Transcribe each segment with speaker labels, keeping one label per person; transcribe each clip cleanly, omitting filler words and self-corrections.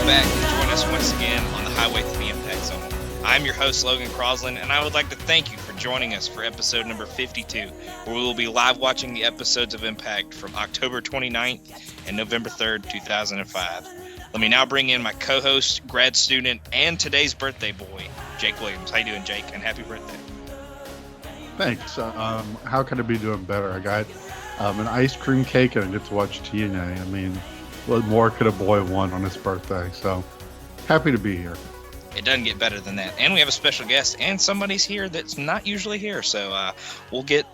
Speaker 1: Welcome back and join us once again on the highway to the Impact Zone. I'm your host, Logan Crosland, and I would like to thank you for joining us for episode number 52, where we will be live watching the episodes of Impact from October 29th and November 3rd, 2005. Let me now bring in my co-host, grad student, and today's birthday boy, Jake Williams. How you doing, Jake? And happy birthday.
Speaker 2: Thanks. How could I be doing better? I got an ice cream cake and I get to watch TNA. I mean, what more could a boy want on his birthday? So happy to be here.
Speaker 1: It doesn't get better than that. And we have a special guest, and somebody's here that's not usually here. So we'll get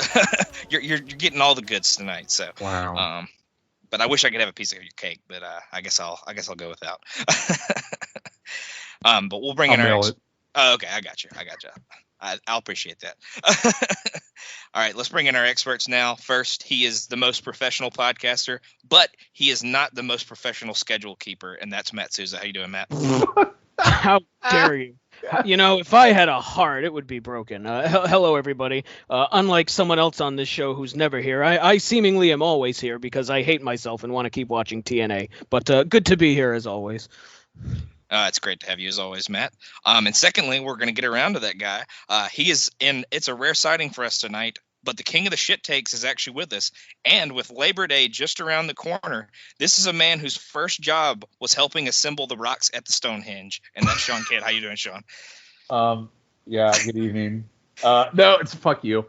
Speaker 1: you're getting all the goods tonight. So
Speaker 2: wow.
Speaker 1: But I wish I could have a piece of your cake, but I guess I'll go without. But we'll bring in our. Oh, okay, I got you. I'll appreciate that. All right, let's bring in our experts now. First, he is the most professional podcaster, but he is not the most professional schedule keeper, and that's Matt Souza. How you doing, Matt?
Speaker 3: How dare you? You know, if I had a heart, it would be broken. Hello, everybody. Unlike someone else on this show who's never here, I seemingly am always here because I hate myself and want to keep watching TNA. But good to be here as always.
Speaker 1: It's great to have you as always, Matt. And secondly, we're going to get around to that guy. He is in. It's a rare sighting for us tonight, but the king of the shit takes is actually with us. And with Labor Day just around the corner, this is a man whose first job was helping assemble the rocks at the Stonehenge. And that's Shawn Kidd. How you doing, Shawn?
Speaker 4: Yeah. Good evening. No, it's fuck you.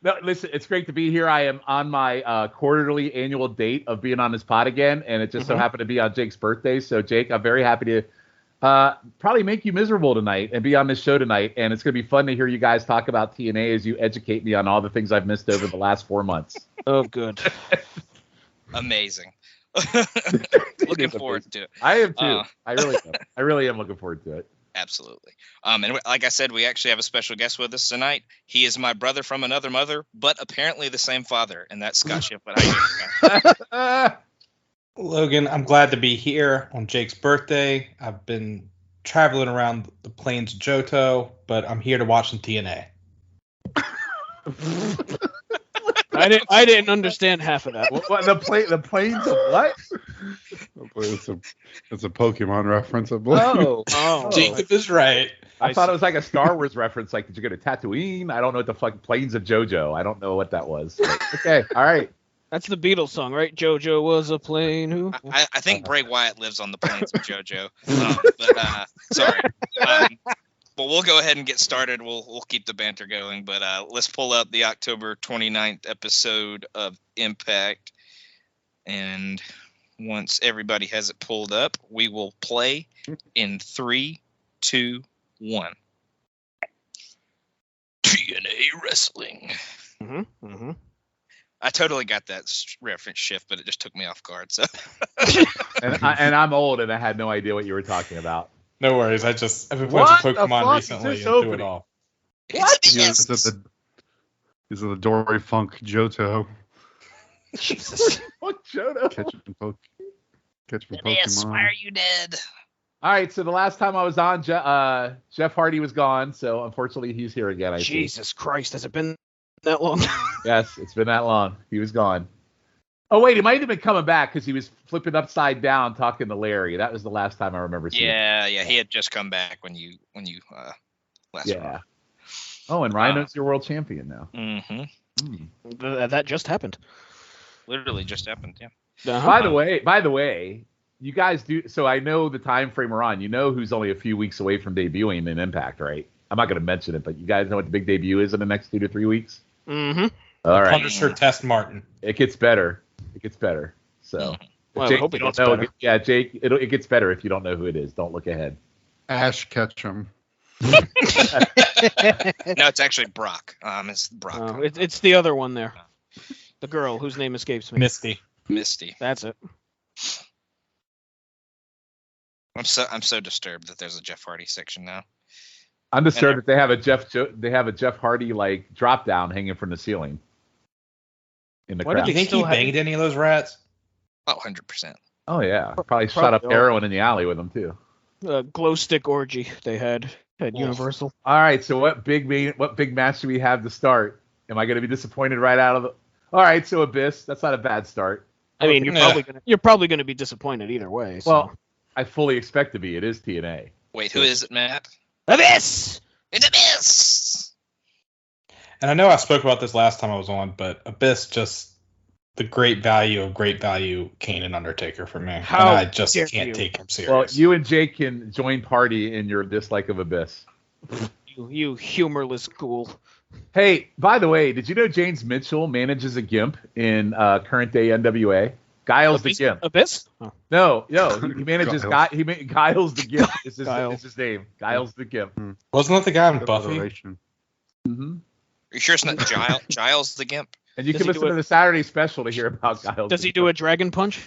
Speaker 4: No, listen, it's great to be here. I am on my quarterly annual date of being on this pod again, and it just so happened to be on Jake's birthday. So, Jake, I'm very happy to probably make you miserable tonight and be on this show tonight. And it's going to be fun to hear you guys talk about TNA as you educate me on all the things I've missed over the last 4 months.
Speaker 3: Oh, good.
Speaker 1: Amazing. Looking forward to it.
Speaker 4: I am too. I really am looking forward to it.
Speaker 1: Absolutely. And like I said, we actually have a special guest with us tonight. He is my brother from another mother, but apparently the same father, and that's Scott Shifflett. How you doing,
Speaker 5: Logan, I'm glad to be here on Jake's birthday. I've been traveling around the plains of Johto, but I'm here to watch some TNA.
Speaker 3: I didn't understand half of that.
Speaker 4: What the plains of what?
Speaker 2: It's a Pokemon reference, I believe.
Speaker 3: Oh.
Speaker 5: Jacob is right.
Speaker 4: I thought it was like a Star Wars reference, like, did you go to Tatooine? I don't know what the fuck, Plains of JoJo. I don't know what that was. Okay, all right.
Speaker 3: That's the Beatles song, right? JoJo was a plane who...
Speaker 1: I think Bray Wyatt lives on the plains of JoJo. Sorry. But we'll go ahead and get started. We'll keep the banter going. But let's pull up the October 29th episode of Impact. And once everybody has it pulled up, we will play in 3, 2, 1. TNA Wrestling. I totally got that reference shift, but it just took me off guard. So,
Speaker 4: and I'm old, and I had no idea what you were talking about.
Speaker 5: No worries. I've been playing Pokemon recently and threw it off.
Speaker 1: What?
Speaker 2: He's the Dory Funk Johto.
Speaker 3: Jesus.
Speaker 4: What Johto?
Speaker 2: Catching Pokemon.
Speaker 1: Yes, why are you dead?
Speaker 4: All right, so the last time I was on, Jeff Hardy was gone, so unfortunately he's here again.
Speaker 3: Jesus Christ, has it been that long?
Speaker 4: Yes, it's been that long. He was gone. Oh, wait, he might have been coming back because he was flipping upside down talking to Larry. That was the last time I remember seeing him.
Speaker 1: Yeah, he had just come back when you last
Speaker 4: Yeah. Oh, and Rhino's your world champion now.
Speaker 3: That just happened.
Speaker 1: Literally just happened, yeah.
Speaker 4: By the way, you guys do. So I know the time frame we're on. You know who's only a few weeks away from debuting in Impact, right? I'm not going to mention it, but you guys know what the big debut is in the next 2 to 3 weeks.
Speaker 3: Mm-hmm.
Speaker 4: All right.
Speaker 5: Punisher Test Martin.
Speaker 4: It gets better. So,
Speaker 3: well,
Speaker 4: Jake,
Speaker 3: I hope it gets
Speaker 4: know,
Speaker 3: better.
Speaker 4: yeah, Jake, it gets better if you don't know who it is. Don't look ahead.
Speaker 2: Ash Ketchum.
Speaker 1: No, it's actually Brock. It's Brock.
Speaker 3: Oh, it's the other one there. The girl whose name escapes me.
Speaker 5: Misty.
Speaker 3: That's it.
Speaker 1: I'm so disturbed that there's a Jeff Hardy section now.
Speaker 4: I'm disturbed that they have a Jeff Hardy like drop down hanging from the ceiling. In the
Speaker 5: Do
Speaker 4: crowd.
Speaker 5: you think he banged any of those rats?
Speaker 1: Oh, 100%.
Speaker 4: Oh yeah, probably shot up heroin in the alley with them too.
Speaker 3: Glow stick orgy they had at Universal.
Speaker 4: All right, so what big match do we have to start? Am I going to be disappointed right out of the? All right, so Abyss. That's not a bad start.
Speaker 3: I mean, you're probably gonna be disappointed either way. So.
Speaker 4: Well, I fully expect to be. It is TNA.
Speaker 1: Wait, who is it, Matt?
Speaker 3: Abyss.
Speaker 1: It's Abyss.
Speaker 5: And I know I spoke about this last time I was on, but Abyss just the great value Kane and Undertaker for me.
Speaker 3: How
Speaker 5: and I just
Speaker 3: dare
Speaker 5: can't
Speaker 3: you.
Speaker 5: take him serious.
Speaker 4: Well, you and Jake can join party in your dislike of Abyss.
Speaker 3: You humorless ghoul.
Speaker 4: Hey, by the way, did you know James Mitchell manages a Gimp in current day NWA? Giles the Gimp.
Speaker 3: Abyss? Oh.
Speaker 4: No, he manages
Speaker 2: Giles.
Speaker 4: Giles the Gimp. Is
Speaker 3: Giles.
Speaker 4: his name? Giles the Gimp.
Speaker 5: Wasn't that the guy in Buffy?
Speaker 2: Alliteration.
Speaker 4: Mm-hmm.
Speaker 1: Are you sure it's not Giles the Gimp?
Speaker 4: And you
Speaker 3: Does
Speaker 4: can
Speaker 3: he
Speaker 4: listen
Speaker 3: do
Speaker 4: to the Saturday special to hear about Giles.
Speaker 3: Does
Speaker 4: the
Speaker 3: he
Speaker 4: Gimp.
Speaker 3: do a dragon punch?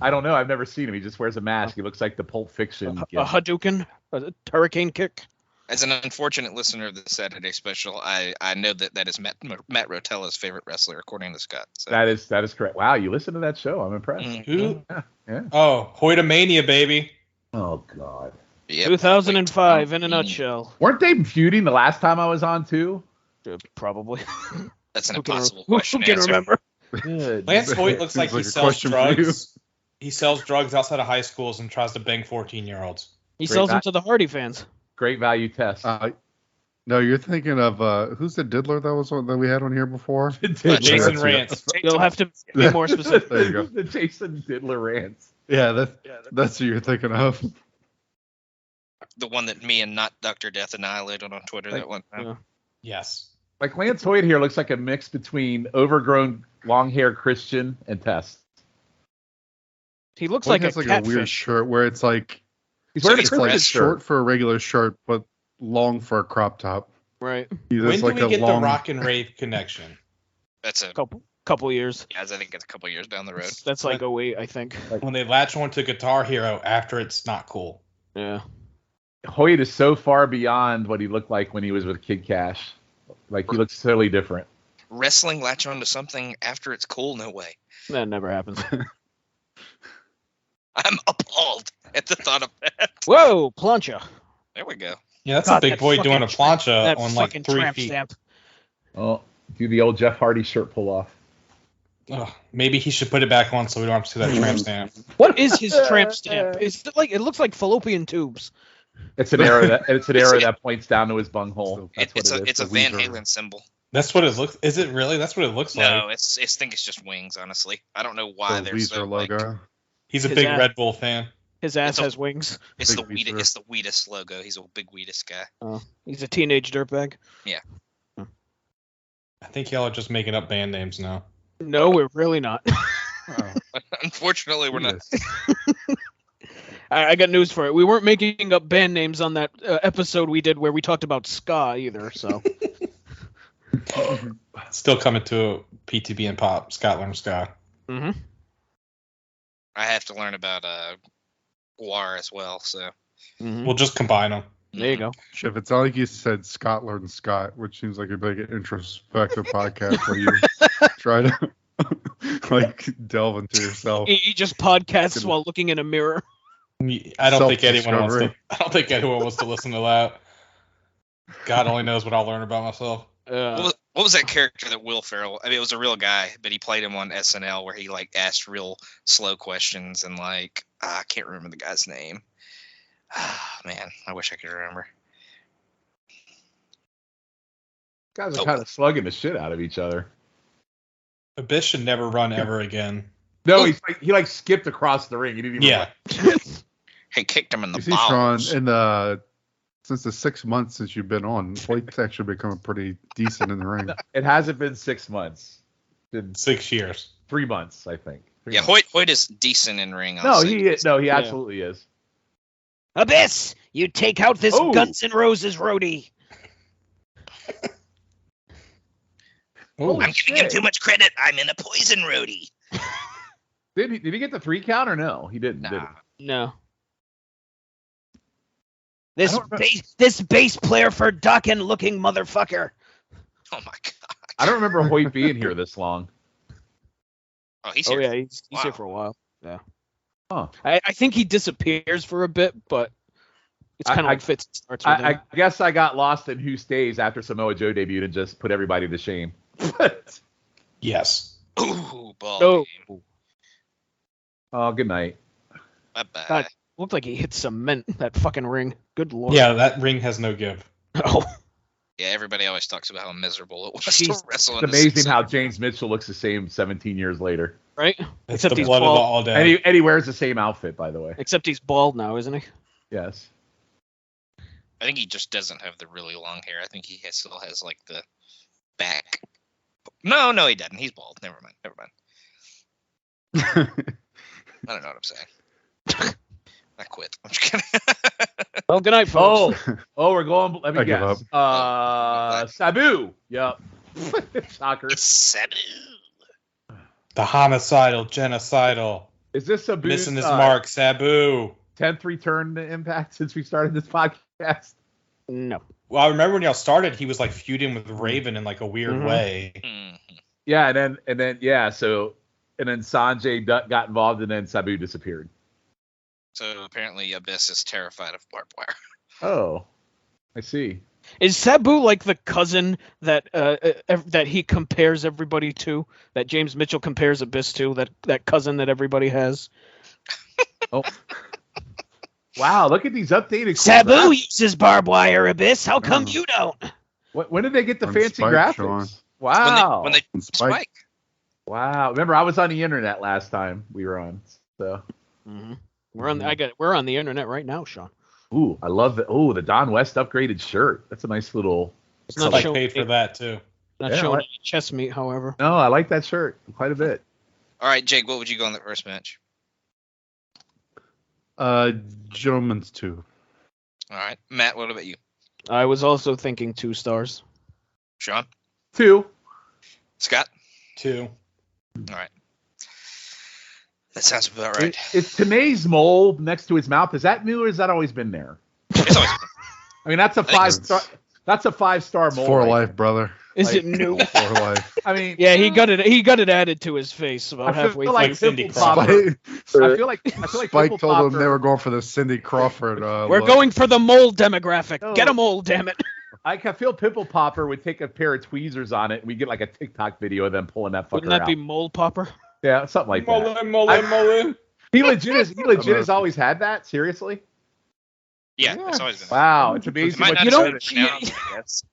Speaker 4: I don't know. I've never seen him. He just wears a mask. He looks like the Pulp Fiction.
Speaker 3: A
Speaker 4: Gimp.
Speaker 3: Hadouken? A hurricane kick?
Speaker 1: As an unfortunate listener of the Saturday special, I know that is Matt Rotella's favorite wrestler, according to Scott. So.
Speaker 4: That is correct. Wow, you listen to that show. I'm impressed.
Speaker 5: Who?
Speaker 4: Yeah.
Speaker 5: Oh, Hoytomania, baby.
Speaker 4: Oh God.
Speaker 1: Yep.
Speaker 3: 2005 in a nutshell.
Speaker 4: Weren't they feuding the last time I was on too?
Speaker 3: Probably.
Speaker 1: That's an
Speaker 3: Who can
Speaker 1: impossible question
Speaker 3: Who
Speaker 1: to
Speaker 3: can
Speaker 1: answer.
Speaker 3: remember?
Speaker 4: Good.
Speaker 5: Lance Hoyt looks like
Speaker 2: Seems
Speaker 5: he
Speaker 2: like a
Speaker 5: sells
Speaker 2: question for you.
Speaker 5: drugs. He sells drugs outside of high schools and tries to bang 14-year-olds.
Speaker 3: He
Speaker 4: Great
Speaker 3: sells them
Speaker 4: guy.
Speaker 3: to the Hardy fans.
Speaker 4: Great value test.
Speaker 2: No, you're thinking of who's the diddler that we had on here before?
Speaker 5: Jason
Speaker 2: That's
Speaker 5: Rance.
Speaker 3: You'll have to be more specific.
Speaker 2: There you go.
Speaker 4: The Jason Diddler rants.
Speaker 2: Yeah, that's who you're thinking of.
Speaker 1: The one that me and not Dr. Death annihilated on Twitter that one time.
Speaker 3: Yeah.
Speaker 5: Yes.
Speaker 4: Like Lance Hoyt here looks like a mix between overgrown long-haired Christian and Test.
Speaker 3: He looks
Speaker 2: Well,
Speaker 3: like
Speaker 2: he
Speaker 3: a
Speaker 2: has like
Speaker 3: catfish.
Speaker 2: a weird shirt where it's like
Speaker 4: He's
Speaker 1: So
Speaker 4: wearing
Speaker 1: he's
Speaker 4: a Christian
Speaker 1: dressed
Speaker 4: shirt.
Speaker 2: short for a regular shirt, but long for a crop top.
Speaker 3: Right.
Speaker 2: He
Speaker 5: When
Speaker 2: has
Speaker 5: do
Speaker 2: like
Speaker 5: we
Speaker 2: a
Speaker 5: get
Speaker 2: long.
Speaker 5: the rock and rave connection?
Speaker 1: That's a
Speaker 3: Couple years.
Speaker 1: I think it's a couple years down the road.
Speaker 3: That's like 08, I think.
Speaker 5: When they latch on to Guitar Hero after it's not cool.
Speaker 3: Yeah.
Speaker 4: Hoyt is so far beyond what he looked like when he was with Kid Cash. Like he looks totally different.
Speaker 1: Wrestling latch on to something after it's cool? No way.
Speaker 3: That never happens.
Speaker 1: I'm appalled at the thought of that.
Speaker 3: Whoa, plancha.
Speaker 1: There we go.
Speaker 5: Yeah, that's
Speaker 3: God,
Speaker 5: a big
Speaker 3: that
Speaker 5: boy doing a
Speaker 3: fucking
Speaker 5: plancha
Speaker 3: That
Speaker 5: on like
Speaker 3: fucking
Speaker 5: 3
Speaker 3: tramp
Speaker 5: feet.
Speaker 3: stamp.
Speaker 4: Oh, do the old Jeff Hardy shirt pull off.
Speaker 5: Ugh, maybe he should put it back on so we don't have to see that tramp stamp.
Speaker 3: What is his tramp stamp? It looks like fallopian tubes.
Speaker 4: It's an arrow that points down to his bunghole. That's
Speaker 1: It's
Speaker 4: what it is.
Speaker 1: it's a Van Halen symbol.
Speaker 5: That's what it looks. Is it really? That's what it looks
Speaker 1: No,
Speaker 5: like.
Speaker 1: I think it's just wings. Honestly, I don't know why
Speaker 2: The
Speaker 1: they're
Speaker 2: Weezer
Speaker 1: so like.
Speaker 2: logo.
Speaker 5: He's a
Speaker 3: His
Speaker 5: big
Speaker 3: ass-
Speaker 5: Red Bull fan.
Speaker 3: His ass
Speaker 1: It's a-
Speaker 3: has wings.
Speaker 1: It's
Speaker 2: Big
Speaker 1: the
Speaker 2: Weezer.
Speaker 1: It's the Wheatus logo. He's a big Wheatus guy.
Speaker 3: Oh, he's a teenage dirtbag.
Speaker 5: I think y'all are just making up band names now.
Speaker 3: No, we're really not.
Speaker 2: Oh,
Speaker 1: Unfortunately, we're not.
Speaker 2: yes.
Speaker 3: I got news for it. We weren't making up band names on that episode we did where we talked about ska either. So
Speaker 5: Still coming to PTB and Pop, Scotland Ska.
Speaker 3: mm-hmm.
Speaker 1: I have to learn about Guar as well. So
Speaker 3: Mm-hmm.
Speaker 5: We'll just combine them.
Speaker 3: There you go.
Speaker 2: If it's like you said, Scott learned Scott, which seems like a big introspective podcast where you try to like delve into yourself.
Speaker 3: He just podcasts while looking in a mirror.
Speaker 5: I don't think anyone wants to.
Speaker 2: Self-discovery.
Speaker 5: I don't think anyone wants to listen to that. God only knows what I'll learn about myself.
Speaker 1: what was that character that Will Ferrell? I mean, it was a real guy, but he played him on SNL where he like asked real slow questions and like I can't remember the guy's name. Man, I wish I could remember.
Speaker 4: Guys are kind of slugging the shit out of each other.
Speaker 5: Abyss should never run ever again.
Speaker 4: No, he skipped across the ring. He didn't even.
Speaker 5: Yeah.
Speaker 1: He kicked him in the
Speaker 2: You see, Shawn,
Speaker 1: balls.
Speaker 2: since the 6 months since you've been on, Hoyt's actually become pretty decent in the ring.
Speaker 4: It hasn't been 6 months. It's been
Speaker 5: 6 years.
Speaker 4: 3 months, I think.
Speaker 1: Yeah, Hoyt is decent in ring.
Speaker 4: No, he absolutely is.
Speaker 3: Abyss, you take out this
Speaker 4: Oh.
Speaker 3: Guns N' Roses roadie.
Speaker 5: Ooh.
Speaker 1: I'm giving him too much credit. I'm in a poison roadie.
Speaker 4: Did he get the 3 count or no? He didn't. Did
Speaker 1: Nah.
Speaker 4: he?
Speaker 3: No.
Speaker 4: I don't know.
Speaker 3: This bass player for ducking looking motherfucker.
Speaker 1: Oh my god.
Speaker 4: I don't remember Hoyt being here this long.
Speaker 1: Oh, he's
Speaker 3: Oh
Speaker 1: here.
Speaker 3: yeah, he's
Speaker 1: Wow.
Speaker 3: here for a while. Yeah.
Speaker 4: Huh.
Speaker 3: I think he disappears for a bit, but it's kind of like Fitz starts with him.
Speaker 4: I guess I got lost in Who Stays after Samoa Joe debuted and just put everybody to shame.
Speaker 5: Yes.
Speaker 1: Ooh, ball
Speaker 3: Oh.
Speaker 1: game.
Speaker 4: Oh, good night.
Speaker 1: Bye-bye.
Speaker 3: God, looked like he hit cement, that fucking ring. Good lord.
Speaker 5: Yeah, that ring has no give.
Speaker 3: Oh.
Speaker 1: Yeah, everybody always talks about how miserable it was
Speaker 3: Jesus.
Speaker 1: to wrestle.
Speaker 4: It's amazing how James Mitchell looks the same 17 years later.
Speaker 3: Right?
Speaker 5: It's
Speaker 3: Except
Speaker 5: the
Speaker 3: he's
Speaker 5: blood of the
Speaker 3: bald.
Speaker 5: all day.
Speaker 4: And he wears the same outfit, by the way.
Speaker 3: Except he's bald now, isn't he?
Speaker 4: Yes.
Speaker 1: I think he just doesn't have the really long hair. I think still has like the back. No, he doesn't. He's bald. Never mind. I don't know what I'm saying. I quit. I'm just kidding.
Speaker 3: Well, good night, folks.
Speaker 4: We're going. Let me
Speaker 2: I give
Speaker 4: guess.
Speaker 1: up.
Speaker 4: Sabu. Yep. Shocker.
Speaker 1: Sabu.
Speaker 5: The homicidal, genocidal,
Speaker 4: Is this Sabu's
Speaker 5: missing his mark, Sabu.
Speaker 4: 10th return to Impact since we started this podcast?
Speaker 3: No.
Speaker 5: Well, I remember when y'all started, he was like feuding with Raven in like a weird way.
Speaker 4: Yeah, and then Sanjay got involved, and then Sabu disappeared.
Speaker 1: So apparently Abyss is terrified of barbed wire.
Speaker 4: Oh, I see.
Speaker 3: Is Sabu like the cousin that that he compares everybody to? That James Mitchell compares Abyss to? That cousin that everybody has?
Speaker 4: Oh. Wow, look at these updated.
Speaker 3: Sabu uses barbed wire, Abyss. How come you don't?
Speaker 4: When did they get the
Speaker 2: From
Speaker 4: fancy
Speaker 2: Spike,
Speaker 4: graphics?
Speaker 2: Shawn.
Speaker 4: Wow.
Speaker 1: When they
Speaker 2: Spike.
Speaker 1: spike.
Speaker 4: Wow. Remember, I was on the internet last time we were on. So.
Speaker 3: Mm-hmm. We're on the internet right now, Shawn.
Speaker 4: Ooh, I love it. Ooh, the Don West upgraded shirt. That's a nice little.
Speaker 3: It's not
Speaker 5: Spike
Speaker 3: showing
Speaker 5: paid for that too.
Speaker 3: Not
Speaker 4: Yeah,
Speaker 3: showing
Speaker 4: what?
Speaker 3: any chest meat, however.
Speaker 4: No, I like that shirt quite a bit.
Speaker 1: All right, Jake, what would you go in the first match?
Speaker 2: Gentlemen's 2.
Speaker 1: All right, Matt, what about you?
Speaker 3: I was also thinking 2 stars.
Speaker 1: Shawn?
Speaker 4: 2.
Speaker 1: Scott?
Speaker 5: 2.
Speaker 1: All right. That sounds about right.
Speaker 4: Is Tanay's mole next to his mouth, is that new or has that always been there?
Speaker 1: It's always
Speaker 4: I mean, that's a
Speaker 1: think
Speaker 4: 5-star. That's a 5-star mole.
Speaker 2: For
Speaker 4: right
Speaker 2: life, brother.
Speaker 3: Is
Speaker 4: Like-
Speaker 3: it new?
Speaker 2: For life.
Speaker 4: there. I mean,
Speaker 3: Yeah, he got it added to his face about
Speaker 4: I feel
Speaker 3: halfway
Speaker 4: like
Speaker 3: through.
Speaker 5: Cindy
Speaker 4: Pimple
Speaker 5: Crawford.
Speaker 4: Popper. I feel like
Speaker 2: Spike
Speaker 4: Pimple
Speaker 2: told them
Speaker 4: Popper-
Speaker 2: they were going for the Cindy Crawford.
Speaker 3: We're
Speaker 2: look.
Speaker 3: going for the mole demographic.
Speaker 4: No.
Speaker 3: Get a mole, damn it.
Speaker 4: I can feel Pimple Popper would take a pair of tweezers on it, and we get like a TikTok video of them pulling that fucker
Speaker 3: Wouldn't that
Speaker 4: out.
Speaker 3: be mole popper?
Speaker 4: Yeah, something like that.
Speaker 5: Mullen.
Speaker 4: He legit has always had that. Seriously?
Speaker 1: Yeah, it's always been.
Speaker 4: Wow, it's
Speaker 1: It
Speaker 4: amazing.
Speaker 1: might
Speaker 4: what
Speaker 1: not
Speaker 3: you
Speaker 1: have
Speaker 3: don't-
Speaker 1: been pronounced, I guess.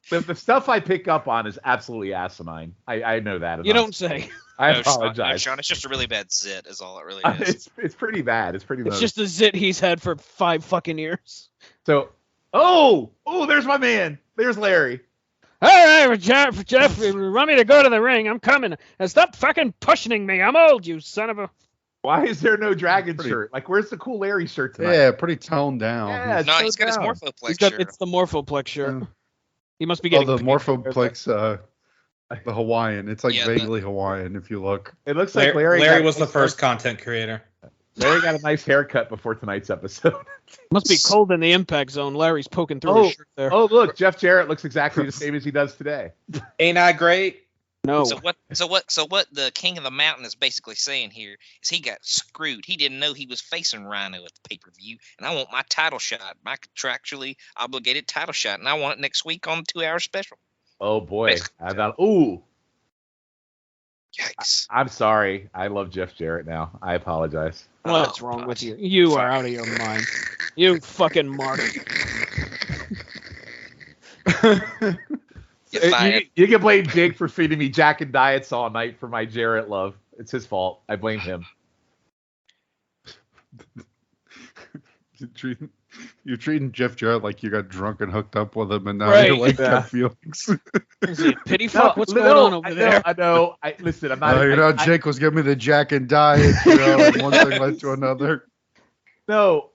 Speaker 4: The stuff I pick up on is absolutely asinine. I know that.
Speaker 3: You don't say.
Speaker 4: I
Speaker 1: No, Shawn,
Speaker 4: apologize.
Speaker 1: Shawn, it's just a really bad zit, is all it really is.
Speaker 4: It's pretty bad. It's pretty.
Speaker 3: It's just a zit he's had for 5 fucking years.
Speaker 4: So. Oh, there's my man. There's Larry.
Speaker 3: All right, Jeff, you want me to go to the ring? I'm coming. And stop fucking pushing me. I'm old, you son of a.
Speaker 4: Why is there no dragon
Speaker 2: Pretty-
Speaker 4: shirt? Like, where's the cool Larry shirt tonight?
Speaker 2: Yeah, pretty toned down.
Speaker 4: Yeah,
Speaker 1: No,
Speaker 4: so
Speaker 1: he's got his
Speaker 4: down.
Speaker 1: Morphoplex shirt.
Speaker 3: It's the Morphoplex shirt.
Speaker 2: Yeah.
Speaker 3: He must be
Speaker 2: Oh,
Speaker 3: getting
Speaker 2: the
Speaker 3: paid.
Speaker 2: Morphoplex, the Hawaiian. It's like
Speaker 1: Yeah,
Speaker 2: vaguely Hawaiian if you look.
Speaker 4: It looks like
Speaker 5: Larry
Speaker 4: Larry
Speaker 5: was
Speaker 4: got-
Speaker 5: the first content creator.
Speaker 4: Larry got a nice haircut before tonight's episode.
Speaker 3: Must be cold in the impact zone. Larry's poking through his shirt there.
Speaker 4: Oh, look, Jeff Jarrett looks exactly the same as he does today.
Speaker 5: Ain't I great?
Speaker 3: No.
Speaker 1: So what the King of the Mountain is basically saying here is he got screwed. He didn't know he was facing Rhino at the pay-per-view, and I want my title shot, my contractually obligated title shot, and I want it next week on 2-hour special.
Speaker 4: Oh boy,
Speaker 1: Basically. Yikes.
Speaker 4: I'm sorry. I love Jeff Jarrett now. I apologize.
Speaker 3: What's wrong with you? You are out of your mind. You fucking mark.
Speaker 1: You're fired.
Speaker 4: You can blame Jake for feeding me Jack and Diets all night for my Jarrett love. It's his fault. I blame him.
Speaker 2: You're treating Jeff Jarrett like you got drunk and hooked up with him, and now
Speaker 3: Right.
Speaker 2: you're like
Speaker 4: Yeah.
Speaker 2: got feelings.
Speaker 3: Is he a pity fuck? What's going on over there?
Speaker 4: I know. Listen, I'm not.
Speaker 2: You know, Jake was giving me the Jack and Diet. You know, and one thing led to another.
Speaker 4: No,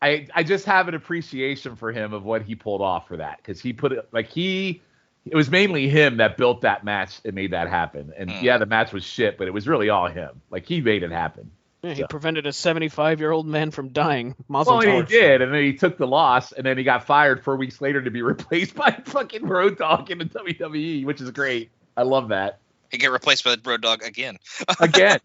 Speaker 4: I just have an appreciation for him of what he pulled off for that, because he put it like it was mainly him that built that match and made that happen. And yeah, the match was shit, but it was really all him. Like, he made it happen.
Speaker 3: Yeah, he prevented a 75-year-old man from dying. Mazel
Speaker 4: Well, he
Speaker 3: tov.
Speaker 4: did, and then he took the loss, and then he got fired 4 weeks later to be replaced by fucking Road Dogg in the WWE, which is great. I love that.
Speaker 1: He get replaced by the Road Dogg again.
Speaker 4: Again,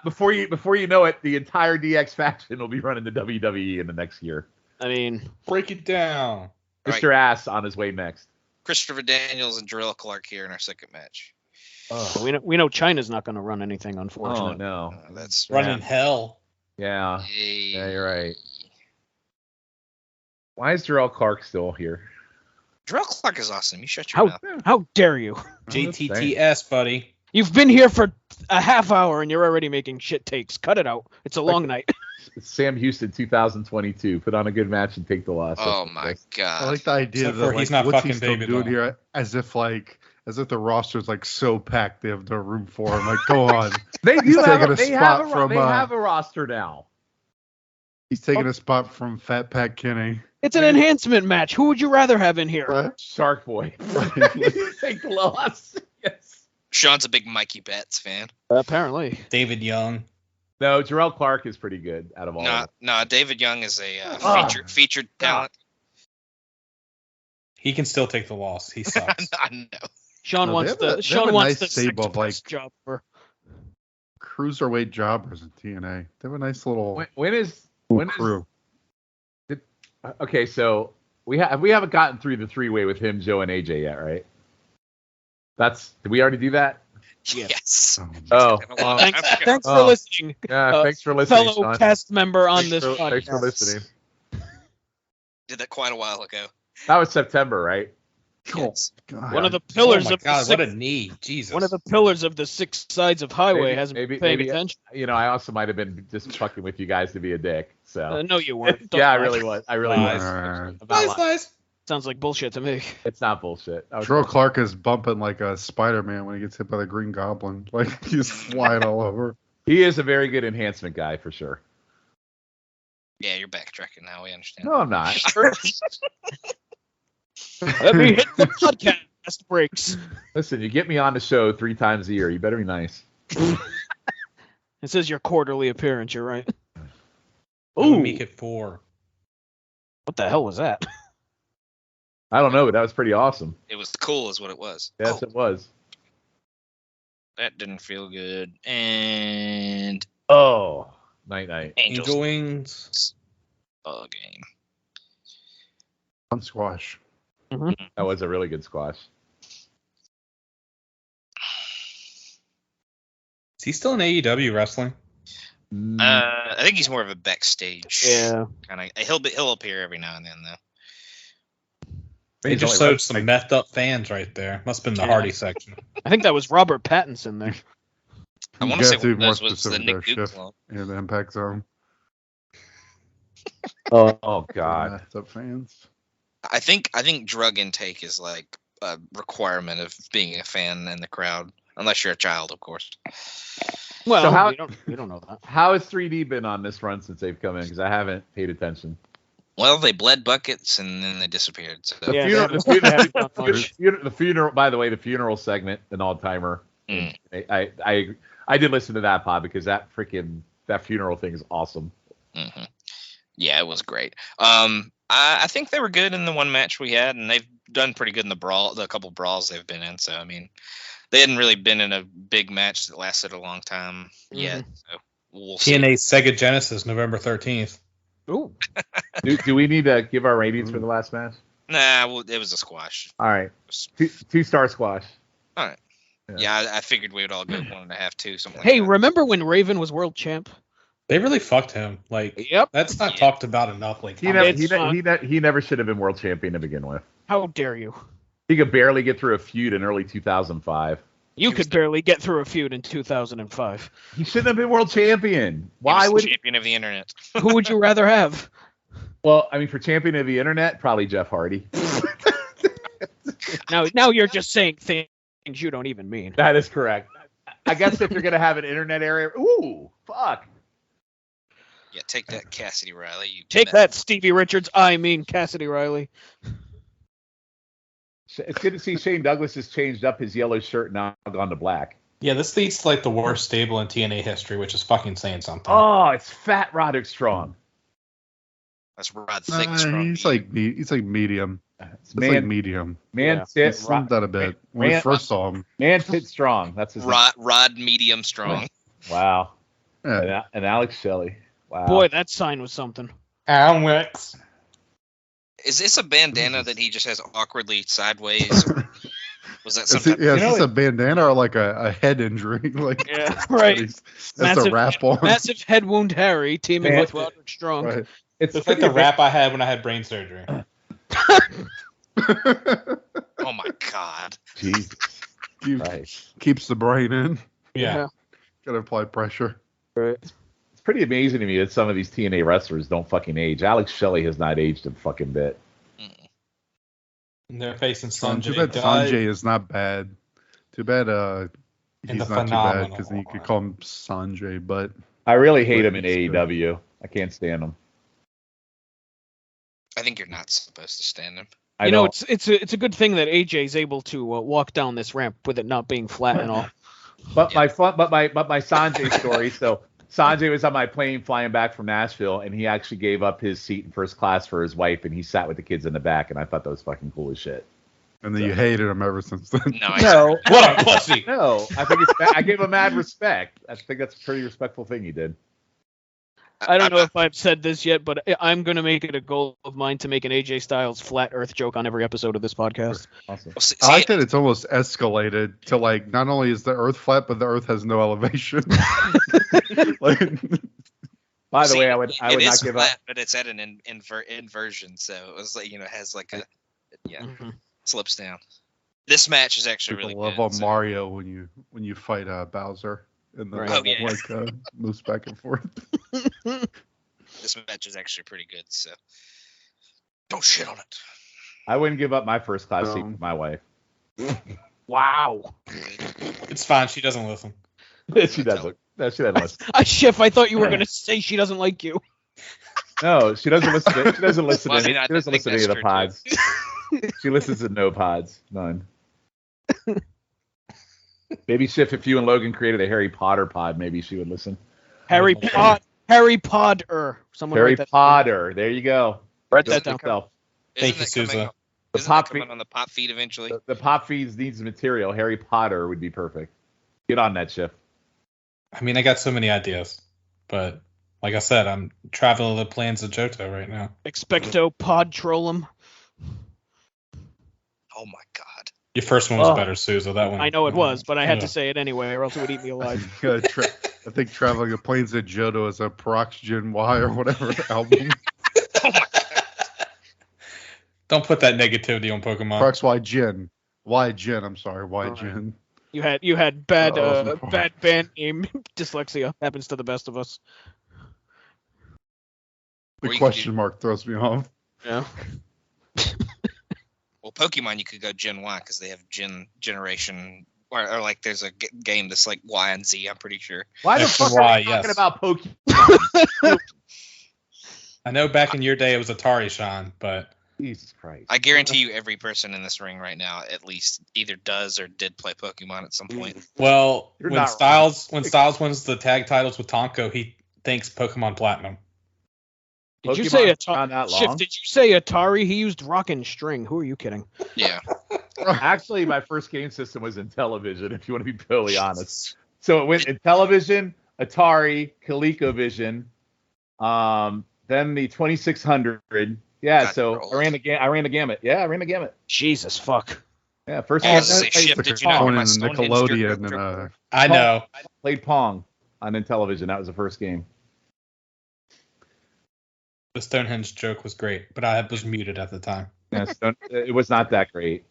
Speaker 4: before you know it, the entire DX faction will be running the WWE in the next year.
Speaker 3: I mean,
Speaker 5: Break it down.
Speaker 1: Right.
Speaker 4: Mr. Ass on his way next.
Speaker 1: Christopher Daniels and Jarrell Clark here in our second match.
Speaker 3: We know China's not going to run anything, unfortunately.
Speaker 4: Oh no,
Speaker 1: That's
Speaker 5: Running hell.
Speaker 4: yeah,
Speaker 1: Hey.
Speaker 4: yeah, you're right. Why is Jarrell Clark still here?
Speaker 1: Jarrell Clark is awesome. You shut your mouth.
Speaker 3: How dare you?
Speaker 5: JTTS, buddy.
Speaker 3: You've been here for a half hour and you're already making shit takes. Cut it out. It's a long night.
Speaker 4: It's Sam Houston 2022. Put on a good match and take the loss.
Speaker 1: Oh my god.
Speaker 2: I like the idea
Speaker 5: Except
Speaker 2: that
Speaker 5: for he's
Speaker 2: like,
Speaker 5: not
Speaker 2: what's he
Speaker 5: fucking
Speaker 2: still
Speaker 5: David
Speaker 2: doing
Speaker 5: Long.
Speaker 2: here, as if the roster's like so packed they have no room for him. Like, go on.
Speaker 4: They
Speaker 2: He's
Speaker 4: do have
Speaker 2: taking
Speaker 4: a,
Speaker 2: a
Speaker 4: they
Speaker 2: spot
Speaker 4: have a,
Speaker 2: from,
Speaker 4: they have a roster now.
Speaker 2: He's taking a spot from Fat Pat Kinney.
Speaker 3: It's an enhancement match. Who would you rather have in here?
Speaker 2: Right?
Speaker 4: Shark Boy. Take the loss. Yes.
Speaker 1: Sean's a big Mikey Betts fan.
Speaker 3: Apparently.
Speaker 5: David Young.
Speaker 4: No, Jarrell Clark is pretty good out of all. of them.
Speaker 1: No, David Young is a featured
Speaker 4: God.
Speaker 1: talent.
Speaker 5: He can still take the loss. He sucks.
Speaker 1: I know.
Speaker 3: Sean
Speaker 2: No,
Speaker 3: wants
Speaker 2: they have
Speaker 3: the
Speaker 2: a
Speaker 3: Sean wants
Speaker 2: nice
Speaker 3: the
Speaker 2: stable of, like,
Speaker 3: job for.
Speaker 2: Cruiserweight jobbers in TNA. They have a nice little
Speaker 4: When is
Speaker 2: crew.
Speaker 4: okay? So we haven't gotten through the three-way with him, Joe, and AJ yet, right? Did we already do that?
Speaker 1: Yes.
Speaker 4: Oh,
Speaker 3: Thanks for listening.
Speaker 4: thanks for listening,
Speaker 3: Fellow
Speaker 4: Sean.
Speaker 3: cast member on this podcast.
Speaker 4: Thanks for listening.
Speaker 1: Did that quite a while ago.
Speaker 4: That was September, right?
Speaker 1: Yes.
Speaker 2: God.
Speaker 3: One of the pillars
Speaker 5: oh my
Speaker 3: of
Speaker 5: God,
Speaker 3: the
Speaker 5: what
Speaker 3: six,
Speaker 5: a knee. Jesus.
Speaker 3: one of the pillars of the six sides of highway
Speaker 4: Maybe-
Speaker 3: hasn't
Speaker 4: maybe-
Speaker 3: been paying
Speaker 4: maybe-
Speaker 3: attention.
Speaker 4: You know, I also might have been just fucking with you guys to be a dick. So
Speaker 3: No, you weren't. Don't
Speaker 4: yeah, I
Speaker 3: lie.
Speaker 4: really was. I really
Speaker 5: Nice.
Speaker 4: was. I'm not
Speaker 5: Nice,
Speaker 4: lying.
Speaker 5: nice.
Speaker 3: Sounds like bullshit to me.
Speaker 4: It's not bullshit. I was-
Speaker 2: Jarrell Clark is bumping like a Spider-Man when he gets hit by the Green Goblin. Like, he's flying all over.
Speaker 4: He is a very good enhancement guy for sure.
Speaker 1: Yeah, you're backtracking now. We understand.
Speaker 4: No, I'm not.
Speaker 3: Let me hit the podcast breaks.
Speaker 4: Listen, you get me on the show 3 times a year. You better be nice.
Speaker 3: It says your quarterly appearance. You're right.
Speaker 5: Ooh. Make it 4.
Speaker 3: What the hell was that?
Speaker 4: I don't know, but that was pretty awesome.
Speaker 1: It was cool, is what it was.
Speaker 4: Yes,
Speaker 1: Oh,
Speaker 4: it was.
Speaker 1: that didn't feel good. And
Speaker 4: Oh, night.
Speaker 1: Angels
Speaker 5: Angel Wings.
Speaker 1: ball game.
Speaker 2: On squash.
Speaker 4: That was a really good squash.
Speaker 5: Is he still in AEW wrestling?
Speaker 1: I think he's more of a backstage.
Speaker 3: Yeah.
Speaker 1: Kind of. He'll appear every now and then though.
Speaker 5: They just showed some methed up fans right there. Must have been the Hardy section.
Speaker 3: I think that was Robert Pattinson there.
Speaker 1: I want
Speaker 2: You
Speaker 1: to say
Speaker 2: have to be
Speaker 1: what
Speaker 2: more
Speaker 1: was the
Speaker 2: specific
Speaker 1: Nick
Speaker 2: there,
Speaker 1: Duke
Speaker 2: Schiff.
Speaker 1: club.
Speaker 2: In the Impact Zone.
Speaker 4: Oh God.
Speaker 2: Up fans.
Speaker 1: I think drug intake is like a requirement of being a fan in the crowd, unless you're a child, of course.
Speaker 3: Well,
Speaker 4: So how-
Speaker 3: we don't know that.
Speaker 4: How has 3D been on this run since they've come in? Because I haven't paid attention.
Speaker 1: Well, they bled buckets and then they disappeared. So
Speaker 4: The
Speaker 3: Yeah,
Speaker 4: funeral,
Speaker 3: they
Speaker 4: the
Speaker 3: haven't done much.
Speaker 4: funeral. By the way, the funeral segment, an all timer.
Speaker 1: Mm.
Speaker 4: I did listen to that pod because that funeral thing is awesome.
Speaker 1: hmm Yeah, it was great. I think they were good in the one match we had, and they've done pretty good in the couple brawls they've been in. So I mean, they hadn't really been in a big match that lasted a long time yet. So we'll see.
Speaker 5: TNA Sega Genesis, November 13th.
Speaker 3: Ooh.
Speaker 4: Do we need to give our ratings for the last match?
Speaker 1: Nah, well, it was a squash.
Speaker 4: All right, 2-star squash.
Speaker 1: All right.
Speaker 4: Yeah.
Speaker 1: Yeah, I figured we would all go 1.5, 2, something like
Speaker 3: Hey,
Speaker 1: that.
Speaker 3: remember when Raven was world champ?
Speaker 5: They really fucked him. Like,
Speaker 3: Yep.
Speaker 5: that's not
Speaker 1: Yeah.
Speaker 5: talked about enough. Like,
Speaker 4: He
Speaker 5: how
Speaker 4: never,
Speaker 5: much-
Speaker 4: he never should have been world champion to begin with.
Speaker 3: How dare you?
Speaker 4: He could barely get through a feud in early 2005.
Speaker 3: You
Speaker 1: He was
Speaker 3: could barely get through a feud in 2005.
Speaker 4: He shouldn't have been world champion.
Speaker 1: He
Speaker 4: Why
Speaker 1: was
Speaker 4: would?
Speaker 1: the champion of the internet?
Speaker 3: Who would you rather have?
Speaker 4: Well, I mean, for champion of the internet, probably Jeff Hardy.
Speaker 3: Now you're just saying things you don't even mean.
Speaker 4: That is correct. I guess if you're gonna have an internet area, ooh, fuck.
Speaker 1: Yeah, take that, Cassidy Riley. You
Speaker 3: Take
Speaker 1: mess-
Speaker 3: that, Stevie Richards. I mean Cassidy Riley.
Speaker 4: It's good to see Shane Douglas has changed up his yellow shirt now gone to black.
Speaker 5: Yeah, this leads to like the worst stable in TNA history, which is fucking saying something.
Speaker 4: Oh, it's Fat Roderick Strong.
Speaker 1: That's Rod Thick. Strong.
Speaker 2: He's like medium. It's like medium.
Speaker 4: Man,
Speaker 3: Yeah.
Speaker 4: tit,
Speaker 2: He's slimmed that a bit. When we
Speaker 4: Man-
Speaker 2: first saw him.
Speaker 4: man, tit strong. That's his name.
Speaker 1: Rod Medium Strong.
Speaker 4: Wow.
Speaker 2: Yeah.
Speaker 4: And Alex Shelley. Wow.
Speaker 3: Boy, that sign was something.
Speaker 5: Alex.
Speaker 1: Is this a bandana that he just has awkwardly sideways? Was that
Speaker 2: Is
Speaker 1: something?
Speaker 2: it, yeah, is this a bandana or like a head injury? Like,
Speaker 3: Yeah, right.
Speaker 2: That's
Speaker 3: Massive-
Speaker 2: a wrap on.
Speaker 3: Massive head wound Harry teaming
Speaker 5: Man,
Speaker 3: with Roderick Strong.
Speaker 2: Right.
Speaker 5: It's like the rap I had when I had brain surgery.
Speaker 1: Oh my God.
Speaker 4: Jesus
Speaker 2: Keep-
Speaker 4: Christ.
Speaker 2: Keeps the brain in.
Speaker 5: Yeah.
Speaker 2: Gotta apply pressure.
Speaker 3: Right.
Speaker 4: It's pretty amazing to me that some of these TNA wrestlers don't fucking age. Alex Shelley has not aged a fucking bit.
Speaker 5: And they're facing
Speaker 2: Too
Speaker 5: Sanjay.
Speaker 2: bad Sanjay is not bad. Too bad he's
Speaker 5: the
Speaker 2: not too bad
Speaker 5: phenomenal
Speaker 2: because then you could call him Sanjay, but
Speaker 4: I really hate him in
Speaker 2: He's good.
Speaker 4: AEW. I can't stand him.
Speaker 1: I think you're not supposed to stand him.
Speaker 4: I
Speaker 3: You know,
Speaker 4: don't-
Speaker 3: it's a good thing that AJ's able to walk down this ramp with it not being flat and all.
Speaker 4: But my Sanjay story. So Sanjay was on my plane flying back from Nashville, and he actually gave up his seat in first class for his wife, and he sat with the kids in the back, and I thought that was fucking cool as shit.
Speaker 2: and then you hated him ever since then.
Speaker 1: No,
Speaker 4: No,
Speaker 5: What a pussy!
Speaker 4: no, I gave him mad respect. I think that's a pretty respectful thing he did.
Speaker 3: I don't know if I've said this yet, but I'm going to make it a goal of mine to make an AJ Styles flat Earth joke on every episode of this podcast.
Speaker 4: Awesome.
Speaker 1: Well, see,
Speaker 2: I like that it's almost escalated to like not only is the Earth flat, but the Earth has no elevation. Like,
Speaker 4: By the
Speaker 1: see,
Speaker 4: way, I would
Speaker 1: it
Speaker 4: not
Speaker 1: is
Speaker 4: give
Speaker 1: flat,
Speaker 4: up.
Speaker 1: but it's at an inversion, so it was like, it has like a
Speaker 3: Mhm.
Speaker 1: slopes down. This match is actually
Speaker 2: people
Speaker 1: really
Speaker 2: love
Speaker 1: good.
Speaker 2: on
Speaker 1: so-
Speaker 2: Mario when you fight Bowser and then
Speaker 3: Right.
Speaker 1: Oh, yeah.
Speaker 2: like moves back and forth.
Speaker 1: This match is actually pretty good, so don't shit on it.
Speaker 4: I wouldn't give up my first class seat
Speaker 2: Um,
Speaker 4: for my wife.
Speaker 3: Wow.
Speaker 5: It's fine. She doesn't listen.
Speaker 4: She doesn't. No, she doesn't listen.
Speaker 3: Schiff, I thought you were going to say she doesn't like you.
Speaker 4: No, she doesn't listen. She doesn't listen.
Speaker 1: Well, I
Speaker 4: to
Speaker 1: mean, I
Speaker 4: she doesn't
Speaker 1: think
Speaker 4: listen to any of the
Speaker 1: that's
Speaker 4: pods. She listens to no pods. None. Maybe Schiff, if you and Logan created a Harry Potter pod, maybe she would listen.
Speaker 3: Harry Potter. Someone
Speaker 4: Harry
Speaker 3: write that.
Speaker 4: Potter. There you go.
Speaker 3: Write
Speaker 4: Do
Speaker 3: that
Speaker 4: it
Speaker 3: down.
Speaker 4: yourself.
Speaker 5: Thank you,
Speaker 1: Isn't it coming-
Speaker 5: Souza.
Speaker 4: The
Speaker 1: Isn't
Speaker 4: pop
Speaker 1: that coming
Speaker 4: feed-
Speaker 1: on the pop feed eventually?
Speaker 4: The pop feeds needs material. Harry Potter would be perfect. Get on that, Schiff.
Speaker 5: I mean, I got so many ideas, but like I said, I'm traveling the plains of Johto right now.
Speaker 3: Expecto Pod Trollum.
Speaker 1: Oh my God.
Speaker 5: Your first one was
Speaker 3: Oh.
Speaker 5: better, Souza. That one.
Speaker 3: I know it was, but I had
Speaker 5: Yeah.
Speaker 3: to say it anyway, or else it would eat me alive.
Speaker 2: I think Traveling the Plains of Johto is a Peroxygen Y or whatever album.
Speaker 1: Oh my God.
Speaker 5: Don't put that negativity on Pokemon.
Speaker 2: Prox Y Gin. Y Gin, I'm sorry, Y
Speaker 3: Alright.
Speaker 2: Gin.
Speaker 3: You had bad
Speaker 2: Oh,
Speaker 3: bad band name dyslexia. Happens to the best of us.
Speaker 2: The
Speaker 1: Or you could
Speaker 2: question mark throws me off.
Speaker 3: Yeah.
Speaker 1: Well, Pokemon, you could go Gen Y because they have Generation, or like there's a game that's like Y and Z. I'm pretty sure.
Speaker 4: Why the
Speaker 5: X
Speaker 4: fuck
Speaker 5: and
Speaker 4: are
Speaker 5: Y,
Speaker 4: we talking
Speaker 5: yes.
Speaker 4: about Pokemon?
Speaker 5: I know back in your day it was Atari, Shawn, but
Speaker 4: Jesus Christ.
Speaker 1: I guarantee you, every person in this ring right now at least either does or did play Pokemon at some point.
Speaker 5: well,
Speaker 4: You're
Speaker 5: when
Speaker 4: not
Speaker 5: Styles wins the tag titles with Tonko, he thinks Pokemon Platinum.
Speaker 3: Did you
Speaker 4: Pokemon
Speaker 3: say
Speaker 4: around that
Speaker 3: Atari?
Speaker 4: long?
Speaker 3: Did you say Atari? He used Rockin' String. Who are you kidding?
Speaker 1: Yeah.
Speaker 4: Actually, my first game system was in television, if you want to be totally honest. So it went in television, Atari, ColecoVision, then the 2600. Yeah,
Speaker 1: God,
Speaker 4: so
Speaker 1: you're old.
Speaker 4: I ran the gamut. Yeah, I ran the gamut.
Speaker 3: Jesus fuck.
Speaker 4: Yeah, first
Speaker 1: I
Speaker 4: game
Speaker 1: was gonna say,
Speaker 4: I
Speaker 1: Shift,
Speaker 2: Like
Speaker 1: did you not hear
Speaker 2: Conan
Speaker 1: my
Speaker 2: and
Speaker 1: Stonehenge
Speaker 2: Nickelodeon
Speaker 1: joke?
Speaker 2: and
Speaker 5: I know.
Speaker 4: played Pong on Intellivision. That was the first game.
Speaker 5: The Stonehenge joke was great, but I was muted at the time.
Speaker 4: Yeah, so it was not that great.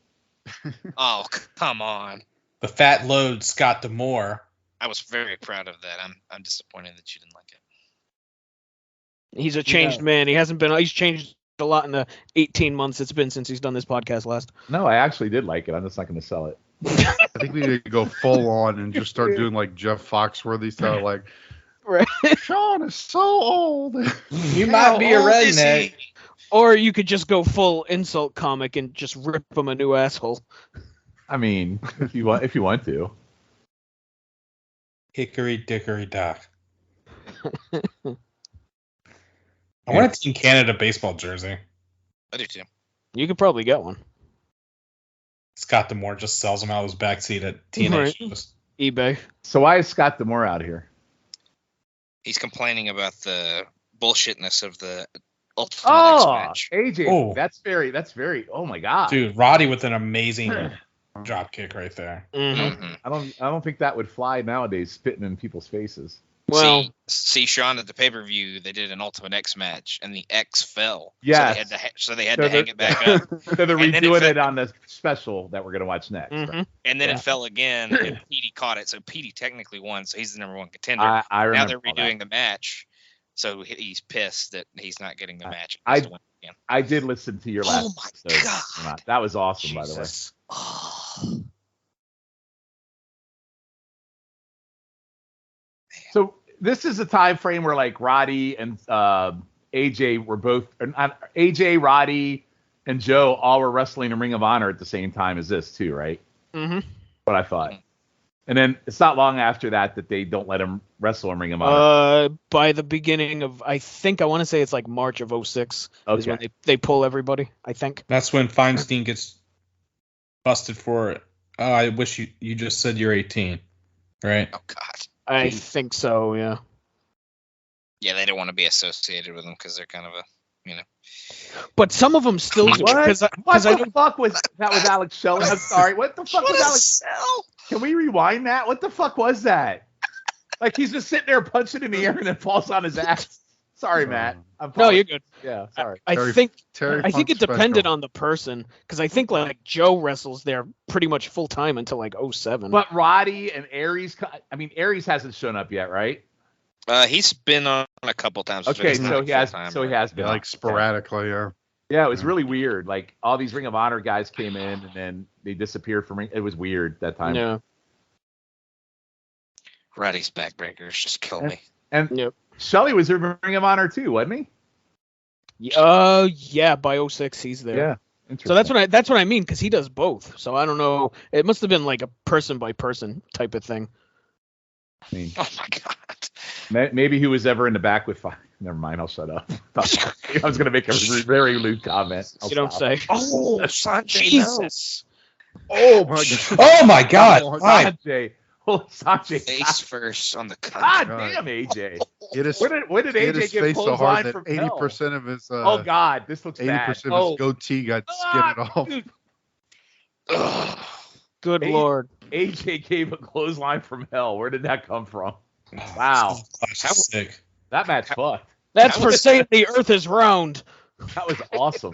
Speaker 1: Oh, come on.
Speaker 5: The fat load Scott Demore.
Speaker 1: I was very proud of that. I'm disappointed that you didn't like it.
Speaker 3: He's a changed man. He's changed a lot in the 18 months it's been since he's done this podcast last.
Speaker 4: No, I actually did like it. I'm just not going to sell it.
Speaker 2: I think we need to go full on and just start doing like Jeff Foxworthy style, like
Speaker 3: Right.
Speaker 2: Shawn is so old.
Speaker 5: You might be a
Speaker 1: How old is
Speaker 5: redneck.
Speaker 1: he?
Speaker 3: Or you could just go full insult comic and just rip him a new asshole.
Speaker 4: I mean, if you want to.
Speaker 5: Hickory dickory dock. I want a Team Canada baseball jersey.
Speaker 1: I do too.
Speaker 3: You could probably get one.
Speaker 5: Scott Demore just sells them out of his backseat at TNA
Speaker 3: Right.
Speaker 5: shows.
Speaker 3: eBay.
Speaker 4: So why is Scott Demore out here?
Speaker 1: He's complaining about the bullshitness of the Ultimate X match.
Speaker 4: AJ,
Speaker 5: Oh.
Speaker 4: that's very. Oh my God,
Speaker 5: Dude, Roddy with an amazing Drop kick right there.
Speaker 3: Mhm.
Speaker 4: I don't think that would fly nowadays, spitting in people's faces.
Speaker 3: Well,
Speaker 1: see, Sean, at the pay-per-view, they did an Ultimate X match, and the X fell.
Speaker 4: Yes.
Speaker 1: So they had to hang it back up.
Speaker 4: So they're
Speaker 1: And then
Speaker 4: redoing it on the special that we're going to watch next.
Speaker 3: mhm.
Speaker 1: And then it fell again, and Petey caught it. So Petey technically won, so he's the number one contender.
Speaker 4: I remember
Speaker 1: Now they're
Speaker 4: all that.
Speaker 1: redoing the match, so he's pissed that he's not getting the match.
Speaker 4: I did listen to your last
Speaker 1: my
Speaker 4: episode.
Speaker 1: God.
Speaker 4: That was awesome, by the way.
Speaker 1: Jesus. Oh.
Speaker 4: So this is a time frame where like Roddy and AJ were both AJ, Roddy, and Joe all were wrestling in Ring of Honor at the same time as this too, right?
Speaker 3: Mhm.
Speaker 4: What I thought. And then it's not long after that they don't let him wrestle in Ring of Honor.
Speaker 3: By the beginning of, I want to say it's like March of 06 is when they pull everybody, I think.
Speaker 5: That's when Feinstein gets busted for it. Oh, I wish you just said you're 18, right?
Speaker 1: Oh, God.
Speaker 3: I think so, yeah.
Speaker 1: Yeah, they don't want to be associated with them because they're kind of a,
Speaker 3: But some of them still do.
Speaker 4: What?
Speaker 3: Because
Speaker 4: What the fuck was that? Was Alex Shelley? I'm sorry. What the fuck was Alex? Can we rewind that? What the fuck was that? Like he's just sitting there punching in the air and then falls on his ass. Sorry, Matt.
Speaker 3: No, you're good.
Speaker 4: Yeah, sorry.
Speaker 3: I think it depended
Speaker 2: special.
Speaker 3: on the person, because I think like Joe wrestles there pretty much full time until like 07.
Speaker 4: But Roddy and Aries, Aries hasn't shown up yet, right?
Speaker 1: He's been on a couple times.
Speaker 4: Okay, so he has been
Speaker 2: like sporadically, yeah.
Speaker 4: Yeah, it was really weird. Like all these Ring of Honor guys came in and then they disappeared from Ring. It was weird that time.
Speaker 3: Yeah.
Speaker 1: Roddy's backbreakers just kill me.
Speaker 4: And
Speaker 3: Yep.
Speaker 4: Shelley was in Ring of Honor too, wasn't he?
Speaker 3: Yeah, by 06 he's there.
Speaker 4: Yeah.
Speaker 3: So that's what I mean, because he does both. So I don't know. It must have been like a person by person type of thing.
Speaker 4: I mean,
Speaker 1: Oh my God.
Speaker 4: maybe he was ever in the back with fire. Never mind, I'll shut up. I was going to make a very lewd comment.
Speaker 3: You don't say.
Speaker 1: Oh, Sanjay,
Speaker 3: Jesus.
Speaker 2: Oh my God.
Speaker 5: Oh my God! Fine.
Speaker 4: Sanjay. Oh, Sanjay.
Speaker 1: Face first on the cut.
Speaker 4: God damn, AJ. When did
Speaker 2: Hit
Speaker 4: AJ
Speaker 2: his
Speaker 4: get
Speaker 2: face so hard
Speaker 4: clothesline
Speaker 2: that
Speaker 4: from
Speaker 2: 80% of his
Speaker 4: oh God, this looks bad.
Speaker 2: 80% of his goatee got skinned off.
Speaker 4: Dude,
Speaker 1: Ugh.
Speaker 3: Good Lord.
Speaker 4: AJ gave a clothesline from hell. Where did that come from? Wow,
Speaker 5: That's sick.
Speaker 4: that match fucked.
Speaker 3: That's for saying the earth is round.
Speaker 4: That was awesome.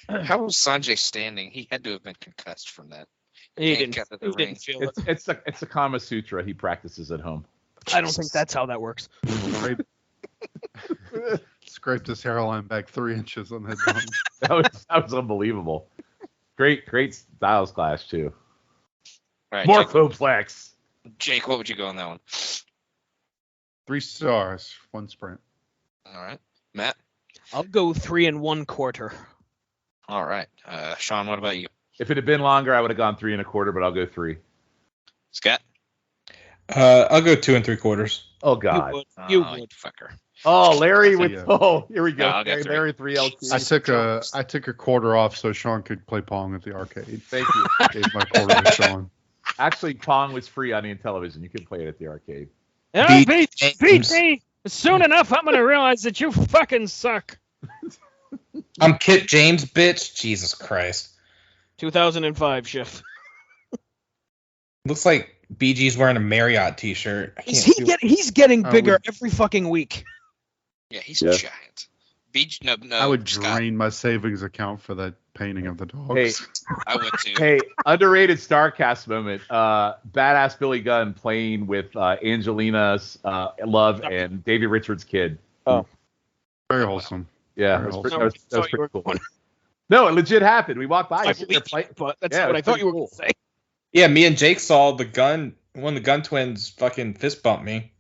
Speaker 1: How was Sanjay standing? He had to have been concussed from that.
Speaker 3: He
Speaker 1: Can't
Speaker 3: didn't,
Speaker 1: get to the
Speaker 3: he
Speaker 1: ring.
Speaker 3: didn't feel it.
Speaker 4: It's a Kama Sutra he practices at home.
Speaker 3: I don't think that's how that works.
Speaker 2: Scraped his hairline back 3 inches on that bone.
Speaker 4: That was unbelievable. Great Styles Clash too.
Speaker 1: All right,
Speaker 4: Morphoplex.
Speaker 1: Jake, what would you go on that one?
Speaker 2: 3 stars, 1 sprint.
Speaker 1: All right. Matt?
Speaker 3: I'll go 3 1/4.
Speaker 1: All right. Sean, what about you?
Speaker 4: If it had been longer, I would have gone 3 1/4, but I'll go 3.
Speaker 1: Scott?
Speaker 5: I'll go 2 3/4.
Speaker 4: Oh God.
Speaker 3: You
Speaker 1: Oh,
Speaker 3: would.
Speaker 1: fucker.
Speaker 4: Oh, Larry with
Speaker 2: Yeah.
Speaker 4: Oh, here we go.
Speaker 1: No, I'll go 3.
Speaker 4: Larry 3 LT.
Speaker 2: I took a quarter off so Sean could play Pong at the arcade.
Speaker 4: Thank you.
Speaker 2: Gave my quarter to Sean.
Speaker 4: Actually, Pong was free on the Intellivision. You could play it at the arcade.
Speaker 3: BT, soon enough, I'm going to realize that you fucking suck.
Speaker 5: I'm Kit James, bitch. Jesus Christ.
Speaker 3: 2005 shift.
Speaker 5: Looks like BG's wearing a Marriott t-shirt.
Speaker 3: He's getting
Speaker 2: I
Speaker 3: bigger
Speaker 2: would-
Speaker 3: every fucking week.
Speaker 1: Yeah, he's
Speaker 4: Yeah.
Speaker 1: giant. No,
Speaker 2: I would
Speaker 1: Scott,
Speaker 2: drain my savings account for that painting of the dogs.
Speaker 4: Hey,
Speaker 1: I would too.
Speaker 4: Hey, underrated StarCast moment. Badass Billy Gunn playing with Angelina's Love and Davey Richards' kid.
Speaker 2: Very wholesome.
Speaker 4: Yeah,
Speaker 2: Very
Speaker 4: that was
Speaker 2: wholesome.
Speaker 4: pretty cool. No, it legit happened. We walked by.
Speaker 3: I believe you, but that's
Speaker 4: Yeah,
Speaker 3: what I
Speaker 4: it's
Speaker 3: thought
Speaker 4: pretty
Speaker 3: you were
Speaker 4: cool.
Speaker 3: going to say.
Speaker 5: Yeah, me and Jake saw one of the Gun twins fucking fist bump me,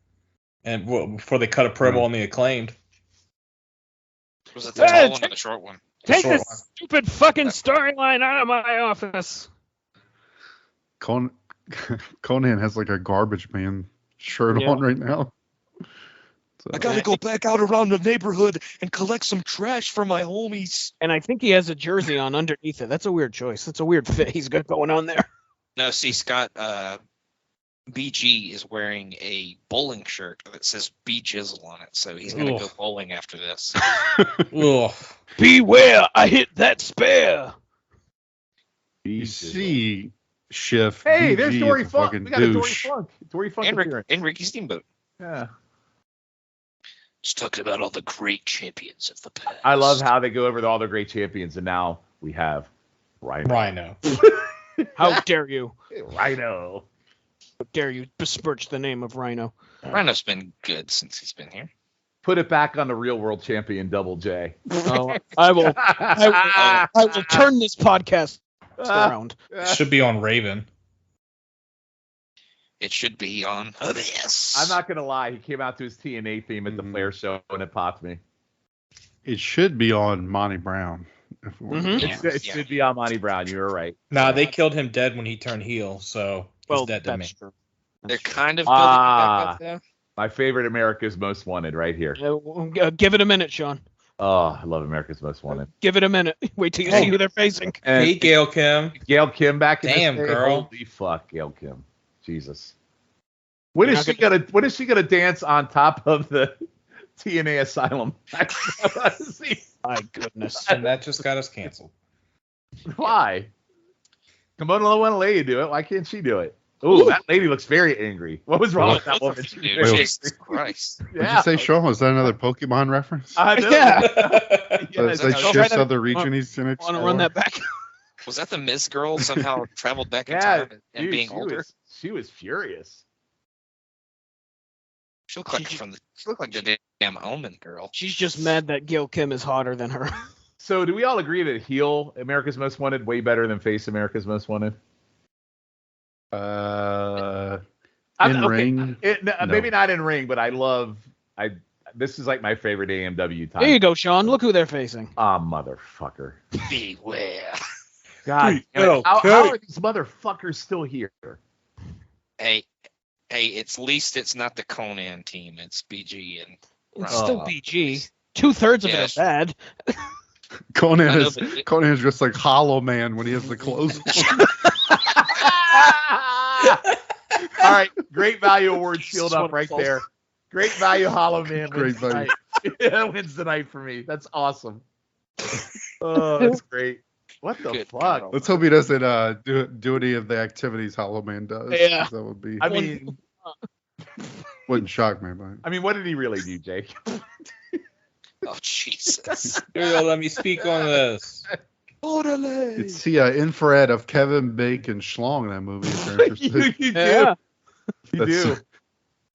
Speaker 5: and before they cut a promo on the Acclaimed.
Speaker 1: Was it the tall one or the short one?
Speaker 3: Take
Speaker 5: short
Speaker 3: this
Speaker 5: one.
Speaker 3: stupid fucking storyline out of my office.
Speaker 2: Conan has like a garbage man shirt
Speaker 3: Yeah.
Speaker 2: on right now. So,
Speaker 1: I gotta go back out around the neighborhood and collect some trash for my homies.
Speaker 3: And I think he has a jersey on underneath it. That's a weird choice. That's a weird fit he's got going on there.
Speaker 1: No, see, Scott, BG is wearing a bowling shirt that says B Jizzle on it, so he's gonna go
Speaker 5: Ugh.
Speaker 1: bowling after this.
Speaker 5: Ugh.
Speaker 3: Beware, I hit that spare.
Speaker 2: You see, Schiff.
Speaker 4: Hey,
Speaker 2: BG
Speaker 4: there's
Speaker 2: is
Speaker 4: Dory
Speaker 2: a
Speaker 4: Funk.
Speaker 2: fucking
Speaker 4: We got a Dory
Speaker 2: douche.
Speaker 4: Funk. Dory Funk appearance.
Speaker 1: And Ricky Steamboat.
Speaker 4: Yeah.
Speaker 1: Just talking about all the great champions of the past.
Speaker 4: I love how they go over all the great champions, and now we have Rhino.
Speaker 3: How dare you?
Speaker 4: Rhino.
Speaker 3: How dare you besmirch the name of Rhino?
Speaker 1: Rhino's been good since he's been here.
Speaker 4: Put it back on the real world champion, Double J.
Speaker 3: Oh, I will turn this podcast around.
Speaker 5: Should be on Raven.
Speaker 1: It should be on Abyss.
Speaker 4: I'm not gonna lie. He came out to his TNA theme at the Flair show, and it popped me.
Speaker 2: It should be on Monty Brown. If we
Speaker 4: It should be on Monty Brown. You were right.
Speaker 5: Nah, they killed him dead when he turned heel, so he's dead to me.
Speaker 3: True.
Speaker 1: They're kind of building it back up there.
Speaker 4: My favorite America's Most Wanted right here.
Speaker 3: Give it a minute, Sean.
Speaker 4: Oh, I love America's Most Wanted.
Speaker 3: Give it a minute. Wait till you see who they're facing.
Speaker 4: And
Speaker 5: Hey, Gail Kim.
Speaker 4: Gail Kim back in
Speaker 5: Damn,
Speaker 4: this day.
Speaker 5: girl.
Speaker 4: Holy fuck, Gail Kim. Jesus. When is she gonna dance on top of the TNA Asylum?
Speaker 3: My goodness.
Speaker 5: And that just got us canceled.
Speaker 4: Why? Come on, I want a lady to do it. Why can't she do it? Ooh, that lady looks very angry. What was wrong with that woman? She was
Speaker 1: Dude,
Speaker 4: very
Speaker 1: Jesus Christ.
Speaker 2: Did you say Sean? Was that another Pokemon reference?
Speaker 4: I know.
Speaker 3: Yeah.
Speaker 2: Does that
Speaker 3: go
Speaker 2: Schiff's
Speaker 3: right
Speaker 2: other region he's in?
Speaker 3: Want to run that back?
Speaker 1: Was that the Miz girl somehow traveled back in
Speaker 4: Yeah,
Speaker 1: time and
Speaker 4: dude,
Speaker 1: being
Speaker 4: she
Speaker 1: older?
Speaker 4: she was furious.
Speaker 1: She looked like the damn Omen girl.
Speaker 3: She's just mad that Gail Kim is hotter than her.
Speaker 4: So, do we all agree that heel America's Most Wanted way better than face America's Most Wanted?
Speaker 2: In ring.
Speaker 4: Maybe not in ring, but this is like my favorite AMW time.
Speaker 3: There you go, Sean. Look who they're facing.
Speaker 4: Ah, motherfucker.
Speaker 1: Beware.
Speaker 4: God, how are these motherfuckers still here?
Speaker 1: Hey, it's least it's not the Conan team. It's BG and
Speaker 3: It's still BG. 2/3 of it are bad.
Speaker 2: Conan is just like Hollow Man when he has the clothes on.
Speaker 4: All right, great value award sealed up right there. Great value Hollow Man wins tonight. Wins the night for me. That's awesome. Oh, that's great. What the fuck?
Speaker 2: Let's hope he doesn't do any of the activities Hollow Man does.
Speaker 3: Yeah.
Speaker 2: That would be.
Speaker 4: I mean,
Speaker 2: wouldn't shock me, but.
Speaker 4: I mean, what did he really do, Jake?
Speaker 1: Oh Jesus!
Speaker 5: Let me speak on this.
Speaker 2: It's the infrared of Kevin Bacon Schlong in that movie. If you're interested.
Speaker 4: you do.
Speaker 3: Yeah.
Speaker 4: You do.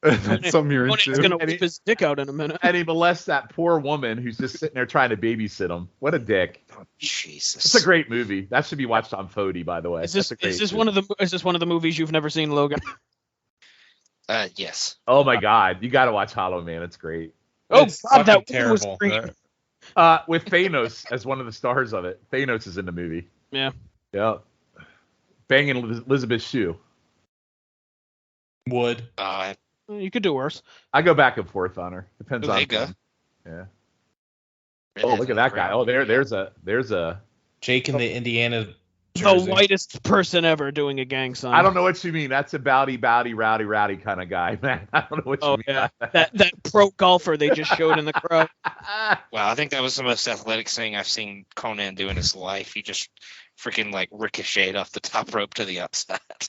Speaker 2: That's something you're
Speaker 3: Conan's
Speaker 2: into.
Speaker 3: gonna whip his dick out in a minute.
Speaker 4: And he molests that poor woman who's just sitting there trying to babysit him. What a dick.
Speaker 1: Oh, Jesus!
Speaker 4: It's a great movie. That should be watched on Fody, by the way.
Speaker 3: Is this one of the movies you've never seen, Logan?
Speaker 1: Yes.
Speaker 4: Oh my God, you got to watch Hollow Man. It's great.
Speaker 3: Oh
Speaker 5: It's
Speaker 3: God, that
Speaker 5: fucking
Speaker 3: one was
Speaker 5: terrible.
Speaker 3: green.
Speaker 4: With Thanos as one of the stars of it. Thanos is in the movie.
Speaker 3: Yeah.
Speaker 4: Yeah. Banging Elizabeth Shue.
Speaker 5: Would.
Speaker 3: You could do worse.
Speaker 4: I go back and forth on her. Depends on.
Speaker 1: There you go.
Speaker 4: Yeah. Oh, look at that guy. Oh, there's a.
Speaker 5: Jake in the Indiana
Speaker 3: The
Speaker 5: jersey.
Speaker 3: whitest person ever doing a gang sign.
Speaker 4: I don't know what you mean. That's a bowdy, rowdy kind of guy, man. I don't know what you
Speaker 3: Oh
Speaker 4: mean.
Speaker 3: yeah, that pro golfer they just showed in the crowd.
Speaker 1: Wow, I think that was the most athletic thing I've seen Conan do in his life. He just freaking like ricocheted off the top rope to the outside.
Speaker 3: It's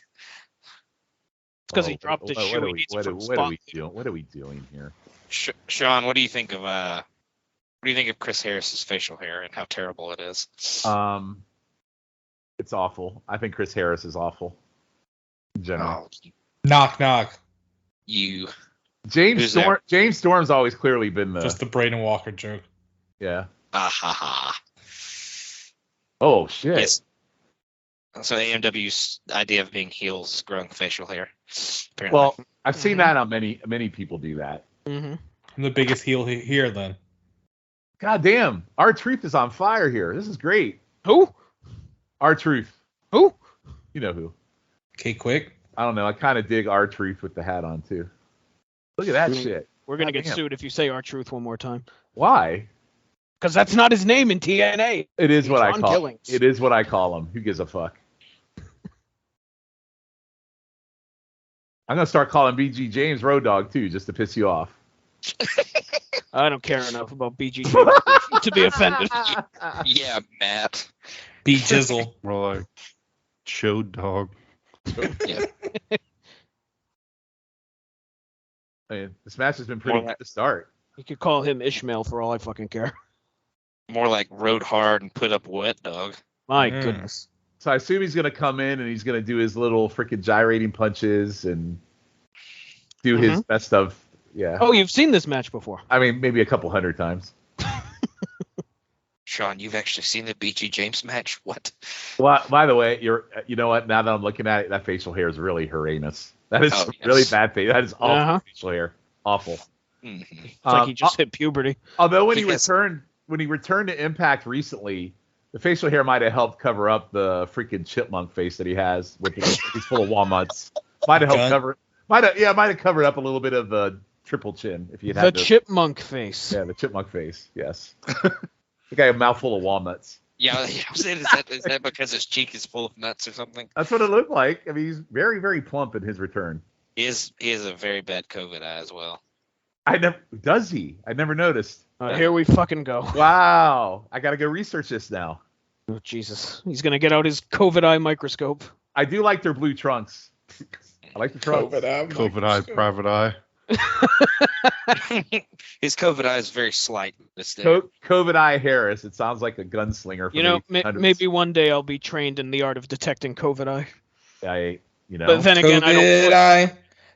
Speaker 3: because he dropped his shoe. He needs
Speaker 4: What
Speaker 3: to
Speaker 4: are we doing? What are we doing here?
Speaker 1: Sean, what do you think of Chris Harris's facial hair and how terrible it is?
Speaker 4: It's awful. I think Chris Harris is awful. In general.
Speaker 1: Oh,
Speaker 5: Knock, knock.
Speaker 1: you.
Speaker 4: James Storm's always clearly been the.
Speaker 5: Just the Braden Walker joke.
Speaker 4: Yeah.
Speaker 1: Ah ha ha.
Speaker 4: Oh shit.
Speaker 1: Yes. So AMW's idea of being heels, growing facial hair. Apparently.
Speaker 4: Well, I've seen that on many people do that.
Speaker 3: Mm-hmm.
Speaker 5: I'm the biggest heel here then.
Speaker 4: God damn. R-Truth is on fire here. This is great.
Speaker 3: Who?
Speaker 4: R-Truth.
Speaker 3: Who?
Speaker 4: You know who.
Speaker 5: Okay, quick.
Speaker 4: I don't know. I kind of dig R-Truth with the hat on too. Look at that shit.
Speaker 3: We're gonna
Speaker 4: God
Speaker 3: get
Speaker 4: damn.
Speaker 3: sued if you say R-Truth one more time.
Speaker 4: Why?
Speaker 3: Because that's not his name in TNA.
Speaker 4: It is what I
Speaker 3: John
Speaker 4: call
Speaker 3: Killings.
Speaker 4: it. Is what I call him. Who gives a fuck? I'm gonna start calling BG James Road Dogg too, just to piss you off.
Speaker 3: I don't care enough about BG to be offended.
Speaker 1: yeah, Matt.
Speaker 5: B Jizzle.
Speaker 2: More like Chode dog.
Speaker 1: Yeah.
Speaker 4: I mean, this match has been pretty good to start.
Speaker 3: You could call him Ishmael for all I fucking care.
Speaker 1: More like rode hard and put up wet dog.
Speaker 3: My goodness.
Speaker 4: So I assume he's going to come in and he's going to do his little freaking gyrating punches and do his best of, yeah.
Speaker 3: Oh, you've seen this match before.
Speaker 4: I mean, maybe a couple hundred times.
Speaker 1: Shawn, you've actually seen the BG James match? What?
Speaker 4: Well, by the way, you know what? Now that I'm looking at it, that facial hair is really horrendous. That is really bad face. That is awful facial hair. Awful.
Speaker 1: Mm-hmm.
Speaker 3: It's like he just hit puberty.
Speaker 4: Although when he returned to Impact recently, the facial hair might have helped cover up the freaking chipmunk face that he has with he's full of walnuts. Might have helped cover. Might have covered up a little bit of the triple chin if you had
Speaker 3: the chipmunk face.
Speaker 4: Yeah, the chipmunk face. Yes. The guy a mouthful of walnuts.
Speaker 1: Yeah, I was saying, is that because his cheek is full of nuts or something?
Speaker 4: That's what it looked like. I mean, he's very, very plump in his return.
Speaker 1: He is a very bad COVID eye as well.
Speaker 4: Does he? I never noticed.
Speaker 3: Here we fucking go.
Speaker 4: Wow. I got to go research this now.
Speaker 3: Oh, Jesus. He's going to get out his COVID eye microscope.
Speaker 4: I do like their blue trunks. I like the trunks.
Speaker 2: COVID eye, private eye.
Speaker 1: His COVID eye is very slight.
Speaker 4: COVID eye Harris. It sounds like a gunslinger.
Speaker 3: Maybe one day I'll be trained in the art of detecting COVID eye.
Speaker 4: But
Speaker 3: then again, I don't.
Speaker 5: COVID eye.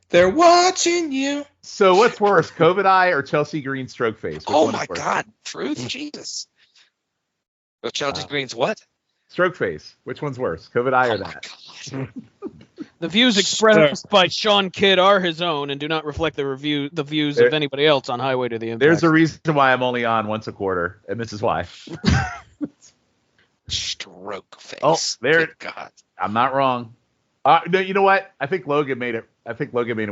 Speaker 5: They're watching you.
Speaker 4: So what's worse, COVID eye or Chelsea Green stroke face?
Speaker 1: Oh my God, truth, Jesus. Well, Chelsea Green's what?
Speaker 4: Stroke face. Which one's worse, COVID eye or that?
Speaker 3: The views expressed by Shawn Kidd are his own and do not reflect the views of anybody else on Highway to the Impact.
Speaker 4: There's a reason why I'm only on once a quarter, and this is why.
Speaker 1: Stroke face.
Speaker 4: Oh, there.
Speaker 1: Good God.
Speaker 4: I'm not wrong. No, you know what? I think Logan made it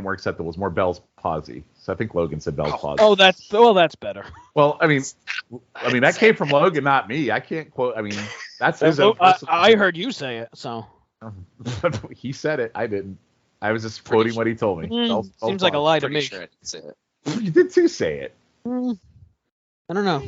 Speaker 4: more acceptable. It was more Bell's palsy. So I think Logan said Bell's palsy.
Speaker 3: Oh, that's better.
Speaker 4: Well, I mean that came from Logan, not me. I can't quote. I mean, that's his own.
Speaker 3: I heard you say it, so.
Speaker 4: He said it. I didn't. I was just quoting what he told me.
Speaker 3: Bell's seems like a lie to me.
Speaker 1: Sure I didn't say it.
Speaker 4: You did too say it.
Speaker 3: I don't know.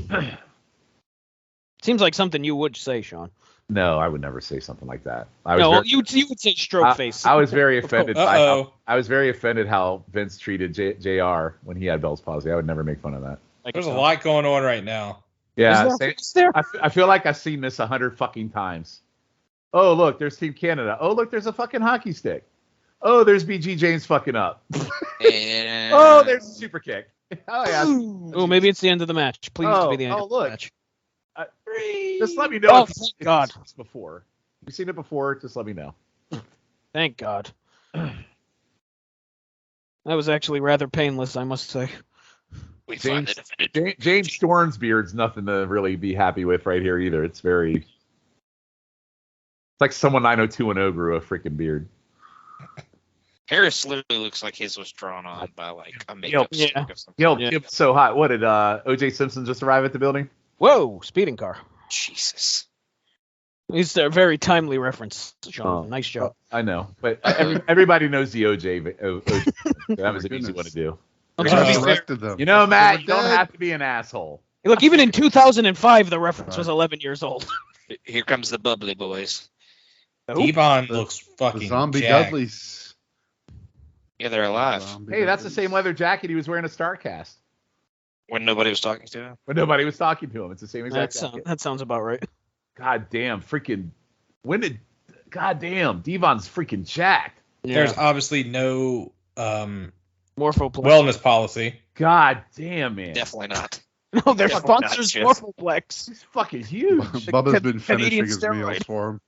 Speaker 3: Seems like something you would say, Shawn.
Speaker 4: No, I would never say something like that.
Speaker 3: You would say stroke face.
Speaker 4: I was very offended. I was very offended how Vince treated JR when he had Bell's palsy. I would never make fun of that.
Speaker 5: There's a lot going on right now.
Speaker 4: Yeah, I feel like I've seen this 100 fucking times. Oh, look, there's Team Canada. Oh, look, there's a fucking hockey stick. Oh, there's BG James fucking up. Oh, there's a super kick. Oh, yeah.
Speaker 3: Oh, maybe it's the end of the match. Please be the end of the match.
Speaker 4: Just let me know if
Speaker 3: thank God.
Speaker 4: You've seen this before. You've seen it before, just let me know.
Speaker 3: Thank God. That was actually rather painless, I must say.
Speaker 4: James Storm's beard's nothing to really be happy with right here either. It's like someone 90210 grew a freaking beard.
Speaker 1: Harris literally looks like his was drawn on by like a makeup stick or something.
Speaker 4: It's so hot. What did O.J. Simpson just arrive at the building?
Speaker 3: Whoa, speeding car.
Speaker 1: Jesus.
Speaker 3: It's a very timely reference, Shawn. Nice job.
Speaker 4: I know, but everybody knows the OJ. That was an easy one to do. You know, Matt, you don't have to be an asshole.
Speaker 3: Hey, look, even in 2005, the reference was 11 years old.
Speaker 1: Here comes the bubbly boys.
Speaker 5: Devon looks fucking
Speaker 2: zombie
Speaker 5: jacked.
Speaker 2: Dudleys.
Speaker 1: Yeah, they're alive.
Speaker 4: Hey, that's the same leather jacket he was wearing at StarCast.
Speaker 1: When nobody was talking to him?
Speaker 4: When nobody was talking to him. It's the same exact jacket.
Speaker 3: That sounds about right.
Speaker 4: God damn, freaking... God damn, Devon's freaking jacked.
Speaker 5: Yeah. There's obviously no
Speaker 3: wellness
Speaker 5: policy.
Speaker 4: God damn, man.
Speaker 1: Definitely not.
Speaker 3: No, their sponsor's Morphoplex.
Speaker 4: He's fucking huge.
Speaker 2: Bubba's been finishing his meals for him.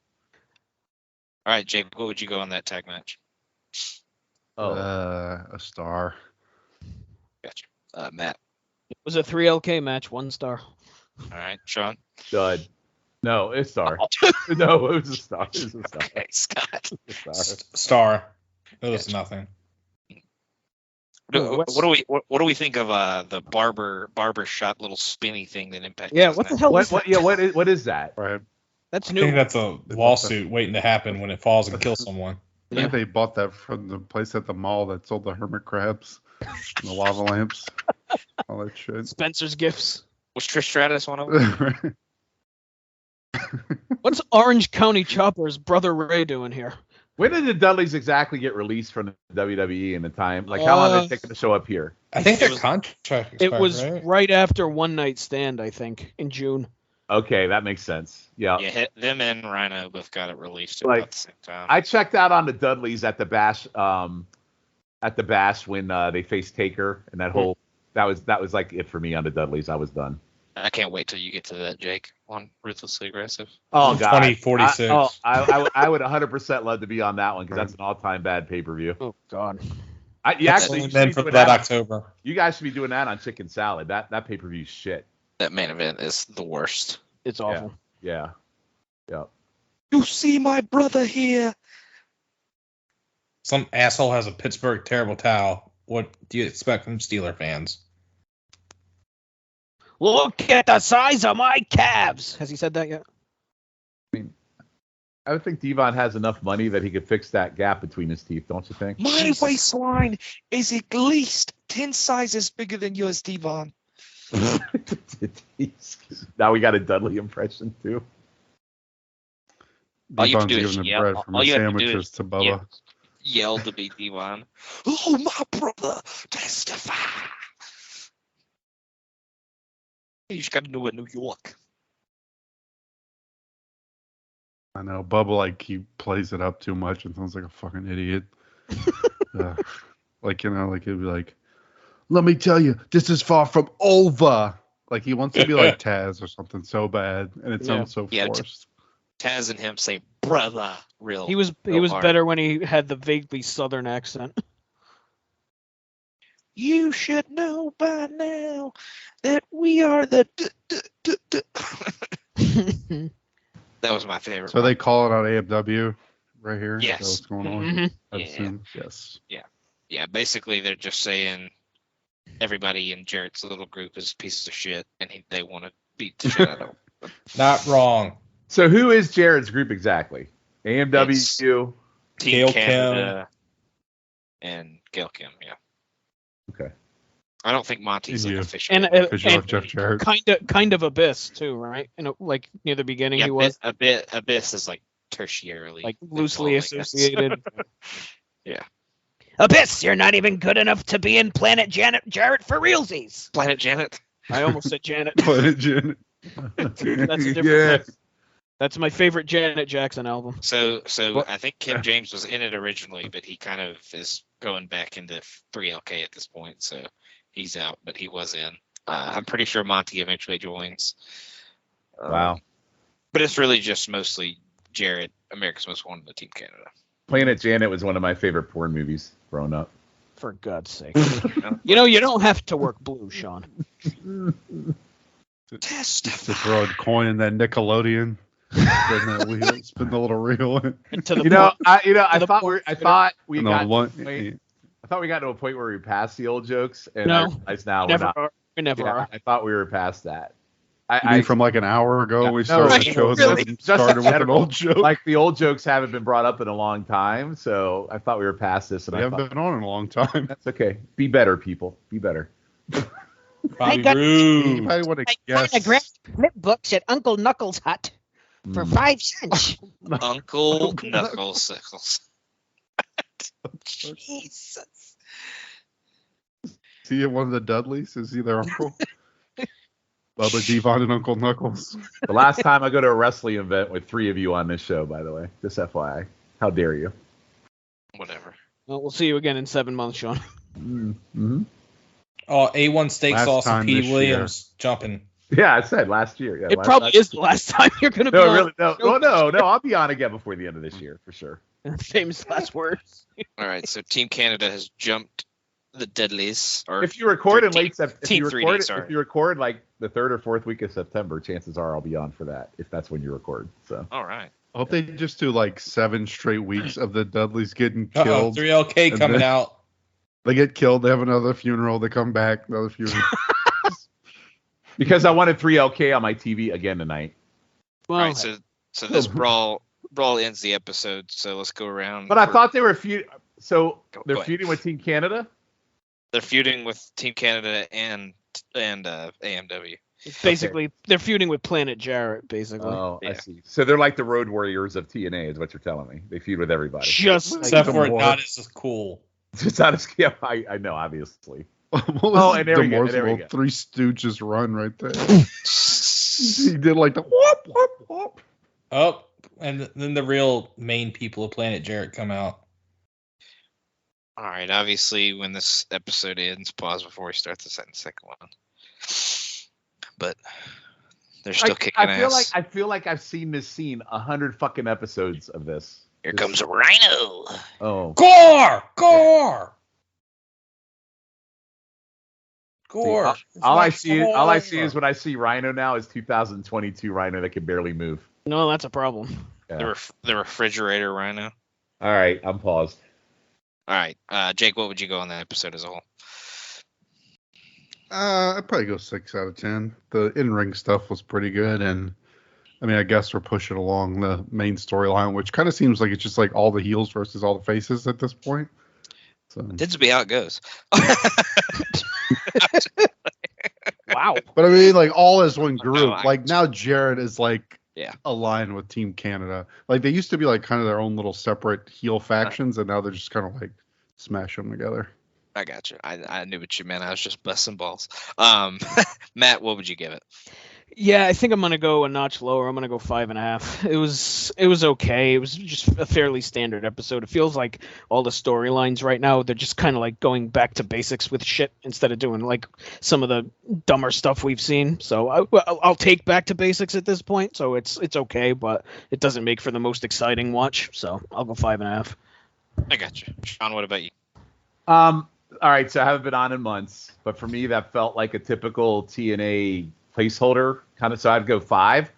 Speaker 1: All right, Jake, what would you go on that tag match?
Speaker 2: A star.
Speaker 1: Gotcha. Matt.
Speaker 3: It was a 3LK match, 1 star.
Speaker 1: All right, Shawn.
Speaker 4: Dud. No, it's star. No, it was a star. It was a star.
Speaker 1: Okay, Scott.
Speaker 5: Star. It was nothing.
Speaker 1: What do we think of the barber shop little spinny thing that Impact?
Speaker 3: Yeah, what the hell?
Speaker 4: What is that?
Speaker 2: Right.
Speaker 3: That's
Speaker 5: I
Speaker 3: new.
Speaker 5: think that's a lawsuit waiting to happen when it falls and kills someone.
Speaker 2: I think they bought that from the place at the mall that sold the hermit crabs, and the lava lamps, all that shit.
Speaker 3: Spencer's Gifts.
Speaker 1: Was Trish Stratus one of them?
Speaker 3: What's Orange County Chopper's brother Ray doing here?
Speaker 4: When did the Dudleys exactly get released from the WWE in the time? Like, how long did it take them to show up here?
Speaker 5: I think their contract expired,
Speaker 3: It was
Speaker 5: right?
Speaker 3: right after One Night Stand, I think, in June.
Speaker 4: Okay, that makes sense. Yeah.
Speaker 1: Yeah, them and Rhino both got it released at
Speaker 4: Like,
Speaker 1: about the same time.
Speaker 4: I checked out on the Dudleys at the Bash when they faced Taker, and that whole that was like it for me on the Dudleys. I was done.
Speaker 1: I can't wait till you get to that, Jake, on Ruthlessly Aggressive.
Speaker 4: Oh God,
Speaker 5: 2046.
Speaker 4: I would 100% love to be on that one because that's an all-time bad pay-per-view.
Speaker 3: Oh God.
Speaker 4: You actually
Speaker 5: And
Speaker 4: should
Speaker 5: then
Speaker 4: be
Speaker 5: for
Speaker 4: doing
Speaker 5: that
Speaker 4: that.
Speaker 5: October.
Speaker 4: You guys should be doing that on Chicken Salad. That pay-per-view shit.
Speaker 1: That main event is the worst.
Speaker 3: It's awful.
Speaker 4: Yeah.
Speaker 1: You see my brother here?
Speaker 5: Some asshole has a Pittsburgh terrible towel. What do you expect from Steeler fans?
Speaker 3: Look at the size of my calves. Has he said that yet?
Speaker 4: I would think Devon has enough money that he could fix that gap between his teeth, don't you think?
Speaker 1: My waistline is at least 10 sizes bigger than yours, Devon.
Speaker 4: Now we got a Dudley impression too.
Speaker 1: All you have
Speaker 2: Devon's
Speaker 1: to do is
Speaker 2: giving the
Speaker 1: yell.
Speaker 2: bread from
Speaker 1: All
Speaker 2: his
Speaker 1: you have to do
Speaker 2: sandwiches
Speaker 1: is
Speaker 2: to Bubba.
Speaker 1: yell to be Devon. Oh, my brother, testify. You just got to know in New York.
Speaker 2: I know Bubba, like, he plays it up too much and sounds like a fucking idiot. Like, you know, like he'd be like, "Let me tell you, this is far from over." Like he wants to be like Taz or something so bad, and it sounds so
Speaker 1: Yeah,
Speaker 2: forced.
Speaker 1: Taz and him say brother real.
Speaker 3: He was
Speaker 1: hard.
Speaker 3: better when he had the vaguely southern accent.
Speaker 1: You should know by now that we are the. That was my favorite.
Speaker 2: So they call it out AFW right here.
Speaker 1: Yes.
Speaker 2: Is that what's going on?
Speaker 3: Mhm.
Speaker 2: I
Speaker 1: Yeah.
Speaker 2: assume. Yes.
Speaker 1: Yeah, basically they're just saying everybody in Jarrett's little group is pieces of shit, and they want to beat the shit out of him.
Speaker 5: Not wrong.
Speaker 4: So who is Jared's group exactly? AMW.
Speaker 1: Team
Speaker 5: Gail
Speaker 1: Canada and Gail Kim. Yeah.
Speaker 4: Okay.
Speaker 1: I don't think Monty's like
Speaker 2: Yeah.
Speaker 1: official.
Speaker 3: And
Speaker 2: Because you love Jeff Jarrett.
Speaker 3: kind of Abyss too, right? Like near the beginning
Speaker 1: yeah,
Speaker 3: he was
Speaker 1: Abyss is like tertiarily
Speaker 3: like loosely
Speaker 1: involved, I guess.
Speaker 3: associated.
Speaker 1: Yeah.
Speaker 3: Abyss, you're not even good enough to be in Planet Jarrett for realsies.
Speaker 1: Planet Janet.
Speaker 3: I almost said Janet.
Speaker 2: Planet Janet.
Speaker 3: That's a different.
Speaker 2: Yeah.
Speaker 3: That's my favorite Janet Jackson album.
Speaker 1: So
Speaker 3: What?
Speaker 1: I think Kim James was in it originally, but he kind of is going back into 3LK at this point, so he's out, but he was in. I'm pretty sure Monty eventually joins.
Speaker 4: Wow.
Speaker 1: But it's really just mostly Jarrett, America's Most Wanted, the Team Canada.
Speaker 4: Planet Janet was one of my favorite porn movies growing up.
Speaker 3: For God's sake. You know, you don't have to work blue, Sean.
Speaker 1: Test.
Speaker 2: To throw a coin in that Nickelodeon. Spin the little reel.
Speaker 3: And to the
Speaker 4: You know,
Speaker 3: point-
Speaker 4: I
Speaker 3: the
Speaker 4: thought
Speaker 3: point-
Speaker 4: we
Speaker 2: No,
Speaker 4: got.
Speaker 2: one,
Speaker 4: wait. I thought we got to a point where we passed the old jokes, and
Speaker 3: No.
Speaker 4: I realize now we're
Speaker 3: never
Speaker 4: not.
Speaker 3: are. We never
Speaker 4: Yeah,
Speaker 3: are.
Speaker 4: I thought we were past that.
Speaker 2: you mean from like an hour ago
Speaker 4: Yeah,
Speaker 2: we
Speaker 4: no,
Speaker 2: started
Speaker 4: like,
Speaker 2: the show and
Speaker 3: really,
Speaker 2: then
Speaker 4: just
Speaker 2: started with an
Speaker 4: general.
Speaker 2: old joke.
Speaker 4: like the old jokes haven't been brought up in a long time, so I thought we were past this, and
Speaker 2: we
Speaker 4: I
Speaker 2: haven't
Speaker 4: thought
Speaker 2: been on in a long time.
Speaker 4: that's okay. Be better, people. Be better.
Speaker 5: Bobby
Speaker 6: got-
Speaker 5: Roode.
Speaker 2: Anybody want to
Speaker 6: I
Speaker 2: guess?
Speaker 6: kind of grabbed flip books at Uncle Knuckles' hut for
Speaker 4: Mm.
Speaker 6: 5 cents.
Speaker 1: Uncle Knuckles Sickles.
Speaker 6: Jesus.
Speaker 2: Is he one of the Dudleys? Is he their uncle? Bubba Devon and Uncle Knuckles.
Speaker 4: The last time I go to a wrestling event with 3 of you on this show, by the way, just FYI. How dare you?
Speaker 1: Whatever.
Speaker 3: Well, we'll see you again in 7 months, Sean.
Speaker 4: Mm-hmm.
Speaker 5: Oh, A1 steak
Speaker 2: Last
Speaker 5: sauce
Speaker 2: time
Speaker 5: and P.
Speaker 2: this
Speaker 5: Williams jumping.
Speaker 4: Yeah, I said last year. Yeah,
Speaker 3: It
Speaker 4: last
Speaker 3: probably
Speaker 4: time.
Speaker 3: is the last time you're going to be
Speaker 4: No,
Speaker 3: on.
Speaker 4: really, no. Well, no. I'll be on again before the end of this year for sure.
Speaker 3: Famous last words.
Speaker 1: All right, so Team Canada has jumped the Deadlies. Or
Speaker 4: If you record in
Speaker 1: Team-
Speaker 4: late September,
Speaker 1: Team 3D, sorry.
Speaker 4: if you record like the 3rd or 4th week of September, chances are I'll be on for that if that's when you record. So
Speaker 1: All right.
Speaker 2: I hope they just do like 7 straight weeks of the Dudleys getting
Speaker 5: Uh-oh,
Speaker 2: killed.
Speaker 5: 3LK
Speaker 2: And
Speaker 5: coming
Speaker 2: then-
Speaker 5: out.
Speaker 2: They get killed. They have another funeral. They come back. Another funeral.
Speaker 4: because I wanted 3LK on my TV again tonight.
Speaker 3: Well,
Speaker 1: All right, so this brawl ends the episode. So let's go around.
Speaker 4: But I
Speaker 1: for-
Speaker 4: thought they were feuding. So
Speaker 1: Go
Speaker 4: they're
Speaker 1: ahead.
Speaker 4: feuding with Team Canada.
Speaker 1: they're feuding with Team Canada and AMW.
Speaker 3: It's basically they're feuding with Planet Jarrett, basically.
Speaker 4: Oh,
Speaker 1: Yeah.
Speaker 4: I see. So they're like the Road Warriors of TNA, is what you're telling me. They feud with everybody.
Speaker 3: Just
Speaker 5: Except
Speaker 2: like
Speaker 5: for
Speaker 2: the more-
Speaker 5: not as cool.
Speaker 4: It's not as I know, obviously.
Speaker 2: What was
Speaker 4: Oh, and there we go,
Speaker 2: the
Speaker 4: there we
Speaker 2: more
Speaker 4: go.
Speaker 2: Three Stooges run right there? He did like the whoop whoop whoop.
Speaker 5: Oh, and then the real main people of Planet Jarrett come out.
Speaker 1: All right. Obviously, when this episode ends, pause before we start the second one. But they're still kicking ass.
Speaker 4: I feel like I've seen this scene 100 fucking episodes of this.
Speaker 1: Here comes a rhino.
Speaker 4: Oh,
Speaker 5: Gore! Gore!
Speaker 4: all I see is when I see Rhino now is 2022 Rhino that can barely move.
Speaker 3: no, that's a problem.
Speaker 4: Yeah.
Speaker 1: The refrigerator rhino.
Speaker 4: All right, I'm paused.
Speaker 1: All right. Jake, what would you go on that episode as a whole?
Speaker 2: I'd probably go 6 out of 10. The in-ring stuff was pretty good, and I mean, I guess we're pushing along the main storyline, which kind of seems like it's just like all the heels versus all the faces at this point. So,
Speaker 1: Tends to be how it goes.
Speaker 3: Wow.
Speaker 2: but I mean, like all as one
Speaker 1: No,
Speaker 2: group. Like now, Jared is like
Speaker 1: Yeah.
Speaker 2: aligned with Team Canada. Like they used to be like kind of their own little separate heel factions, and now they're just kind of like smash them together.
Speaker 1: I got you. I knew what you meant. I was just busting balls. Matt, what would you give it?
Speaker 3: Yeah, I think I'm gonna go a notch lower. I'm gonna go 5.5. It was okay. It was just a fairly standard episode. It feels like all the storylines right now, they're just kind of like going back to basics with shit instead of doing like some of the dumber stuff we've seen. So I'll take back to basics at this point. So it's okay, but it doesn't make for the most exciting watch. So I'll go 5.5.
Speaker 1: I got you. Shawn, what about you?
Speaker 4: All right, so I haven't been on in months, but for me that felt like a typical TNA placeholder kind of. So I'd go 5,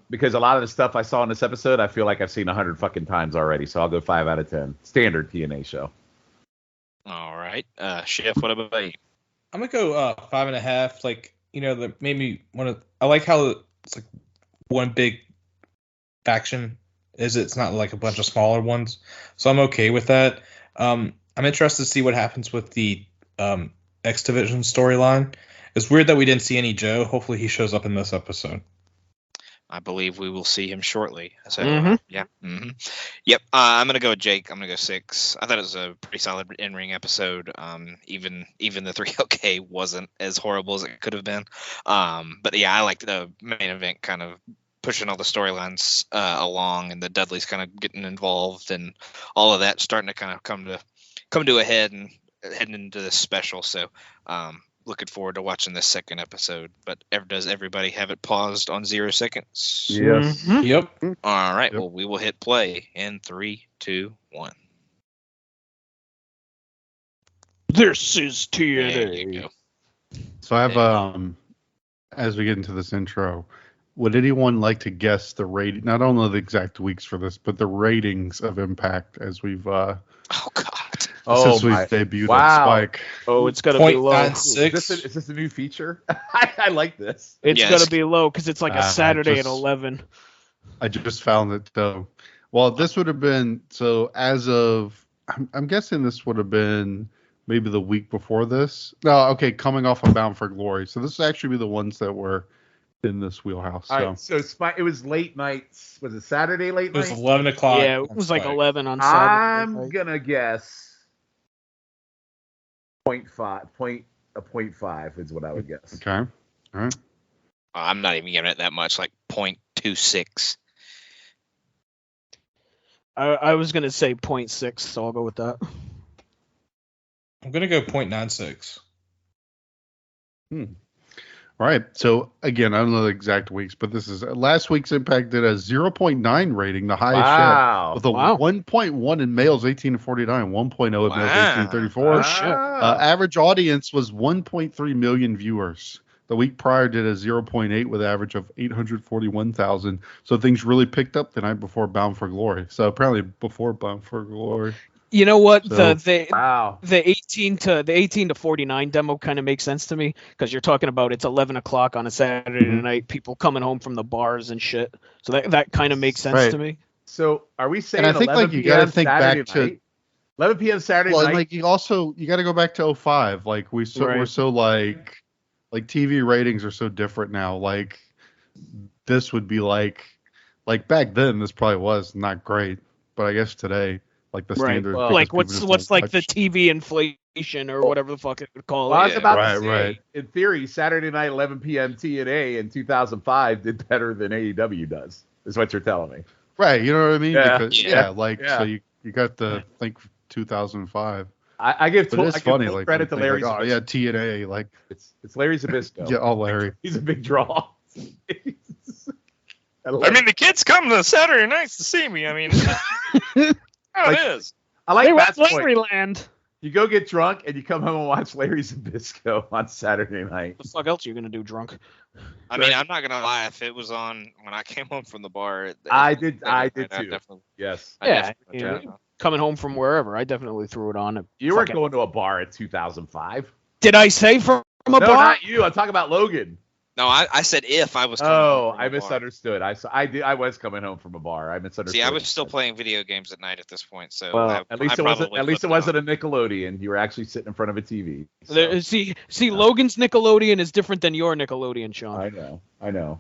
Speaker 4: because a lot of the stuff I saw in this episode, I feel like I've seen 100 fucking times already. So I'll go 5 out of 10. Standard TNA show.
Speaker 1: All right. Shiff, what about you?
Speaker 5: I'm gonna go 5.5. Like, you know, that made me want to. I like how it's like one big faction. It's not like a bunch of smaller ones, so I'm okay with that. I'm interested to see what happens with the X Division storyline. It's weird that we didn't see any Joe. Hopefully he shows up in this episode.
Speaker 1: I believe we will see him shortly. So,
Speaker 3: Mhm.
Speaker 1: yeah. Yep. I'm going to go with Jake. I'm going to go 6. I thought it was a pretty solid in-ring episode. Even the 3OK wasn't as horrible as it could have been. But yeah, I liked the main event kind of pushing all the storylines along, and the Dudleys kind of getting involved, and all of that starting to kind of come to a head and heading into this special. So looking forward to watching this second episode. But does everybody have it paused on 0 seconds?
Speaker 4: Yes.
Speaker 3: Mhm.
Speaker 5: Yep.
Speaker 1: All right.
Speaker 2: Yep.
Speaker 1: Well, we will hit play in 3, 2, 1.
Speaker 3: This is
Speaker 1: There you
Speaker 3: TNA.
Speaker 1: go.
Speaker 2: So I have as we get into this intro, would anyone like to guess the rating? Not only the exact weeks for this, but the ratings of Impact as we've
Speaker 1: Oh God.
Speaker 2: since we've debuted on Spike.
Speaker 3: Oh, it's gotta be low.
Speaker 5: 0.96.
Speaker 4: Is this a new feature? I like this.
Speaker 3: It's
Speaker 1: Yes.
Speaker 3: gotta be low because it's like a Saturday at
Speaker 2: just-
Speaker 3: 11.
Speaker 2: I just found it though. Well, this would have been so as of I'm guessing this would have been maybe the week before this. No, okay, coming off of Bound for Glory. So this would actually be the ones that were in this wheelhouse.
Speaker 4: All
Speaker 2: So
Speaker 4: right, so it was late nights. Was it Saturday late
Speaker 5: It was
Speaker 4: night?
Speaker 5: 11 o'clock.
Speaker 3: Yeah, it
Speaker 5: on
Speaker 3: was like
Speaker 5: Spike.
Speaker 3: 11 on Saturday.
Speaker 4: I'm gonna guess 0.5. 0.5 is what I would guess.
Speaker 2: okay. All right.
Speaker 1: I'm not even giving it that much, like 0.26.
Speaker 3: I was gonna say 0.6, so I'll go with that.
Speaker 5: I'm gonna go 0.96.
Speaker 2: All right. So again, I don't know the exact weeks, but this is last week's Impact did a 0.9 rating, the highest
Speaker 4: Wow.
Speaker 2: yet, with a
Speaker 3: Wow.
Speaker 2: 1.1 in males 18 to 49, 1.0 in males 18 to 34.
Speaker 3: Oh, shit.
Speaker 2: Average audience was 1.3 million viewers. The week prior did a 0.8 with an average of 841,000. So things really picked up the night before Bound for Glory. So apparently before Bound for Glory.
Speaker 3: You know what?
Speaker 2: So-
Speaker 4: Wow.
Speaker 3: The 18 to 49 demo kind of makes sense to me because you're talking about it's 11 o'clock on a Saturday
Speaker 2: Mhm.
Speaker 3: night, people coming home from the bars and shit. So that kind of makes sense
Speaker 2: Right.
Speaker 3: to me.
Speaker 4: So are we saying
Speaker 2: And I think,
Speaker 4: 11
Speaker 2: like, you
Speaker 4: p.m.
Speaker 2: gotta think
Speaker 4: Saturday
Speaker 2: back to-
Speaker 4: night? 11 p.m. Saturday
Speaker 2: Well, and
Speaker 4: night?
Speaker 2: like you got to go back to 05. Like we're
Speaker 3: Right.
Speaker 2: so like like TV ratings are so different now. Like this would be like back then. This probably was not great, but I guess today, like the
Speaker 3: Right.
Speaker 2: standard.
Speaker 4: Well,
Speaker 2: because
Speaker 3: Like
Speaker 2: people
Speaker 3: what's
Speaker 2: just
Speaker 3: what's
Speaker 2: don't
Speaker 3: like the
Speaker 2: watch-
Speaker 3: TV inflation or whatever the fuck it would call
Speaker 4: Well, I
Speaker 3: it.
Speaker 4: was
Speaker 1: Yeah.
Speaker 4: about
Speaker 2: Right,
Speaker 4: to say,
Speaker 2: right.
Speaker 4: in theory, Saturday night 11 p.m. TNA in 2005 did better than AEW does. Is what you're telling me.
Speaker 2: Right, you know what I mean?
Speaker 4: Yeah.
Speaker 2: Because,
Speaker 1: Yeah.
Speaker 2: like
Speaker 4: Yeah.
Speaker 2: so you got to think 2005.
Speaker 4: I give
Speaker 2: But
Speaker 4: full,
Speaker 2: it's
Speaker 4: I give
Speaker 2: funny,
Speaker 4: full
Speaker 2: like
Speaker 4: credit to
Speaker 2: you think,
Speaker 4: Larry.
Speaker 2: like, oh yeah, TNA, like
Speaker 4: It's Larry Zbyszko.
Speaker 2: yeah, all Larry.
Speaker 4: He's a big draw.
Speaker 1: I mean, the kids come to Saturday nights to see me. I mean, how
Speaker 4: Like-
Speaker 1: it is.
Speaker 4: I like
Speaker 3: They
Speaker 4: Matt's
Speaker 3: went
Speaker 4: point.
Speaker 3: Larryland.
Speaker 4: You go get drunk and you come home and watch Larry Zbyszko on Saturday night.
Speaker 3: What the fuck else are you gonna do drunk?
Speaker 1: I mean, I'm not gonna lie. If it was on when I came home from the bar,
Speaker 4: I did too.
Speaker 1: Definitely,
Speaker 4: Yes.
Speaker 1: I
Speaker 3: Yeah,
Speaker 1: definitely
Speaker 3: yeah.
Speaker 1: turned it on.
Speaker 3: Coming home from wherever, I definitely threw it on.
Speaker 4: You weren't
Speaker 3: Fucking-
Speaker 4: going to a bar in 2005.
Speaker 3: Did I say from a
Speaker 4: No,
Speaker 3: bar?
Speaker 4: not you. I'm talking about Logan.
Speaker 1: No, I said if I was. Coming
Speaker 4: Oh,
Speaker 1: home from
Speaker 4: I
Speaker 1: the bar.
Speaker 4: misunderstood. I was coming home from a bar. I misunderstood.
Speaker 1: See, I was still playing video games at night at this point, so
Speaker 3: Well,
Speaker 4: At least
Speaker 1: I
Speaker 4: it wasn't.
Speaker 1: probably
Speaker 4: At least it
Speaker 1: flipped
Speaker 4: wasn't a Nickelodeon. You were actually sitting in front of a TV. So,
Speaker 3: There- see, Logan's Nickelodeon is different than your Nickelodeon, Sean.
Speaker 4: I know.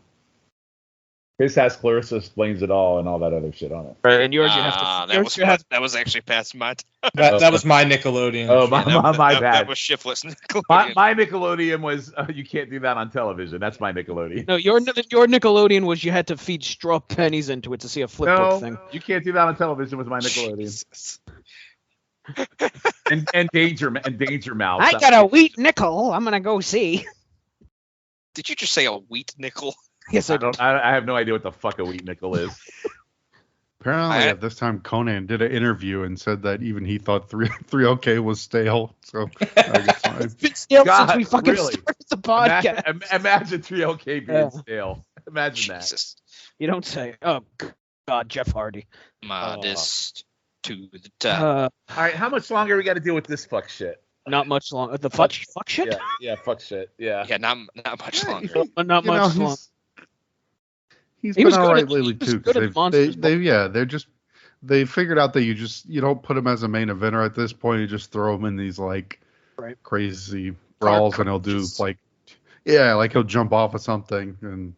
Speaker 4: His has Clarissa Explains It All and all that other shit on it.
Speaker 3: Right, and yours you have to.
Speaker 1: that was actually past my time.
Speaker 5: That was my Nickelodeon.
Speaker 4: Oh,
Speaker 5: shit.
Speaker 4: my
Speaker 1: that
Speaker 4: bad.
Speaker 1: was Shifflett's
Speaker 4: My,
Speaker 1: Nickelodeon.
Speaker 4: my Nickelodeon was you can't do that on television. That's my Nickelodeon.
Speaker 3: No, your Nickelodeon was you had to feed straw pennies into it to see a flip book thing.
Speaker 4: You can't do that on television with my Nickelodeon.
Speaker 1: Jesus.
Speaker 4: and Danger Mouse.
Speaker 6: I got a wheat nickel. I'm gonna go see.
Speaker 1: Did you just say a wheat nickel?
Speaker 3: Yes,
Speaker 4: I don't. I have no idea what the fuck a wheat nickel is.
Speaker 2: Apparently, at this time, Conan did an interview and said that even he thought 3OK was stale. So I guess
Speaker 3: It's been stale
Speaker 4: God,
Speaker 3: since we fucking
Speaker 4: really?
Speaker 3: started the podcast.
Speaker 4: Imagine 3OK being
Speaker 3: Yeah.
Speaker 4: stale. Imagine that.
Speaker 1: Jesus.
Speaker 3: You don't say. Oh God, Jeff Hardy.
Speaker 1: Modest to the top.
Speaker 4: All right, how much longer we got to deal with this fuck shit?
Speaker 3: Not much longer. The fuck shit.
Speaker 4: Yeah, fuck shit. Yeah.
Speaker 1: Yeah, not much longer.
Speaker 3: Not
Speaker 2: you know,
Speaker 3: much longer.
Speaker 2: he's
Speaker 3: He
Speaker 2: been
Speaker 3: was
Speaker 2: all
Speaker 3: good
Speaker 2: right
Speaker 3: at-
Speaker 2: lately
Speaker 3: he was
Speaker 2: too.
Speaker 3: good at
Speaker 2: Because
Speaker 3: Monsters,
Speaker 2: they figured out that you don't put him as a main eventer at this point. You just throw him in these like
Speaker 3: Right.
Speaker 2: crazy brawls, and he'll do
Speaker 1: coaches.
Speaker 2: like he'll jump off of something, and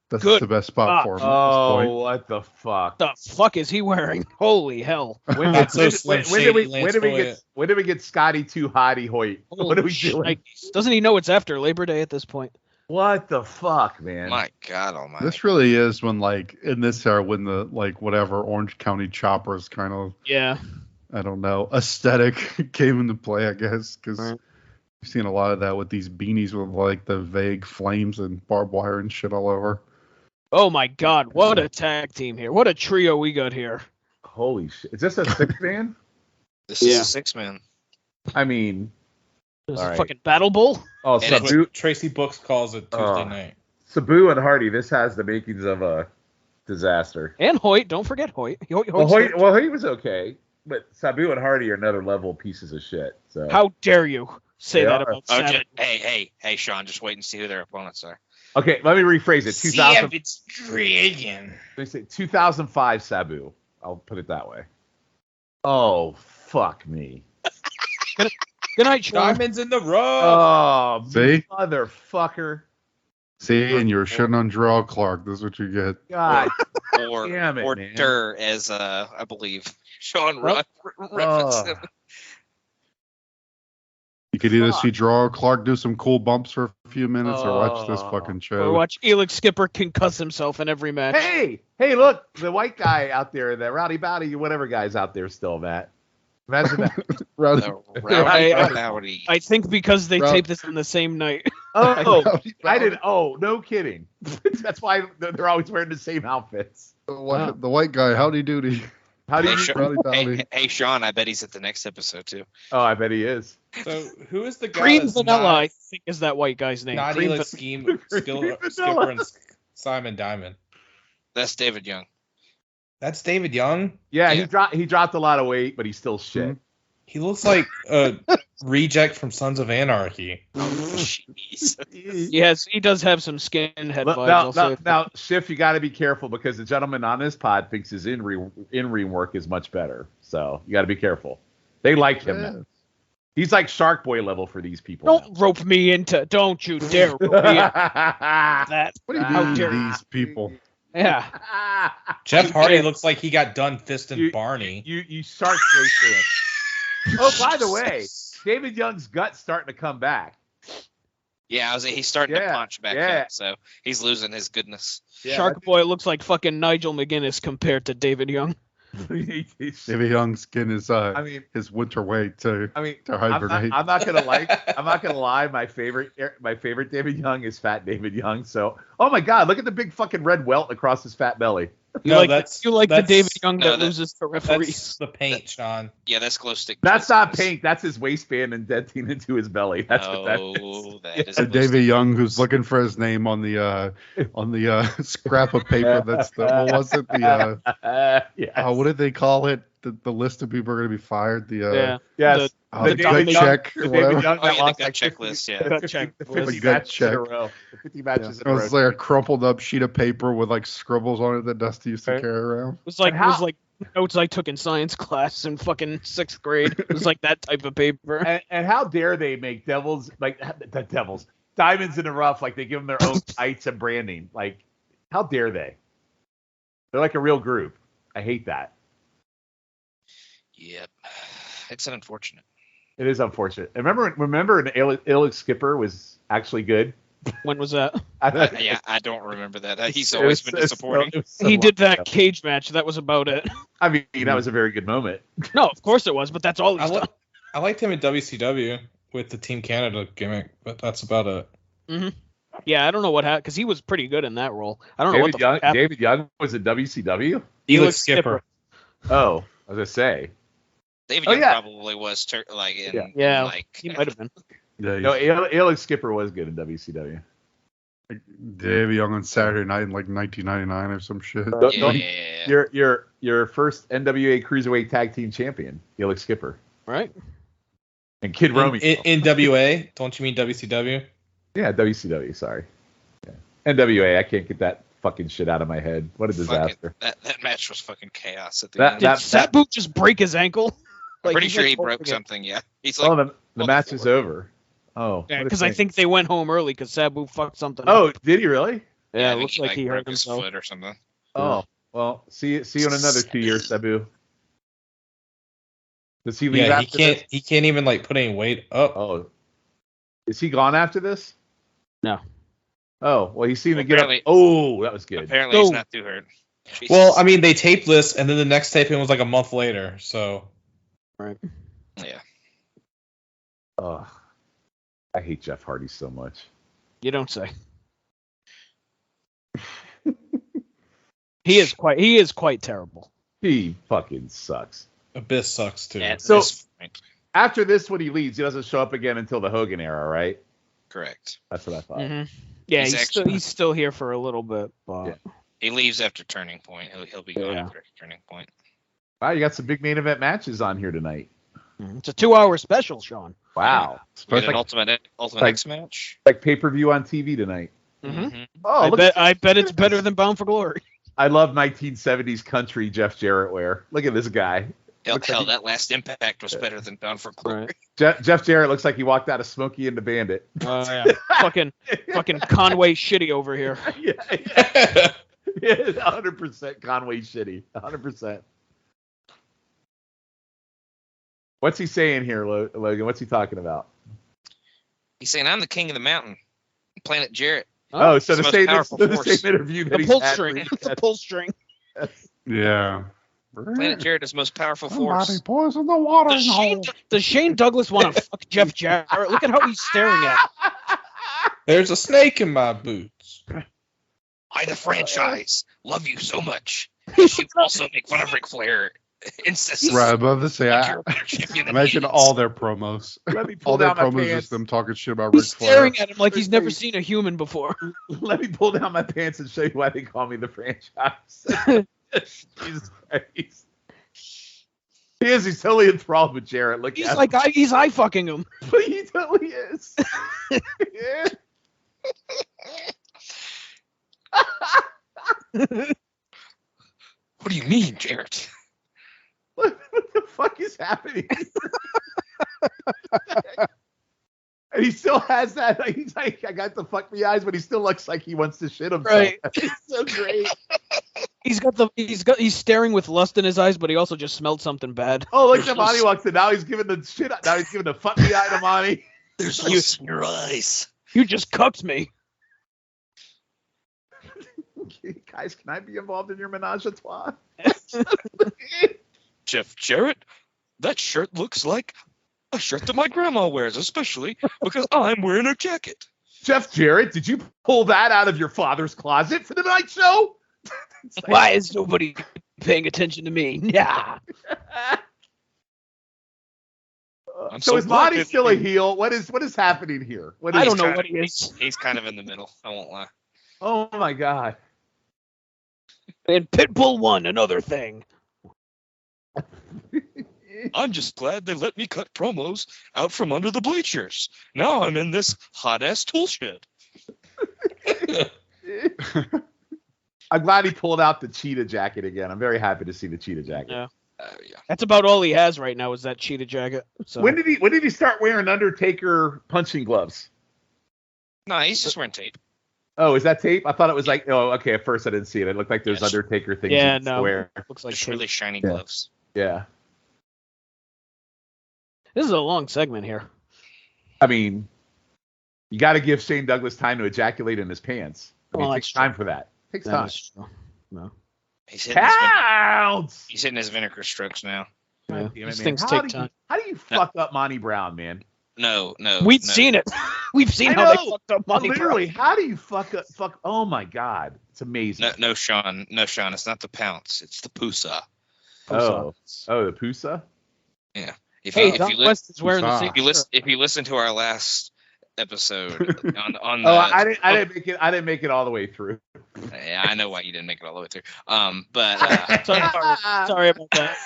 Speaker 2: that's
Speaker 3: Good.
Speaker 2: the best spot for him at this
Speaker 4: Oh,
Speaker 2: point.
Speaker 4: what the fuck?
Speaker 3: The fuck is he wearing? Holy hell!
Speaker 4: When
Speaker 5: Not so Slim Shady, Lance
Speaker 4: when did we get Scotty too hotty hoyt? What are we doing?
Speaker 3: Shnikes. Doesn't he know it's after Labor Day at this point?
Speaker 4: What the fuck, man?
Speaker 1: My God Almighty.
Speaker 2: This really is when like in this era when the like whatever Orange County Choppers kind of
Speaker 3: Yeah.
Speaker 2: I don't know aesthetic came into play, I guess, because
Speaker 3: Right.
Speaker 2: we've seen a lot of that with these beanies with like the vague flames and barbed wire and shit all over.
Speaker 3: Oh my God! What a tag team here! What a trio we got here!
Speaker 4: Holy shit! Is this a 6-man?
Speaker 1: This is
Speaker 3: Yeah.
Speaker 1: a 6-man.
Speaker 4: I mean,
Speaker 3: This is
Speaker 4: All
Speaker 3: a
Speaker 4: right.
Speaker 3: fucking battle bull.
Speaker 4: oh,
Speaker 1: And
Speaker 5: That's
Speaker 4: Sabu,
Speaker 5: what Tracy Books calls it Tuesday night.
Speaker 4: Sabu and Hardy. This has the makings of a disaster.
Speaker 3: And Hoyt, don't forget Hoyt.
Speaker 4: Well, Hoyt was okay, but Sabu and Hardy are another level pieces of shit. So
Speaker 3: How dare you say
Speaker 4: They
Speaker 3: that
Speaker 4: are.
Speaker 3: about
Speaker 1: Oh,
Speaker 3: Savage?
Speaker 1: hey, Sean, just wait and see who their opponents are.
Speaker 4: okay, let me rephrase it. 2000.
Speaker 5: it's Dragon.
Speaker 4: Let me say 2005 Sabu. I'll put it that way. Oh fuck me.
Speaker 3: Good night, Sean.
Speaker 5: Diamonds in the rough.
Speaker 4: Oh,
Speaker 2: See?
Speaker 4: motherfucker.
Speaker 2: See, and you were shitting on Gerald Clark. This is what you get.
Speaker 4: God
Speaker 1: Or
Speaker 4: damn it,
Speaker 1: or
Speaker 4: man.
Speaker 1: Durr, as I believe Sean
Speaker 3: Well,
Speaker 1: referenced him.
Speaker 2: You could either
Speaker 4: Fuck.
Speaker 2: see Gerald Clark do some cool bumps for a few minutes or watch this
Speaker 4: Oh.
Speaker 2: fucking
Speaker 3: Or
Speaker 2: show.
Speaker 3: watch Elix Skipper concuss himself in every match.
Speaker 4: Hey, look, the white guy out there, that Rowdy Bowdy, whatever guy's out there still, Matt. Imagine that.
Speaker 2: Rowdy-
Speaker 1: The Rowdy Rowdy.
Speaker 3: I think because they
Speaker 2: Rob-
Speaker 3: taped this on the same night.
Speaker 4: Oh,
Speaker 2: Rowdy
Speaker 4: I didn't. Oh, no kidding. That's why they're always wearing the same outfits.
Speaker 2: The white guy, howdy doody.
Speaker 4: How do
Speaker 1: Hey,
Speaker 4: you?
Speaker 1: Sean,
Speaker 2: Rowdy Bowdy.
Speaker 1: hey, Sean, I bet he's at the next episode too.
Speaker 4: Oh, I bet he is.
Speaker 5: So who is the guy
Speaker 3: Green
Speaker 5: that's
Speaker 3: Vanilla,
Speaker 5: not,
Speaker 3: I think, is that white guy's name.
Speaker 5: not
Speaker 3: Green
Speaker 5: Elix
Speaker 3: Va-
Speaker 5: Scheme,
Speaker 4: Green
Speaker 5: Skipper
Speaker 4: Vanilla.
Speaker 5: and Simon Diamond?
Speaker 1: That's David Young.
Speaker 5: That's David Young.
Speaker 4: Yeah,
Speaker 1: Yeah.
Speaker 4: he dropped a lot of weight, but he's still shit.
Speaker 5: He looks like a reject from Sons of Anarchy.
Speaker 1: Jeez.
Speaker 3: He does have some skinhead vibes.
Speaker 4: Now,
Speaker 3: I'll say.
Speaker 4: now, Schiff, you got to be careful because the gentleman on this pod thinks his in-ring work is much better. So you got to be careful. They like him now. He's like Shark Boy level for these people.
Speaker 3: Don't rope me into. Don't you dare rope me into that.
Speaker 2: What do you
Speaker 3: How
Speaker 2: mean
Speaker 3: dare
Speaker 2: these people?
Speaker 3: Yeah.
Speaker 5: Jeff Hardy looks like he got done fisting Barney.
Speaker 4: You Shark Boy fan. Oh, by the way, David Young's gut's starting to come back.
Speaker 1: Yeah, he's starting to punch back up, so he's losing his goodness.
Speaker 4: Yeah,
Speaker 3: Shark Boy looks like fucking Nigel McGuinness compared to David Young.
Speaker 2: David Young's skin is his winter weight too.
Speaker 4: I mean,
Speaker 2: to hibernate.
Speaker 4: I'm not gonna lie. My favorite David Young is Fat David Young. So, oh my God, look at the big fucking red welt across his fat belly.
Speaker 3: You like the David Young that loses to referees.
Speaker 5: That's the paint, Sean.
Speaker 1: Yeah, that's glow stick.
Speaker 4: That's not paint. That's his waistband indenting into his belly. That's what that is.
Speaker 2: That is David Young who's looking for his name on the scrap of paper. That's what was it? What did they call it? The list of people are going to be fired. The gut check or whatever.
Speaker 1: The gut checklist. Yeah.
Speaker 3: Gut check.
Speaker 4: The 50 matches in a row. The 50 matches in a row.
Speaker 2: It was like a crumpled up sheet of paper with like scribbles on it that Dusty used to carry around.
Speaker 3: It was like notes I took in science class in fucking 6th grade. It was like that type of paper.
Speaker 4: And how dare they make diamonds in the rough, like they give them their own tights and branding. Like, how dare they? They're like a real group. I hate that.
Speaker 1: Yep. It's unfortunate.
Speaker 4: It is unfortunate. Remember an Alex Skipper was actually good?
Speaker 3: When was that?
Speaker 1: I don't remember that. He's always been disappointing.
Speaker 3: He did that cage match. That was about it.
Speaker 4: I mean, that was a very good moment.
Speaker 3: No, of course it was, but that's all he's done.
Speaker 5: I liked him in WCW with the Team Canada gimmick, but that's about it.
Speaker 3: Mm-hmm. Yeah, I don't know what happened, because he was pretty good in that role. I don't know what the fuck happened.
Speaker 4: David Young was in WCW?
Speaker 5: Alex Skipper.
Speaker 4: Oh, I was going to say.
Speaker 1: David Young probably was
Speaker 3: he might have been.
Speaker 4: No, Alex Skipper was good in WCW.
Speaker 2: David Young on Saturday Night in like 1999 or some shit.
Speaker 4: Your first NWA Cruiserweight Tag Team Champion, Alex Skipper.
Speaker 3: Right.
Speaker 4: And Kid Romeo.
Speaker 5: In WA? Don't you mean WCW?
Speaker 4: Yeah, WCW, sorry. Yeah. NWA, I can't get that fucking shit out of my head. What a disaster.
Speaker 1: That match was fucking chaos at the end.
Speaker 3: Did Sabu just break his ankle?
Speaker 1: I'm pretty sure he broke something, yeah. He's like,
Speaker 4: the match is over. Oh.
Speaker 3: Yeah, because I think they went home early because Sabu fucked something
Speaker 4: up.
Speaker 3: up.
Speaker 4: Did he really?
Speaker 3: Yeah, it looks like he hurt
Speaker 1: his
Speaker 3: himself.
Speaker 1: foot or something.
Speaker 4: Oh, well, see you in another 2 years, Sabu. Does he leave after this?
Speaker 5: He can't even like put any weight up.
Speaker 4: Oh. Is he gone after this?
Speaker 3: No.
Speaker 4: Oh, well, he seemed to get up. Oh, that was good.
Speaker 1: Apparently he's not too hurt. Jesus.
Speaker 5: Well, I mean, they taped this, and then the next taping was like a month later, so.
Speaker 3: Right.
Speaker 1: Yeah.
Speaker 4: Oh, I hate Jeff Hardy so much.
Speaker 3: You don't say. He is quite terrible.
Speaker 4: He fucking sucks.
Speaker 5: Abyss sucks too.
Speaker 1: Yeah,
Speaker 4: so after this, when he leaves, he doesn't show up again until the Hogan era, right?
Speaker 1: Correct.
Speaker 4: That's what I thought.
Speaker 3: Mm-hmm. Yeah, he's still here for a little bit, but
Speaker 1: he leaves after Turning Point. He'll be gone after Turning Point.
Speaker 4: Wow, you got some big main event matches on here tonight.
Speaker 3: It's a 2-hour special, Sean.
Speaker 4: Wow.
Speaker 1: Like an Ultimate X match.
Speaker 4: Like pay-per-view on TV tonight.
Speaker 3: Mm-hmm. Oh, I bet it's better than Bound for Glory.
Speaker 4: I love 1970s country Jeff Jarrett wear. Look at this guy.
Speaker 1: Hell, that last Impact was better than Bound for Glory.
Speaker 4: Right. Jeff Jarrett looks like he walked out of Smokey and the Bandit.
Speaker 3: Oh, yeah. fucking Conway shitty over here.
Speaker 4: Yeah. 100% Conway shitty. 100%. What's he saying here, Logan? What's he talking about?
Speaker 1: He's saying, I'm the king of the mountain. Planet Jarrett.
Speaker 4: Oh, so the same interview that
Speaker 3: the pull string. The pull string.
Speaker 2: Yeah.
Speaker 1: Planet Jarrett is most powerful force.
Speaker 2: Somebody pours in the water.
Speaker 3: Does Shane Douglas want to fuck Jeff Jarrett? Look at how he's staring at him.
Speaker 5: There's a snake in my boots.
Speaker 1: I, the franchise, love you so much. You also make fun of Ric Flair.
Speaker 2: Right above the say, imagine all their promos. All their promos is them talking shit about Ric Flair.
Speaker 3: Staring at him like he's never seen a human before.
Speaker 4: Let me pull down my pants and show you why they call me the franchise. Jesus Christ. He's totally enthralled with Jarrett. Look,
Speaker 3: he's like he's eye fucking him.
Speaker 4: But he totally is. Yeah.
Speaker 1: What do you mean, Jarrett?
Speaker 4: What the fuck is happening? And he still has that. He's like, I got the fuck me eyes, but he still looks like he wants to shit himself.
Speaker 3: Right.
Speaker 4: It's so great.
Speaker 3: He's staring with lust in his eyes, but he also just smelled something bad.
Speaker 4: Oh, look at Monty walks in. Now he's giving the shit. Now he's giving the fuck me eye to Monty.
Speaker 1: There's lust in your eyes.
Speaker 3: You just cucked me.
Speaker 4: Guys, can I be involved in your menage a trois?
Speaker 1: Jeff Jarrett, that shirt looks like a shirt that my grandma wears, especially because I'm wearing a jacket.
Speaker 4: Jeff Jarrett, did you pull that out of your father's closet for the night show?
Speaker 3: Like, why is nobody paying attention to me? Yeah.
Speaker 4: So is Monty still a heel? What is happening here?
Speaker 3: I don't know what he is.
Speaker 1: He's kind of in the middle. I won't lie.
Speaker 4: Oh my god.
Speaker 3: And Pitbull won another thing.
Speaker 1: I'm just glad they let me cut promos out from under the bleachers. Now I'm in this hot-ass tool shed.
Speaker 4: I'm glad he pulled out the cheetah jacket again. I'm very happy to see the cheetah jacket.
Speaker 3: Yeah.
Speaker 1: Yeah.
Speaker 3: That's about all he has right now is that cheetah jacket. So.
Speaker 4: When did he start wearing Undertaker punching gloves?
Speaker 1: No, he's just wearing tape.
Speaker 4: Oh, is that tape? I thought it was like, oh, okay. At first I didn't see it. It looked like there's
Speaker 1: Yes.
Speaker 4: Undertaker things.
Speaker 3: Yeah,
Speaker 4: you can
Speaker 3: no.
Speaker 4: wear.
Speaker 3: Looks like
Speaker 1: Just
Speaker 3: tape.
Speaker 1: really shiny gloves.
Speaker 4: Yeah.
Speaker 3: This is a long segment here.
Speaker 4: I mean, you got to give Shane Douglas time to ejaculate in his pants. I mean,
Speaker 3: Well,
Speaker 4: it takes
Speaker 3: that's
Speaker 4: time for that. It takes time.
Speaker 3: That's true. No.
Speaker 1: He's hitting,
Speaker 4: Counts!
Speaker 1: he's hitting his vinegar strokes now.
Speaker 3: Yeah.
Speaker 4: God damn it,
Speaker 3: These
Speaker 4: man.
Speaker 3: things
Speaker 4: How
Speaker 3: take
Speaker 4: do you-
Speaker 3: time.
Speaker 4: How do you fuck up Monty Brown, man?
Speaker 1: No.
Speaker 3: We've
Speaker 1: no.
Speaker 3: seen it. We've seen
Speaker 4: I
Speaker 3: how they
Speaker 4: know.
Speaker 3: fucked up Monty
Speaker 4: Literally,
Speaker 3: Brown.
Speaker 4: how do you fuck? Oh my god, it's amazing.
Speaker 1: No, Sean. No, Sean. It's not the pounce. It's the pusa.
Speaker 4: Oh, the Pusa.
Speaker 1: If
Speaker 3: Hey,
Speaker 1: you,
Speaker 3: Don
Speaker 1: if you,
Speaker 3: West is wearing the
Speaker 2: Pusa.
Speaker 3: same
Speaker 1: if you listen,
Speaker 3: shirt.
Speaker 1: if you listen to our last episode on
Speaker 4: Oh, I didn't make it. I didn't make it all the way through.
Speaker 1: Yeah, I know why you didn't make it all the way through. But
Speaker 3: Sorry about that.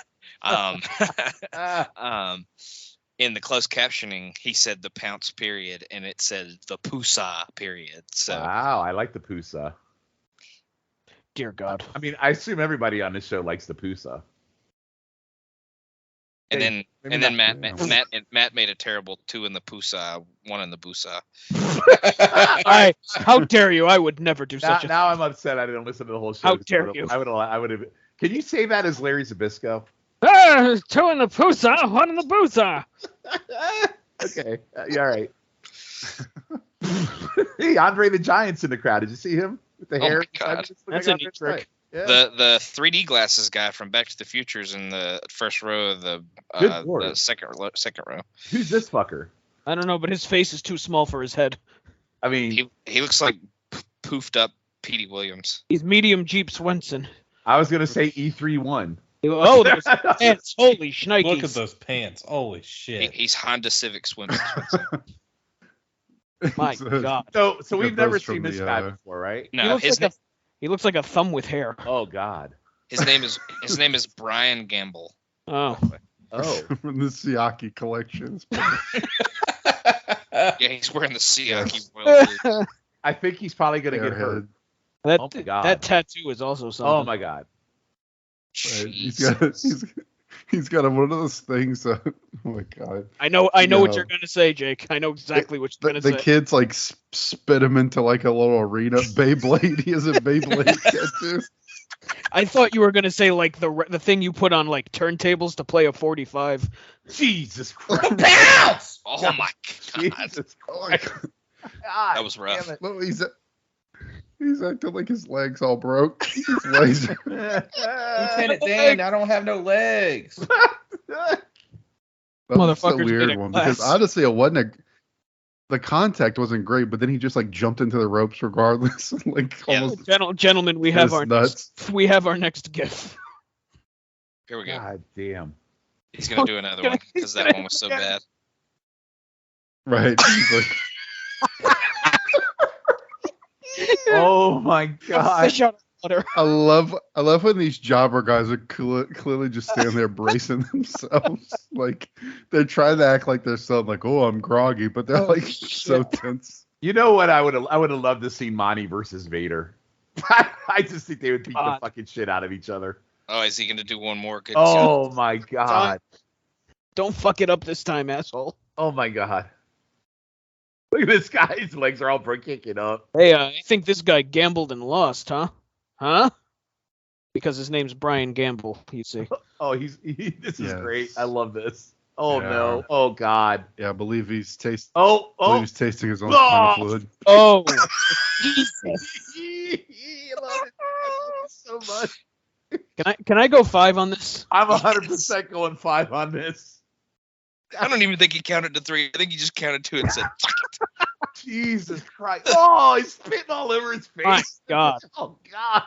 Speaker 1: in the closed captioning, he said the pounce period, and it said the pusa period. So
Speaker 4: Wow, I like the Pusa.
Speaker 3: Dear God.
Speaker 4: I mean, I assume everybody on this show likes the Pusa.
Speaker 1: and then
Speaker 4: maybe
Speaker 1: and then
Speaker 4: not-
Speaker 1: Matt made a terrible 2 in the pusa, 1 in the busa.
Speaker 3: How dare you? I would never do
Speaker 4: Now,
Speaker 3: such a
Speaker 4: now I'm upset. I didn't listen to the whole show.
Speaker 3: How dare you.
Speaker 4: I would have. Can you say that as Larry Zabisco?
Speaker 3: 2 in the pusa, 1 in the busa.
Speaker 4: Okay. Yeah, all right. Hey, Andre the Giant's in the crowd. Did you see him with the
Speaker 1: Oh
Speaker 4: hair?
Speaker 1: my God.
Speaker 3: That's a neat trick.
Speaker 4: Yeah.
Speaker 1: The 3D glasses guy from Back to the Future's in the first row of the
Speaker 4: Good Lord.
Speaker 1: second row.
Speaker 4: Who's this fucker?
Speaker 3: I don't know, but his face is too small for his head.
Speaker 4: I mean,
Speaker 1: He looks like poofed up Petey Williams.
Speaker 3: He's medium Jeep Swenson.
Speaker 4: I was gonna say E31.
Speaker 3: Oh, those pants. Holy shnikes.
Speaker 5: Look at those pants. Holy shit.
Speaker 1: He's Honda Civic Swimmers.
Speaker 3: My
Speaker 2: So-
Speaker 3: God.
Speaker 4: So we've
Speaker 2: Get
Speaker 4: never
Speaker 2: those
Speaker 4: seen
Speaker 2: from
Speaker 4: this
Speaker 2: the,
Speaker 4: guy before, right?
Speaker 3: He
Speaker 1: No,
Speaker 3: looks like a thumb with hair.
Speaker 4: Oh God.
Speaker 1: his name is Brian Gamble.
Speaker 3: Oh.
Speaker 4: Oh.
Speaker 2: From the Siaki collections.
Speaker 1: Yeah, he's wearing the Siaki Royal Blue.
Speaker 4: I think he's probably gonna get hurt.
Speaker 2: Airhead.
Speaker 3: That,
Speaker 4: Oh my God.
Speaker 3: that tattoo is also something.
Speaker 4: Oh my God.
Speaker 2: Right.
Speaker 1: Jeez.
Speaker 2: He's got one of those things. Oh my God.
Speaker 3: I know
Speaker 2: No.
Speaker 3: what you're gonna say, Jake. I know exactly what you're
Speaker 2: The,
Speaker 3: gonna
Speaker 2: the
Speaker 3: say.
Speaker 2: kids like spit him into like a little arena. Beyblade. He has a Beyblade tattoo.
Speaker 3: I thought you were gonna say like the thing you put on like turntables to play a 45.
Speaker 4: Jesus Christ.
Speaker 5: Pounce!
Speaker 1: Oh my God,
Speaker 4: Jesus
Speaker 2: Oh my
Speaker 4: Christ.
Speaker 2: God.
Speaker 1: that was rough.
Speaker 4: Damn it.
Speaker 2: Look, he's acting like his legs all broke. His legs.
Speaker 5: Lieutenant Dan, I don't have no legs.
Speaker 2: That was the
Speaker 3: Motherfucker's
Speaker 2: weird
Speaker 3: made of
Speaker 2: one
Speaker 3: glass.
Speaker 2: because honestly, it wasn't the contact wasn't great, but then he just like jumped into the ropes regardless. Like
Speaker 1: Yeah.
Speaker 2: almost
Speaker 3: Gentlemen, we have
Speaker 2: his
Speaker 3: our
Speaker 2: nuts.
Speaker 3: next gift.
Speaker 1: Here we go.
Speaker 4: God damn.
Speaker 1: He's gonna do another one because that one was so bad.
Speaker 2: Right. He's like,
Speaker 4: Oh my God.
Speaker 3: Fish out of water.
Speaker 2: I love when these jobber guys are clearly just standing there bracing themselves. Like they're trying to act like they're so like, oh, I'm groggy, but they're like so tense.
Speaker 4: You know what? I would have loved to see Monty versus Vader. I just think they would beat the
Speaker 3: God.
Speaker 4: fucking shit out of each other.
Speaker 1: Oh, is he gonna do one more? Good.
Speaker 4: Oh my God.
Speaker 3: Don't fuck it up this time, asshole.
Speaker 4: Oh my god. Look at this guy. His legs are all kicking up.
Speaker 3: Hey, I think this guy gambled and lost, huh? Huh? Because his name's Brian Gamble, you see.
Speaker 4: Oh, this is
Speaker 2: Yes.
Speaker 4: great. I love this. Oh
Speaker 2: Yeah.
Speaker 4: no. Oh god.
Speaker 2: Yeah, I believe he's tasting.
Speaker 4: Oh.
Speaker 2: He's tasting his own
Speaker 4: Oh.
Speaker 2: stomach fluid.
Speaker 3: Oh, Jesus.
Speaker 4: I love it so much.
Speaker 3: Can I go 5 on this?
Speaker 4: I'm 100% going 5 on this.
Speaker 1: I don't even think he counted to 3. I think he just counted 2 and said, "Fuck it."
Speaker 4: Jesus Christ. Oh, he's spitting all over his face.
Speaker 3: My God.
Speaker 4: Oh god.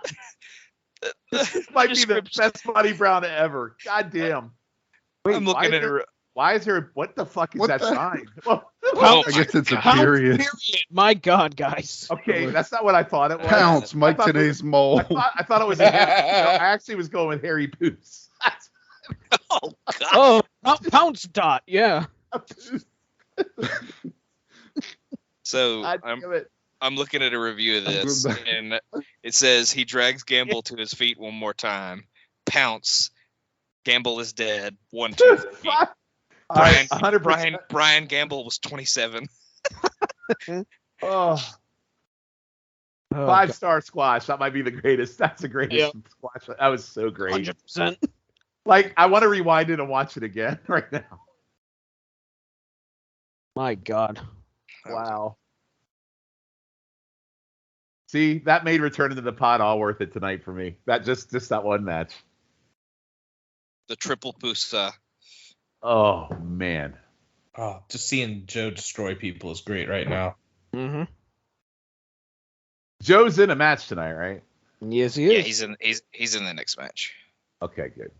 Speaker 4: This might be the best Buddy Brown ever. God damn. Wait,
Speaker 1: I'm looking at her.
Speaker 4: why is there? What the fuck is
Speaker 2: What
Speaker 4: that
Speaker 2: the-
Speaker 4: sign?
Speaker 1: Oh
Speaker 2: I guess it's a
Speaker 3: Pounce,
Speaker 2: period.
Speaker 3: My God, guys.
Speaker 4: Okay, that's not what I thought it was.
Speaker 2: Pounce, Mike
Speaker 4: I thought
Speaker 2: today's mole.
Speaker 4: I thought it was. I actually was going with Harry Poos.
Speaker 1: Oh God.
Speaker 3: Oh, Pounce Dot, yeah.
Speaker 1: So
Speaker 4: God damn it.
Speaker 1: I'm looking at a review of this, and it says he drags Gamble to his feet one more time. Pounce. Gamble is dead. 1, 2, 3.
Speaker 4: All right, 100%.
Speaker 1: Brian Gamble was 27.
Speaker 4: Oh,
Speaker 3: Oh,
Speaker 4: 5-star squash. That might be the greatest. That's the greatest
Speaker 3: Yep.
Speaker 4: squash. That was so great.
Speaker 3: 100%.
Speaker 4: Like, I want to rewind it and watch it again right now.
Speaker 3: My God.
Speaker 4: Wow. See, that made returning to the pod all worth it tonight for me. That just that one match.
Speaker 1: The triple Pusa.
Speaker 4: Oh man.
Speaker 5: Oh, just seeing Joe destroy people is great right now.
Speaker 3: Mm-hmm.
Speaker 4: Joe's in a match tonight, right?
Speaker 3: Yes, he
Speaker 1: Yeah,
Speaker 3: is.
Speaker 1: he's in the next match.
Speaker 4: Okay, good.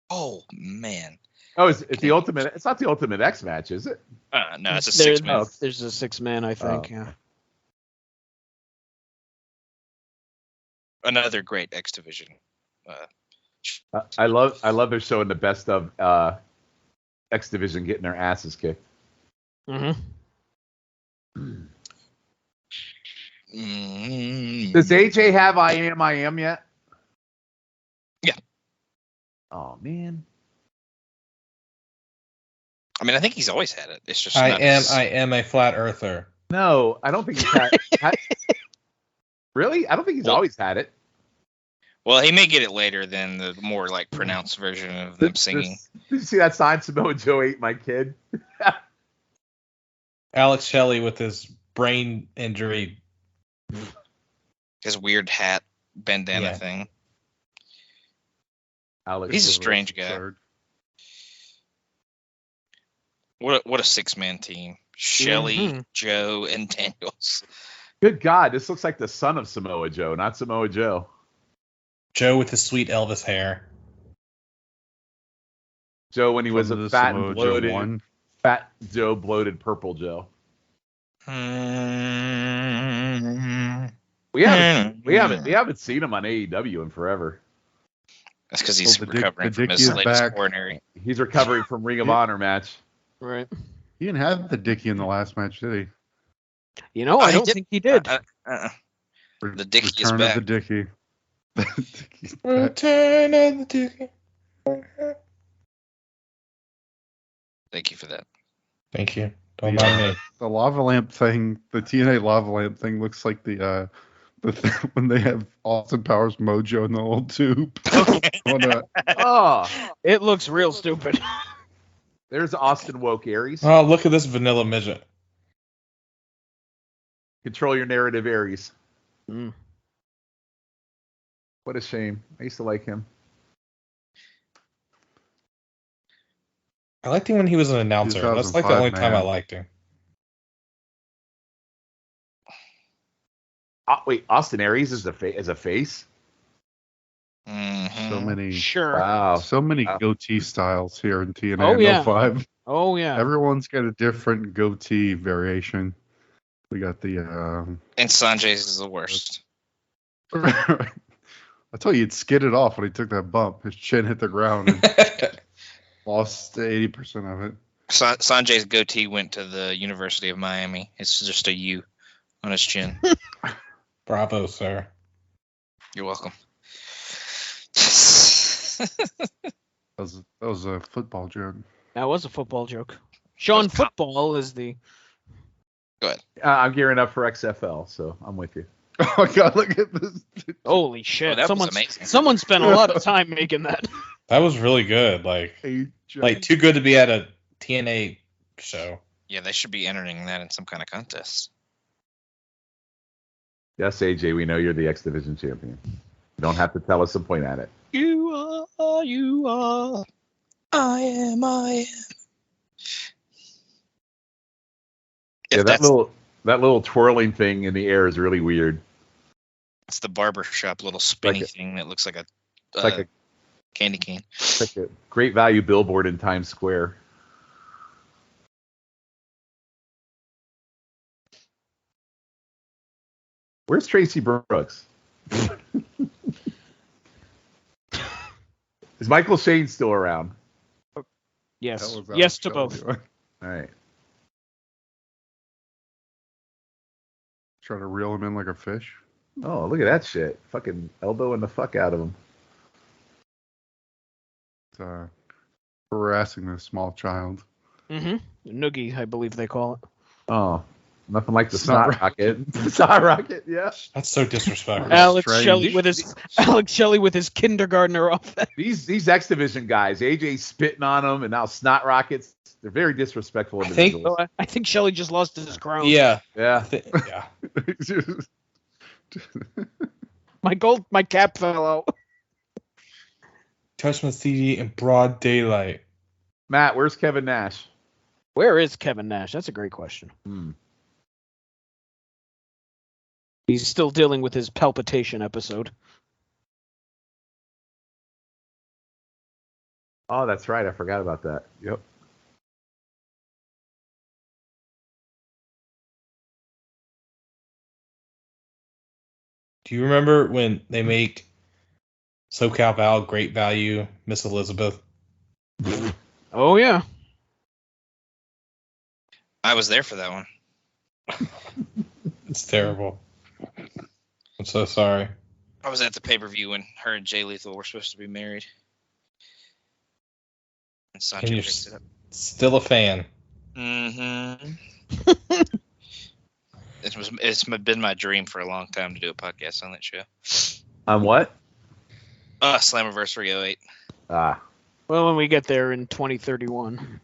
Speaker 1: Oh man.
Speaker 4: Oh, it's the ultimate. It's not the Ultimate X match, is it?
Speaker 1: No, it's a
Speaker 3: There-
Speaker 1: 6-man.
Speaker 3: There's a 6-man, I think. Yeah.
Speaker 1: Another great X Division.
Speaker 4: I love they're showing the best of X Division getting their asses kicked.
Speaker 3: Mm-hmm.
Speaker 4: Does AJ have I am yet?
Speaker 1: Yeah.
Speaker 4: Oh man.
Speaker 1: I mean, I think he's always had it. It's just
Speaker 5: I
Speaker 1: not
Speaker 5: am a flat earther.
Speaker 4: No, I don't think he's had. Really? I don't think he's always had it.
Speaker 1: Well, he may get it later than the more like pronounced version of them singing.
Speaker 4: Did you see that sign? Samoa Joe ate my kid.
Speaker 5: Alex Shelley with his brain injury.
Speaker 1: His weird hat bandana
Speaker 5: Yeah.
Speaker 1: thing.
Speaker 4: Alex
Speaker 1: He's a
Speaker 4: was
Speaker 1: strange guy.
Speaker 2: Absurd.
Speaker 1: What a 6-man team. Shelley,
Speaker 3: Mhm.
Speaker 1: Joe, and Daniels.
Speaker 4: Good God, this looks like the son of Samoa Joe, not Samoa Joe.
Speaker 5: Joe with his sweet Elvis hair.
Speaker 4: Joe when he was
Speaker 2: From
Speaker 4: a
Speaker 2: the
Speaker 4: fat
Speaker 2: Samoa
Speaker 4: and
Speaker 2: Joe
Speaker 4: bloated,
Speaker 2: one.
Speaker 4: fat Joe, bloated purple Joe. We haven't seen him on AEW in forever.
Speaker 1: That's because he's
Speaker 2: Well, the
Speaker 1: recovering from
Speaker 2: Dicky
Speaker 1: his
Speaker 2: is
Speaker 1: latest
Speaker 2: back.
Speaker 1: coronary.
Speaker 4: He's recovering from Ring of Honor match.
Speaker 3: Right.
Speaker 2: He didn't have the Dicky in the last match, did
Speaker 3: You know, I
Speaker 1: he
Speaker 3: don't
Speaker 1: did-
Speaker 3: think he did.
Speaker 2: he?
Speaker 1: The Dicky is
Speaker 2: Return
Speaker 1: back.
Speaker 2: of the Dicky. The Dicky's back.
Speaker 5: Return of the Dicky.
Speaker 1: Thank you for that.
Speaker 5: Thank you. Don't
Speaker 2: The,
Speaker 5: mind me.
Speaker 2: the lava lamp thing, the TNA lava lamp thing looks like the when they have Austin Powers Mojo in the old tube.
Speaker 4: Oh,
Speaker 3: It looks real stupid.
Speaker 4: there's Austin Woke Aries.
Speaker 5: Oh, look at this vanilla midget.
Speaker 4: Control your narrative, Aries.
Speaker 3: Mm.
Speaker 4: What a shame. I used to like him.
Speaker 5: I liked him when he was an announcer. That's like the
Speaker 2: 2005,
Speaker 5: only time I
Speaker 2: man.
Speaker 5: liked him.
Speaker 4: Wait, Austin Aries is a face?
Speaker 1: Mhm.
Speaker 2: So many,
Speaker 3: Sure.
Speaker 4: Wow.
Speaker 2: so many
Speaker 4: Wow.
Speaker 2: goatee styles here in TNA.
Speaker 3: Oh, yeah.
Speaker 2: 05.
Speaker 3: Oh, yeah.
Speaker 2: Everyone's got a different goatee variation. We got the.
Speaker 1: And Sanjay's is the worst.
Speaker 2: I told you, he'd skidded off when he took that bump. His chin hit the ground and lost 80% of it.
Speaker 1: Sanjay's goatee went to the University of Miami. It's just a U on his chin.
Speaker 5: Bravo, sir.
Speaker 1: You're welcome.
Speaker 2: That was a football joke.
Speaker 3: That was a football joke. Shawn Football is the.
Speaker 1: Go ahead.
Speaker 4: I'm gearing up for XFL, so I'm with you.
Speaker 2: Oh my God! Look at this.
Speaker 3: Holy shit!
Speaker 1: that was amazing.
Speaker 3: Someone spent a lot of time making that.
Speaker 5: That was really good. Like too good to be at a TNA show.
Speaker 1: Yeah, they should be entering that in some kind of contest.
Speaker 4: Yes, AJ, we know you're the X Division champion. You don't have to tell us and point at it.
Speaker 3: You are.
Speaker 1: I am.
Speaker 4: Yeah, that little twirling thing in the air is really weird.
Speaker 1: It's the barbershop little spinny thing that looks like a candy cane.
Speaker 4: It's like a great value billboard in Times Square. Where's Tracy Brooks? Is Michael Shane still around?
Speaker 3: Yes. Yes to both.
Speaker 4: All right.
Speaker 2: Try to reel him in like a fish.
Speaker 4: Oh, look at that shit. Fucking elbowing the fuck out of him.
Speaker 2: It's, harassing a small child.
Speaker 3: Mm-hmm. Noogie, I believe they call it.
Speaker 4: Oh, nothing like the snot rocket. Snot rocket, yeah.
Speaker 5: That's so disrespectful.
Speaker 3: Alex Shelley with his kindergartner offense.
Speaker 4: These X Division guys, AJ spitting on them, and now snot rockets. They're very disrespectful individuals.
Speaker 3: I think Shelley just lost his crown.
Speaker 5: Yeah.
Speaker 4: Yeah.
Speaker 5: Yeah.
Speaker 3: My cap fell out.
Speaker 5: Touch my CD in broad daylight.
Speaker 4: Matt, where's Kevin Nash?
Speaker 3: Where is Kevin Nash? That's a great question. He's still dealing with his palpitation episode.
Speaker 4: Oh, that's right. I forgot about that. Yep.
Speaker 5: Do you remember when they make SoCal Val Great Value Miss Elizabeth?
Speaker 3: Oh, yeah.
Speaker 1: I was there for that one.
Speaker 5: It's terrible. I'm so sorry.
Speaker 1: I was at the pay-per-view when her and Jay Lethal were supposed to be married. And Sanjay
Speaker 5: And you're
Speaker 1: picked it up.
Speaker 5: still a fan.
Speaker 1: Mm-hmm. It's been my dream for a long time to do a podcast on that show.
Speaker 4: On what?
Speaker 1: Slammiversary 08.
Speaker 4: Ah.
Speaker 3: Well, when we get there in 2031.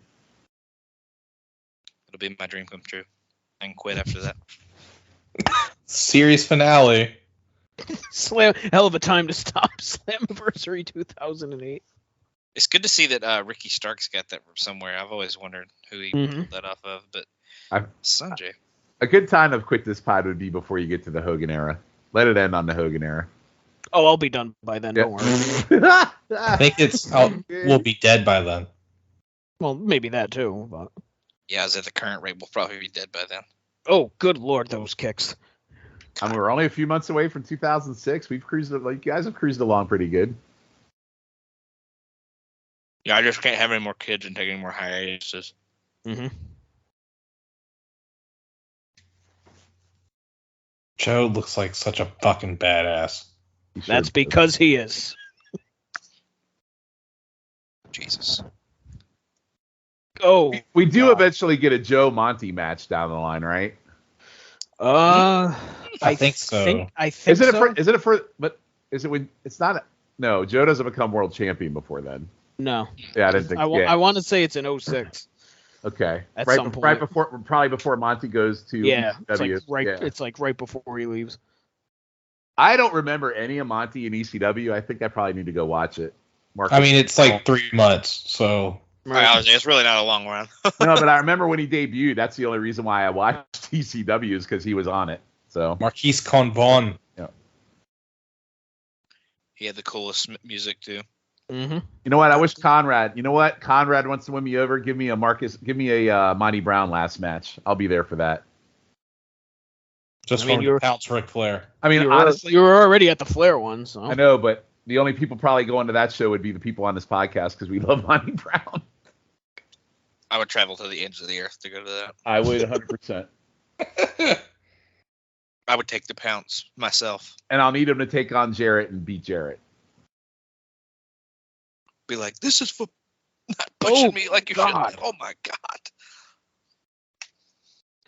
Speaker 1: It'll be my dream come true. I can quit after that.
Speaker 5: Series finale.
Speaker 3: Hell of a time to stop. Slammiversary 2008.
Speaker 1: It's good to see that Ricky Starks got that from somewhere. I've always wondered who he pulled that off of, but Sanjay.
Speaker 4: A good time to quit this pod would be before you get to the Hogan era. Let it end on the Hogan era.
Speaker 3: Oh, I'll be done by then. Don't worry.
Speaker 5: I think we'll be dead by then.
Speaker 3: Well, maybe that too. But...
Speaker 1: Yeah, as at the current rate, we'll probably be dead by then.
Speaker 3: Oh, good Lord, those kicks.
Speaker 4: I mean, we're only a few months away from 2006. We've cruised, you guys have cruised along pretty good.
Speaker 1: Yeah, I just can't have any more kids and take any more hiatuses.
Speaker 3: Mm-hmm.
Speaker 5: Joe looks like such a fucking badass.
Speaker 3: That's because he is.
Speaker 1: Jesus.
Speaker 3: Oh,
Speaker 4: we do eventually get a Joe Monty match down the line, right?
Speaker 5: I think so.
Speaker 3: I think so.
Speaker 4: Is it when it's not? No, Joe doesn't become world champion before then.
Speaker 3: No.
Speaker 4: Yeah, I didn't think.
Speaker 3: I want to say it's in 06.
Speaker 4: Okay.
Speaker 3: At some point.
Speaker 4: Right before, probably before Monty goes to ECW.
Speaker 3: It's like right before he leaves.
Speaker 4: I don't remember any of Monty in ECW. I think I probably need to go watch it.
Speaker 5: It's like 3 months, so.
Speaker 1: Right. It's really not a long run.
Speaker 4: No, but I remember when he debuted. That's the only reason why I watched ECW is because he was on it. So
Speaker 5: Marquise Convon.
Speaker 4: Yeah.
Speaker 1: He had the coolest music too.
Speaker 3: Mm-hmm.
Speaker 4: You know what? I wish Conrad. You know what? Conrad wants to win me over. Give me a Monty Brown last match. I'll be there for that.
Speaker 5: Just from Pounce Ric Flair.
Speaker 4: I mean,
Speaker 3: honestly, you were already at the Flair one, so
Speaker 4: I know, but the only people probably going to that show would be the people on this podcast because we love Monty Brown.
Speaker 1: I would travel to the ends of the earth to go to that.
Speaker 4: I would 100%.
Speaker 1: I would take the Pounce myself.
Speaker 4: And I'll need him to take on Jarrett and beat Jarrett.
Speaker 1: Be like, this is for not pushing me like you
Speaker 3: God.
Speaker 1: should. Oh my God.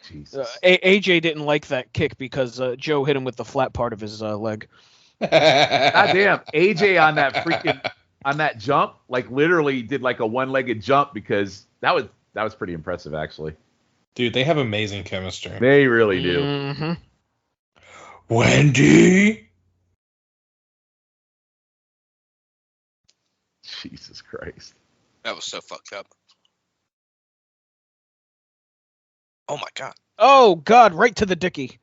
Speaker 4: Jesus.
Speaker 3: AJ didn't like that kick because Joe hit him with the flat part of his leg.
Speaker 4: God damn, AJ on that jump, like literally did like a one-legged jump because that was pretty impressive actually.
Speaker 5: Dude, they have amazing chemistry.
Speaker 4: They really do.
Speaker 3: Mm-hmm.
Speaker 5: Wendy.
Speaker 4: Jesus Christ.
Speaker 1: That was so fucked up. Oh my God.
Speaker 3: Oh God, right to the dicky.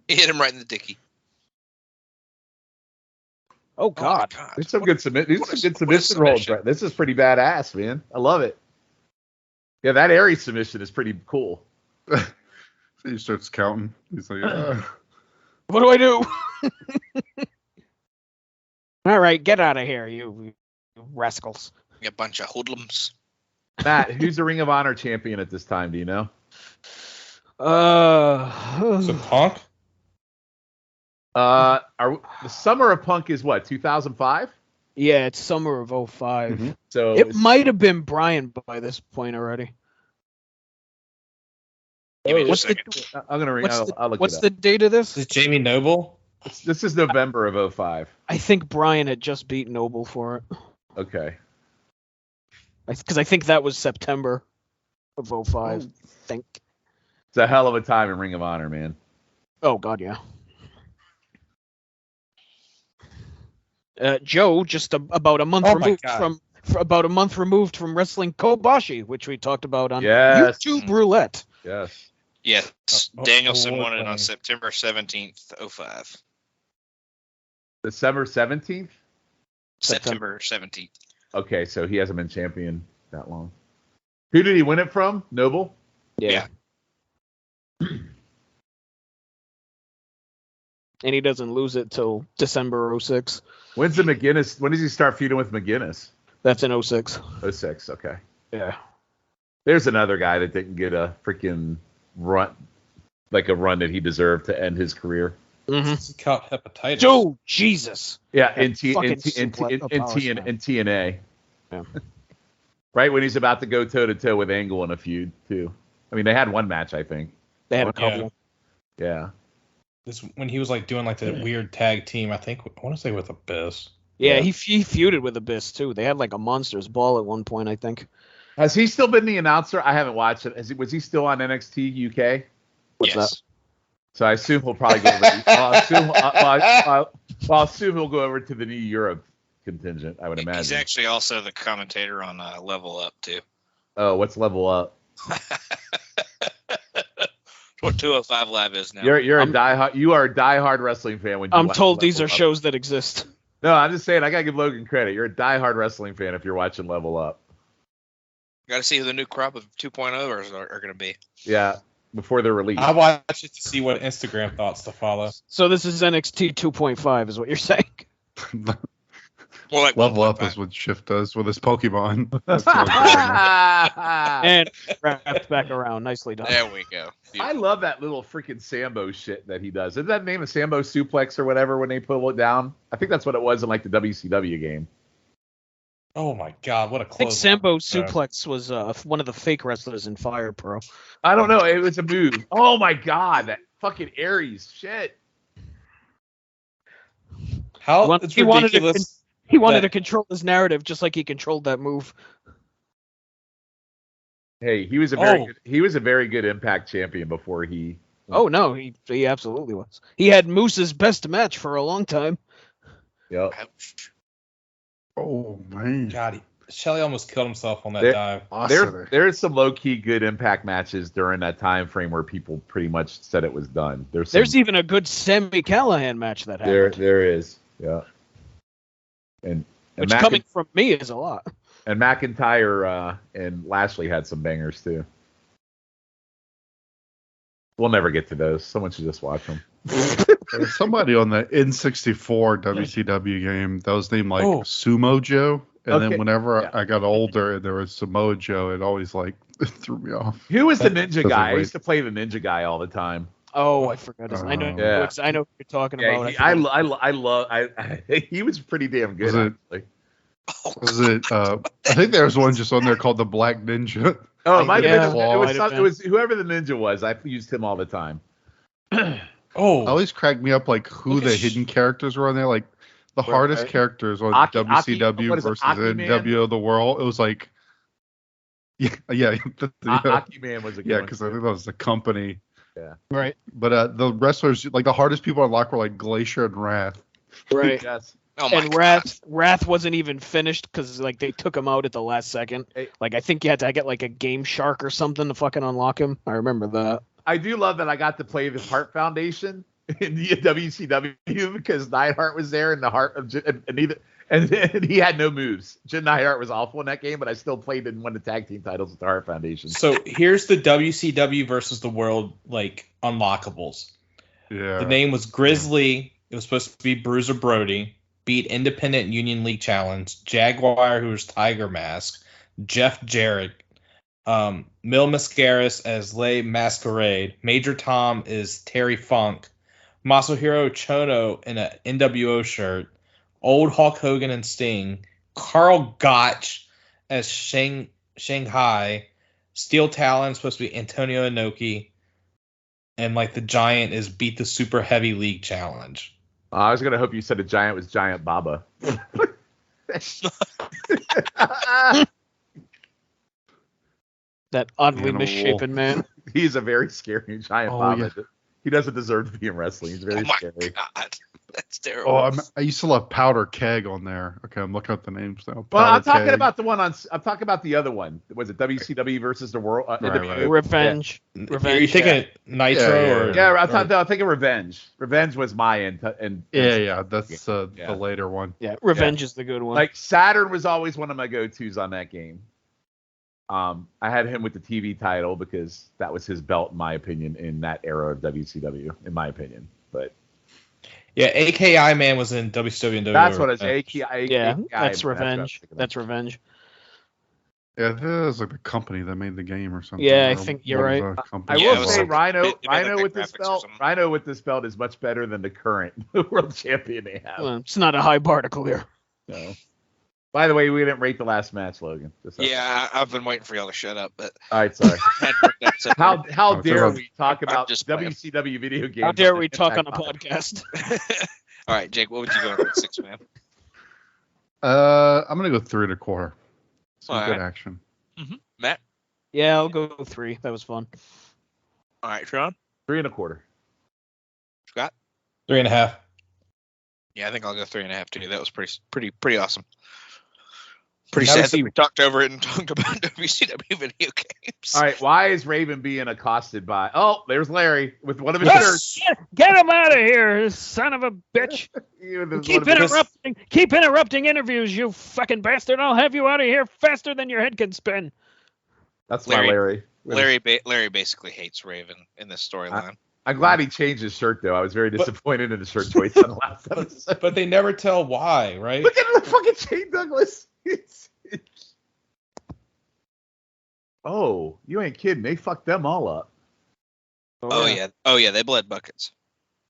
Speaker 1: He hit him right in the dicky.
Speaker 3: Oh
Speaker 1: Oh my
Speaker 3: God.
Speaker 1: God.
Speaker 4: There's some good submission rolls.
Speaker 1: submission.
Speaker 4: Right? This is pretty badass, man. I love it. Yeah, that Aries submission is pretty cool.
Speaker 2: So he starts counting. He's like,
Speaker 3: What do I do? All right, get out of here, you rascals.
Speaker 1: A bunch of hoodlums.
Speaker 4: Matt, who's the Ring of Honor champion at this time? Do you know?
Speaker 5: So Punk?
Speaker 4: The Summer of Punk is what, 2005?
Speaker 3: yeah, it's summer of 05.
Speaker 4: Mm-hmm. So
Speaker 3: It might have been Brian by this point already.
Speaker 1: Give me
Speaker 3: What's
Speaker 1: just a
Speaker 3: the
Speaker 1: second.
Speaker 4: I'm gonna ring. I'll look
Speaker 3: what's
Speaker 4: it
Speaker 3: the
Speaker 4: up.
Speaker 3: date of
Speaker 5: Is
Speaker 3: this?
Speaker 5: it Jamie Noble?
Speaker 4: This is November of 05.
Speaker 3: I think Brian had just beat Noble for it.
Speaker 4: Okay.
Speaker 3: Because I think that was September of 05. I think.
Speaker 4: It's a hell of a time in Ring of Honor, man.
Speaker 3: Oh God, yeah. Joe just about a month
Speaker 5: Oh my
Speaker 3: removed
Speaker 5: God.
Speaker 3: about a month removed from wrestling Kobashi, which we talked about on
Speaker 4: Yes.
Speaker 3: YouTube Roulette.
Speaker 4: Yes.
Speaker 1: Yes.
Speaker 5: Oh,
Speaker 1: Danielson
Speaker 5: oh,
Speaker 1: won it
Speaker 5: oh.
Speaker 1: on September 17th, 05.
Speaker 4: December 17th?
Speaker 1: September 17th.
Speaker 4: Okay, so he hasn't been champion that long. Who did he win it from? Noble?
Speaker 1: Yeah.
Speaker 3: And he doesn't lose it till December 06.
Speaker 4: When does he start feuding with McGinnis?
Speaker 3: That's in 06.
Speaker 4: 06, okay.
Speaker 3: Yeah.
Speaker 4: There's another guy that didn't get a freaking run, like a run that he deserved to end his career.
Speaker 3: Mm-hmm.
Speaker 5: He caught hepatitis.
Speaker 3: Oh, Jesus.
Speaker 4: Yeah,
Speaker 3: That
Speaker 4: in
Speaker 3: fucking suplex of power slam.
Speaker 4: TNA.
Speaker 3: Yeah.
Speaker 4: Right when he's about to go toe to toe with Angle in a feud too. I mean, they had one match, I think.
Speaker 3: They had a
Speaker 5: Yeah.
Speaker 3: couple.
Speaker 4: Yeah.
Speaker 5: This when he was like doing like the weird tag team. I want to say with Abyss.
Speaker 3: Yeah,
Speaker 4: Yeah.
Speaker 3: he feuded with Abyss, too. They had like a Monsters Ball at one point, I think.
Speaker 4: Has he still been the announcer? I haven't watched it. Was he still on NXT UK?
Speaker 3: What's
Speaker 1: yes.
Speaker 3: that?
Speaker 4: So I assume he'll probably go over. I'll assume he'll go over to the new Europe contingent. I would imagine.
Speaker 1: He's actually also the commentator on Level Up, too.
Speaker 4: Oh, what's Level Up?
Speaker 1: What 205 Live is now.
Speaker 4: You are a diehard wrestling fan. When you
Speaker 3: I'm
Speaker 4: watch
Speaker 3: told these
Speaker 4: Level
Speaker 3: are
Speaker 4: Up.
Speaker 3: shows that exist.
Speaker 4: No, I'm just saying I gotta give Logan credit. You're a diehard wrestling fan if you're watching Level Up.
Speaker 1: Got to see who the new crop of 2.0ers are going to be.
Speaker 4: Yeah, before they're released.
Speaker 5: I watched it to see what Instagram thoughts to follow.
Speaker 3: So this is NXT 2.5 is what you're saying.
Speaker 1: More like
Speaker 2: level up
Speaker 1: 1.5.
Speaker 2: is what Shift does with his Pokemon. That's what I'm doing.
Speaker 3: And wrapped back around. Nicely done.
Speaker 1: There we go.
Speaker 4: I love that little freaking Sambo shit that he does. Isn't that name a Sambo suplex or whatever when they pull it down? I think that's what it was in like the WCW game.
Speaker 5: Oh my God, what a
Speaker 3: I think
Speaker 5: close.
Speaker 3: Sambo Suplex was one of the fake wrestlers in Fire Pro.
Speaker 4: I don't know. It was a move. Oh my God, that fucking Aries shit.
Speaker 5: How it's
Speaker 3: He wanted to
Speaker 5: ridiculous.
Speaker 3: He wanted
Speaker 5: that-
Speaker 3: to control his narrative just like he controlled that move.
Speaker 4: Hey, he was a very good Impact champion before he.
Speaker 3: Oh no, he absolutely was. He had Moose's best match for a long time.
Speaker 4: Yep.
Speaker 1: Ouch.
Speaker 2: Oh man,
Speaker 5: God, Shelley almost killed himself on that
Speaker 4: There-
Speaker 5: dive.
Speaker 2: awesome.
Speaker 4: There's some low key good Impact matches during that time frame where people pretty much said it was done.
Speaker 3: There's even a good Sammy Callahan match that happened.
Speaker 4: there is, yeah. And
Speaker 3: Which coming from me is a lot.
Speaker 4: and McIntyre and Lashley had some bangers too. We'll never get to those. Someone should just watch them.
Speaker 2: There's somebody on the N64 WCW game that was named like
Speaker 5: Oh.
Speaker 2: Sumo Joe, and
Speaker 4: Okay.
Speaker 2: then whenever
Speaker 4: Yeah.
Speaker 2: I got older and there was Samoa Joe, it always like threw me off.
Speaker 4: Who was the ninja
Speaker 2: Doesn't
Speaker 4: guy? I
Speaker 2: wait.
Speaker 4: used to play the ninja guy all the time.
Speaker 3: Oh, I forgot his. I know.
Speaker 4: Yeah.
Speaker 3: I know what you're talking
Speaker 4: Yeah,
Speaker 3: about.
Speaker 4: he was pretty damn good.
Speaker 2: Was it? I think there was one just on there called the Black Ninja.
Speaker 4: Oh, it might have been.
Speaker 3: Claw.
Speaker 4: It was whoever the ninja was. I used him all the time.
Speaker 5: Oh,
Speaker 2: Always cracked me up like who the hidden characters were on there. Like the hardest characters on WCW versus NWO the World. It was like,
Speaker 4: Aki Man was a good one.
Speaker 2: because I think that was the company.
Speaker 4: Yeah.
Speaker 3: Right.
Speaker 2: But the wrestlers, like the hardest people on lock were like Glacier and Wrath.
Speaker 3: Right.
Speaker 4: Yes.
Speaker 1: Oh my
Speaker 3: And
Speaker 1: God.
Speaker 3: Wrath wasn't even finished because like they took him out at the last second. Like I think you had to get like a Game Shark or something to fucking unlock him. I remember that.
Speaker 4: I do love that I got to play the Hart Foundation in the WCW because Neidhart was there and the Hart of and he had no moves. Jim Neidhart was awful in that game, but I still played and won the tag team titles with the Hart Foundation.
Speaker 5: so here's the WCW versus the World like unlockables.
Speaker 2: Yeah.
Speaker 5: The name was Grizzly. It was supposed to be Bruiser Brody. Beat Independent Union League Challenge. Jaguar, who was Tiger Mask. Jeff Jarrett. Mil Mascaras as Lay Masquerade. Major Tom is Terry Funk. Masahiro Chono in an NWO shirt. Old Hulk Hogan and Sting. Carl Gotch as Shanghai. Steel Talon is supposed to be Antonio Inoki. And like the Giant is Beat the Super Heavy League Challenge.
Speaker 4: I was gonna hope you said the Giant was Giant Baba.
Speaker 3: That oddly
Speaker 2: Animal.
Speaker 3: misshapen man.
Speaker 4: He's a very scary Giant Baba. Yeah. He doesn't deserve to be in wrestling. He's very scary.
Speaker 1: God. That's terrible.
Speaker 2: Oh, I used to love Powder Keg on there. Okay, I'm looking up the names now.
Speaker 4: Well, I'm
Speaker 2: Powder
Speaker 4: talking
Speaker 2: Keg.
Speaker 4: about the one on. I'm talking about the other one. Was it WCW versus the World?
Speaker 2: Right.
Speaker 3: Revenge.
Speaker 5: Are you thinking Nitro or?
Speaker 4: Yeah, I'm thinking Revenge. Revenge was my and
Speaker 2: Yeah, that's the later one.
Speaker 3: Yeah, Revenge is the good one.
Speaker 4: Like Saturn was always one of my go-tos on that game. I had him with the TV title because that was his belt, in my opinion, in that era of WCW, in my opinion. But
Speaker 5: Yeah, AKI Man was in WCW and WWE.
Speaker 4: that's what it's AKI.
Speaker 3: yeah,
Speaker 4: AKI,
Speaker 3: that's Revenge. That's Revenge.
Speaker 2: Yeah, that was like the company that made the game or something.
Speaker 3: Yeah, I
Speaker 2: Or
Speaker 3: think you're
Speaker 2: one of
Speaker 3: right.
Speaker 2: the
Speaker 4: I
Speaker 2: companies.
Speaker 1: Yeah, it
Speaker 4: will
Speaker 1: was
Speaker 4: say
Speaker 1: like-
Speaker 4: Rhino
Speaker 1: it made like
Speaker 4: with this
Speaker 1: graphics or
Speaker 4: belt.
Speaker 1: something.
Speaker 4: Rhino with this belt is much better than the current world champion they have.
Speaker 3: Well, it's not a high bar to clear.
Speaker 4: No. By the way, we didn't rate the last match, Logan.
Speaker 1: Yeah, I've been waiting for y'all to shut up, but
Speaker 4: All right, sorry. How
Speaker 2: Oh,
Speaker 4: dare
Speaker 2: they're-
Speaker 4: we talk about
Speaker 1: just playing.
Speaker 4: WCW video games?
Speaker 3: How dare
Speaker 4: on
Speaker 3: we
Speaker 4: the
Speaker 3: talk on a
Speaker 4: Impact
Speaker 3: podcast?
Speaker 1: all right, Jake, what would you go with 6 man?
Speaker 2: I'm gonna go 3 1/4. Some
Speaker 1: All
Speaker 2: good
Speaker 1: right.
Speaker 2: action.
Speaker 1: Matt?
Speaker 3: Yeah, I'll go 3. That was fun.
Speaker 1: All right, Sean?
Speaker 4: 3 1/4.
Speaker 1: Scott?
Speaker 5: 3.5.
Speaker 1: Yeah, I think I'll go 3.5 too. That was pretty awesome. Pretty
Speaker 5: Never
Speaker 1: sad that
Speaker 5: seen-
Speaker 1: we talked over it and talked about WCW video games.
Speaker 4: All right, why is Raven being accosted by? Oh, there's Larry with one of his shirts.
Speaker 6: Get him out of here, son of a bitch! Keep interrupting interviews, you fucking bastard! I'll have you out of here faster than your head can spin.
Speaker 4: That's my Larry.
Speaker 1: Larry basically hates Raven in this storyline.
Speaker 4: I'm glad he changed his shirt though. I was very disappointed in the shirt choice on the last episode.
Speaker 5: But they never tell why, right?
Speaker 4: Look at the fucking Shane Douglas. Oh, you ain't kidding. They fucked them all up.
Speaker 1: Oh yeah, they bled buckets.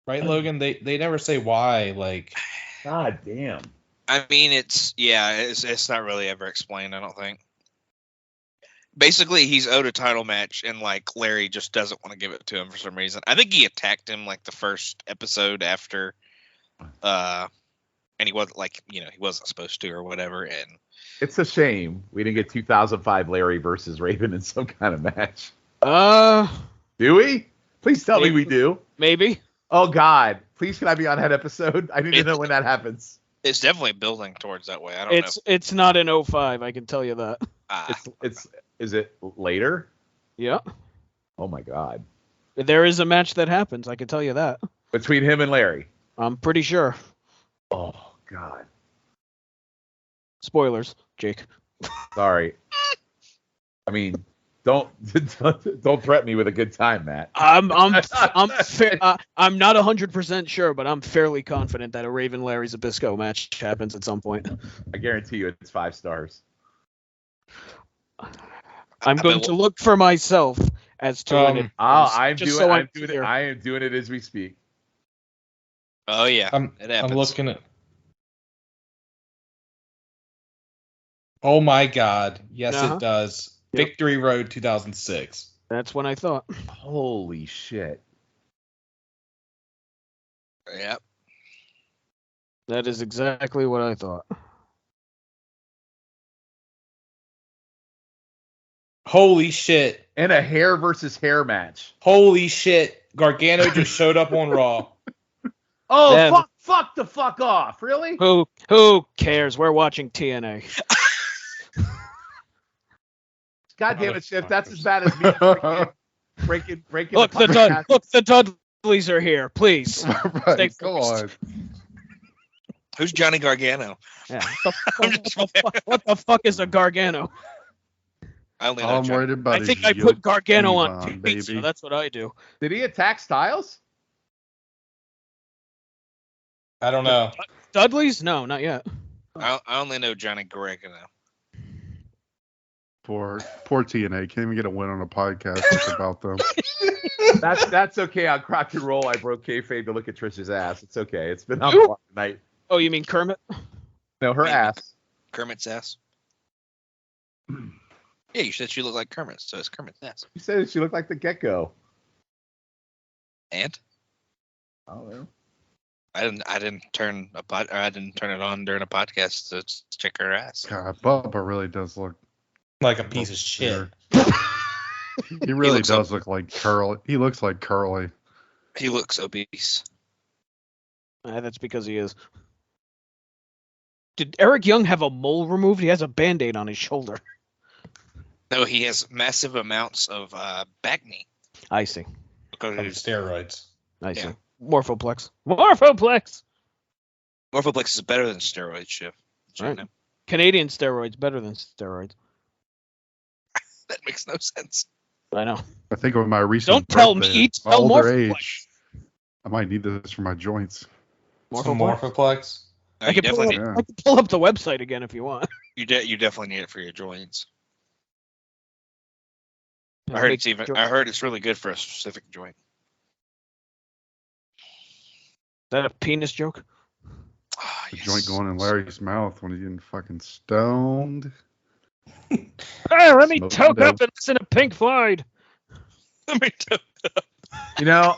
Speaker 5: Right, Logan? They never say why, like.
Speaker 4: God damn.
Speaker 1: I mean, it's not really ever explained, I don't think. Basically, he's owed a title match, and like Larry just doesn't want to give it to him for some reason. I think he attacked him like the first episode after, and he wasn't he wasn't supposed to or whatever. And
Speaker 4: It's a shame we didn't get 2005 Larry versus Raven in some kind of match. Do we? Please tell me we do.
Speaker 3: Maybe.
Speaker 4: Oh God! Please, can I be on that episode? I need to know when that happens.
Speaker 1: it's definitely building towards that way. I don't know.
Speaker 3: It's not in 05, I can tell you that.
Speaker 4: Is it later?
Speaker 3: Yeah.
Speaker 4: Oh my God!
Speaker 3: There is a match that happens, I can tell you that.
Speaker 4: Between him and Larry.
Speaker 3: I'm pretty sure.
Speaker 4: Oh God!
Speaker 3: Spoilers, Jake.
Speaker 4: Sorry. I mean, don't threaten me with a good time, Matt.
Speaker 3: I'm not 100% sure, but I'm fairly confident that a Raven Larry Zbyszko match happens at some point.
Speaker 4: I guarantee you, it's 5 stars.
Speaker 3: I'm going to look for myself as to when it.
Speaker 4: I am
Speaker 3: clear.
Speaker 4: doing it as we speak.
Speaker 1: Oh yeah,
Speaker 5: I'm
Speaker 1: it happens.
Speaker 5: looking at. Oh my God! Yes, it does.
Speaker 3: Yep.
Speaker 5: Victory Road 2006.
Speaker 3: That's when I thought.
Speaker 4: Holy shit!
Speaker 1: Yep.
Speaker 3: That is exactly what I thought.
Speaker 5: Holy shit!
Speaker 4: And a hair versus hair match.
Speaker 5: Holy shit! Gargano just showed up on Raw.
Speaker 4: Oh,
Speaker 3: Then-
Speaker 4: fuck the fuck off. Really?
Speaker 3: Who cares? We're watching TNA.
Speaker 4: God damn it, Shift. That's as bad as me breaking
Speaker 3: Look,
Speaker 4: the podcast.
Speaker 3: the Dudleys are here. Please.
Speaker 2: Right, go on.
Speaker 1: Who's Johnny Gargano?
Speaker 3: Yeah. What the fuck is a Gargano?
Speaker 1: I only know
Speaker 2: All I'm
Speaker 1: Johnny.
Speaker 2: worried about
Speaker 3: I
Speaker 2: is
Speaker 3: think I put Gargano on
Speaker 2: Avon,
Speaker 3: pizza.
Speaker 2: baby.
Speaker 3: That's what I do.
Speaker 4: Did he attack Styles?
Speaker 5: I don't know.
Speaker 3: Dudleys? No, not yet.
Speaker 1: I only know Johnny Gargano.
Speaker 2: Poor TNA. Can't even get a win on a podcast about them.
Speaker 4: That's okay. On Crock and Roll, I broke kayfabe to look at Trish's ass. It's okay. It's been on
Speaker 3: Who?
Speaker 4: tonight.
Speaker 3: Oh, you mean Kermit?
Speaker 4: No, her ass.
Speaker 1: Kermit's ass. Yeah, you said she looked like Kermit, so it's Kermit's ass.
Speaker 4: You said she looked like the gecko.
Speaker 1: And
Speaker 4: Oh,
Speaker 1: I didn't turn it on during a podcast to check her ass.
Speaker 2: God, Bubba really does look
Speaker 5: Like a piece of shit.
Speaker 2: He really
Speaker 1: looks
Speaker 2: does look like Curly. He looks like Curly.
Speaker 1: He looks obese.
Speaker 3: That's because he is. Did Eric Young have a mole removed? He has a Band-Aid on his shoulder.
Speaker 1: No, he has massive amounts of back knee.
Speaker 3: I see.
Speaker 1: Because
Speaker 5: From steroids.
Speaker 3: I see.
Speaker 1: Yeah.
Speaker 3: Morphoplex.
Speaker 6: Morphoplex.
Speaker 1: Morphoplex is better than steroid shift.
Speaker 3: Right. Canadian steroids better than steroids.
Speaker 1: That makes no sense.
Speaker 3: I know.
Speaker 2: I think of my recent
Speaker 3: Don't tell
Speaker 2: birthday,
Speaker 3: me.
Speaker 2: my
Speaker 3: Tell
Speaker 2: older
Speaker 3: Morphoplex.
Speaker 2: age. I might need this for my joints.
Speaker 5: Some Morphoplex.
Speaker 3: I can pull
Speaker 2: need-
Speaker 3: I can pull up the website again if you want.
Speaker 1: You definitely need it for your joints. I heard it's really good for a specific joint.
Speaker 3: Is that a penis joke?
Speaker 1: Ah,
Speaker 2: The
Speaker 1: yes.
Speaker 2: joint going in Larry's mouth when he's getting fucking stoned.
Speaker 6: Hey, let me
Speaker 2: Smoke
Speaker 6: toke
Speaker 2: dope.
Speaker 6: up and listen to Pink Floyd.
Speaker 1: Let me tell
Speaker 4: You know,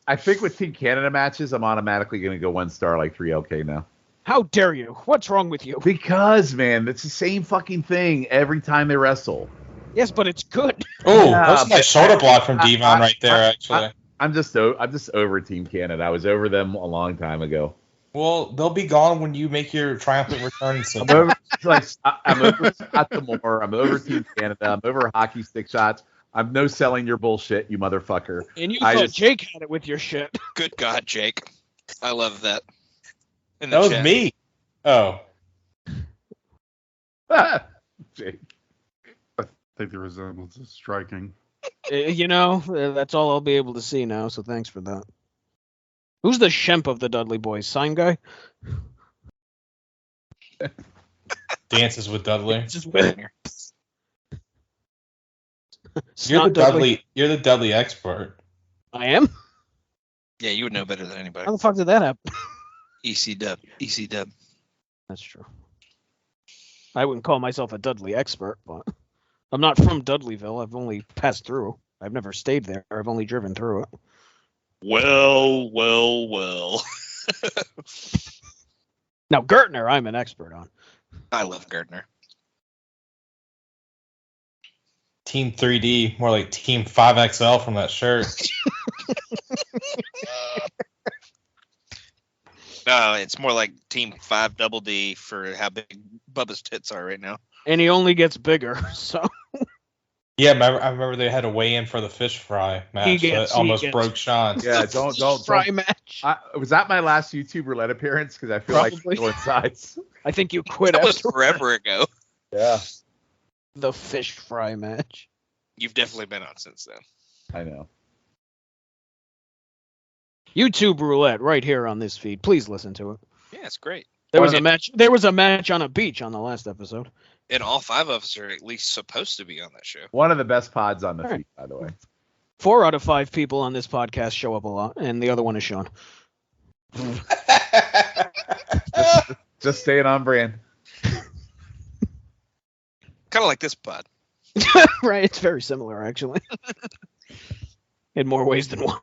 Speaker 4: I think with Team Canada matches, I'm automatically going to go 1 star like 3LK now.
Speaker 3: How dare you? What's wrong with you?
Speaker 4: Because, man, it's the same fucking thing every time they wrestle.
Speaker 3: Yes, but it's good.
Speaker 5: Oh,
Speaker 4: Yeah,
Speaker 5: that's my
Speaker 4: but-
Speaker 5: shoulder block from Devon right there, actually.
Speaker 4: I'm just over Team Canada. I was over them a long time ago.
Speaker 5: Well, they'll be gone when you make your triumphant return. So.
Speaker 4: I'm over I'm over Scott D'Amore. I'm over Team Canada. I'm over hockey stick shots. I'm no selling your bullshit, you motherfucker.
Speaker 3: And you
Speaker 4: I
Speaker 3: thought
Speaker 4: just-
Speaker 3: Jake had it with your shit.
Speaker 1: Good God, Jake. I love that. In the
Speaker 5: That was
Speaker 1: chat.
Speaker 5: me. Oh.
Speaker 4: Jake.
Speaker 2: I think the resemblance is striking.
Speaker 3: That's all I'll be able to see now, so thanks for that. Who's the Shemp of the Dudley Boys? Sign guy?
Speaker 5: Dances with Dudley.
Speaker 3: Just
Speaker 5: You're the Dudley. You're the Dudley expert.
Speaker 3: I am?
Speaker 1: Yeah, you would know better than anybody.
Speaker 3: How the fuck did that happen?
Speaker 1: EC Dub.
Speaker 3: That's true. I wouldn't call myself a Dudley expert, but I'm not from Dudleyville. I've only passed through. I've never stayed there. I've only driven through it.
Speaker 1: Well.
Speaker 3: Now, Gertner, I'm an expert on.
Speaker 1: I love Gardner.
Speaker 5: Team 3D, more like Team 5XL from that shirt.
Speaker 1: No, it's more like Team 5 Double D for how big Bubba's tits are right now.
Speaker 3: And he only gets bigger, so.
Speaker 5: Yeah, I remember they had a weigh-in for the fish fry match that almost broke Shawn.
Speaker 4: Yeah, don't.
Speaker 3: Fry match.
Speaker 4: Was that my last YouTube roulette appearance? Because I feel
Speaker 3: Probably.
Speaker 4: like going sides.
Speaker 3: I think you quit
Speaker 1: That was
Speaker 3: after
Speaker 1: forever ago.
Speaker 4: Yeah,
Speaker 3: the fish fry match.
Speaker 1: You've definitely been on since then.
Speaker 4: I know.
Speaker 3: YouTube roulette right here on this feed. Please listen to it.
Speaker 1: Yeah, it's great.
Speaker 3: There was a match. There was a match on a beach on the last episode.
Speaker 1: And all 5 of us are at least supposed to be on that show.
Speaker 4: One of the best pods on the
Speaker 3: All right.
Speaker 4: feed, by the way.
Speaker 3: 4 out of 5 people on this podcast show up a lot, and the other one is Shawn.
Speaker 4: Just staying on brand.
Speaker 1: Kind of like this pod.
Speaker 3: Right, it's very similar, actually. In more ways than one.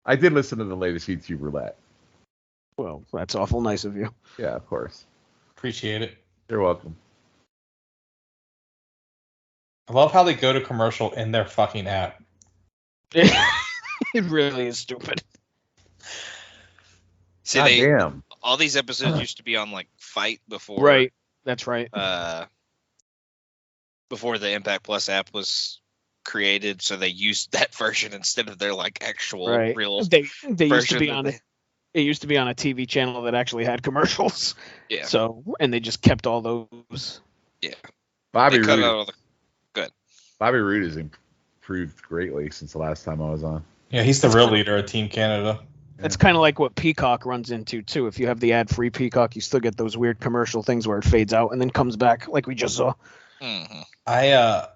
Speaker 4: I did listen to the latest YouTube roulette.
Speaker 3: Well, that's awful nice of you.
Speaker 4: Yeah, of course.
Speaker 5: Appreciate it.
Speaker 4: You're welcome.
Speaker 5: I love how they go to commercial in their fucking app.
Speaker 3: It really is stupid.
Speaker 1: See,
Speaker 4: God damn.
Speaker 1: all these episodes used to be on like Fight before.
Speaker 3: Right. That's right.
Speaker 1: Before the Impact Plus app was created, so they used that version instead of their like actual real.
Speaker 3: They used to be
Speaker 1: version
Speaker 3: on
Speaker 1: that
Speaker 3: it used to be on a TV channel that actually had commercials.
Speaker 1: Yeah.
Speaker 3: So and they just kept all those.
Speaker 1: Yeah.
Speaker 4: Bobby
Speaker 1: They cut
Speaker 4: Roode.
Speaker 1: out all the. Good.
Speaker 4: Bobby Roode has improved greatly since the last time I was on.
Speaker 5: Yeah, he's the real leader of Team Canada.
Speaker 3: It's kind of like what Peacock runs into too. If you have the ad-free Peacock, you still get those weird commercial things where it fades out and then comes back, like we just saw.
Speaker 1: Mm-hmm.
Speaker 5: I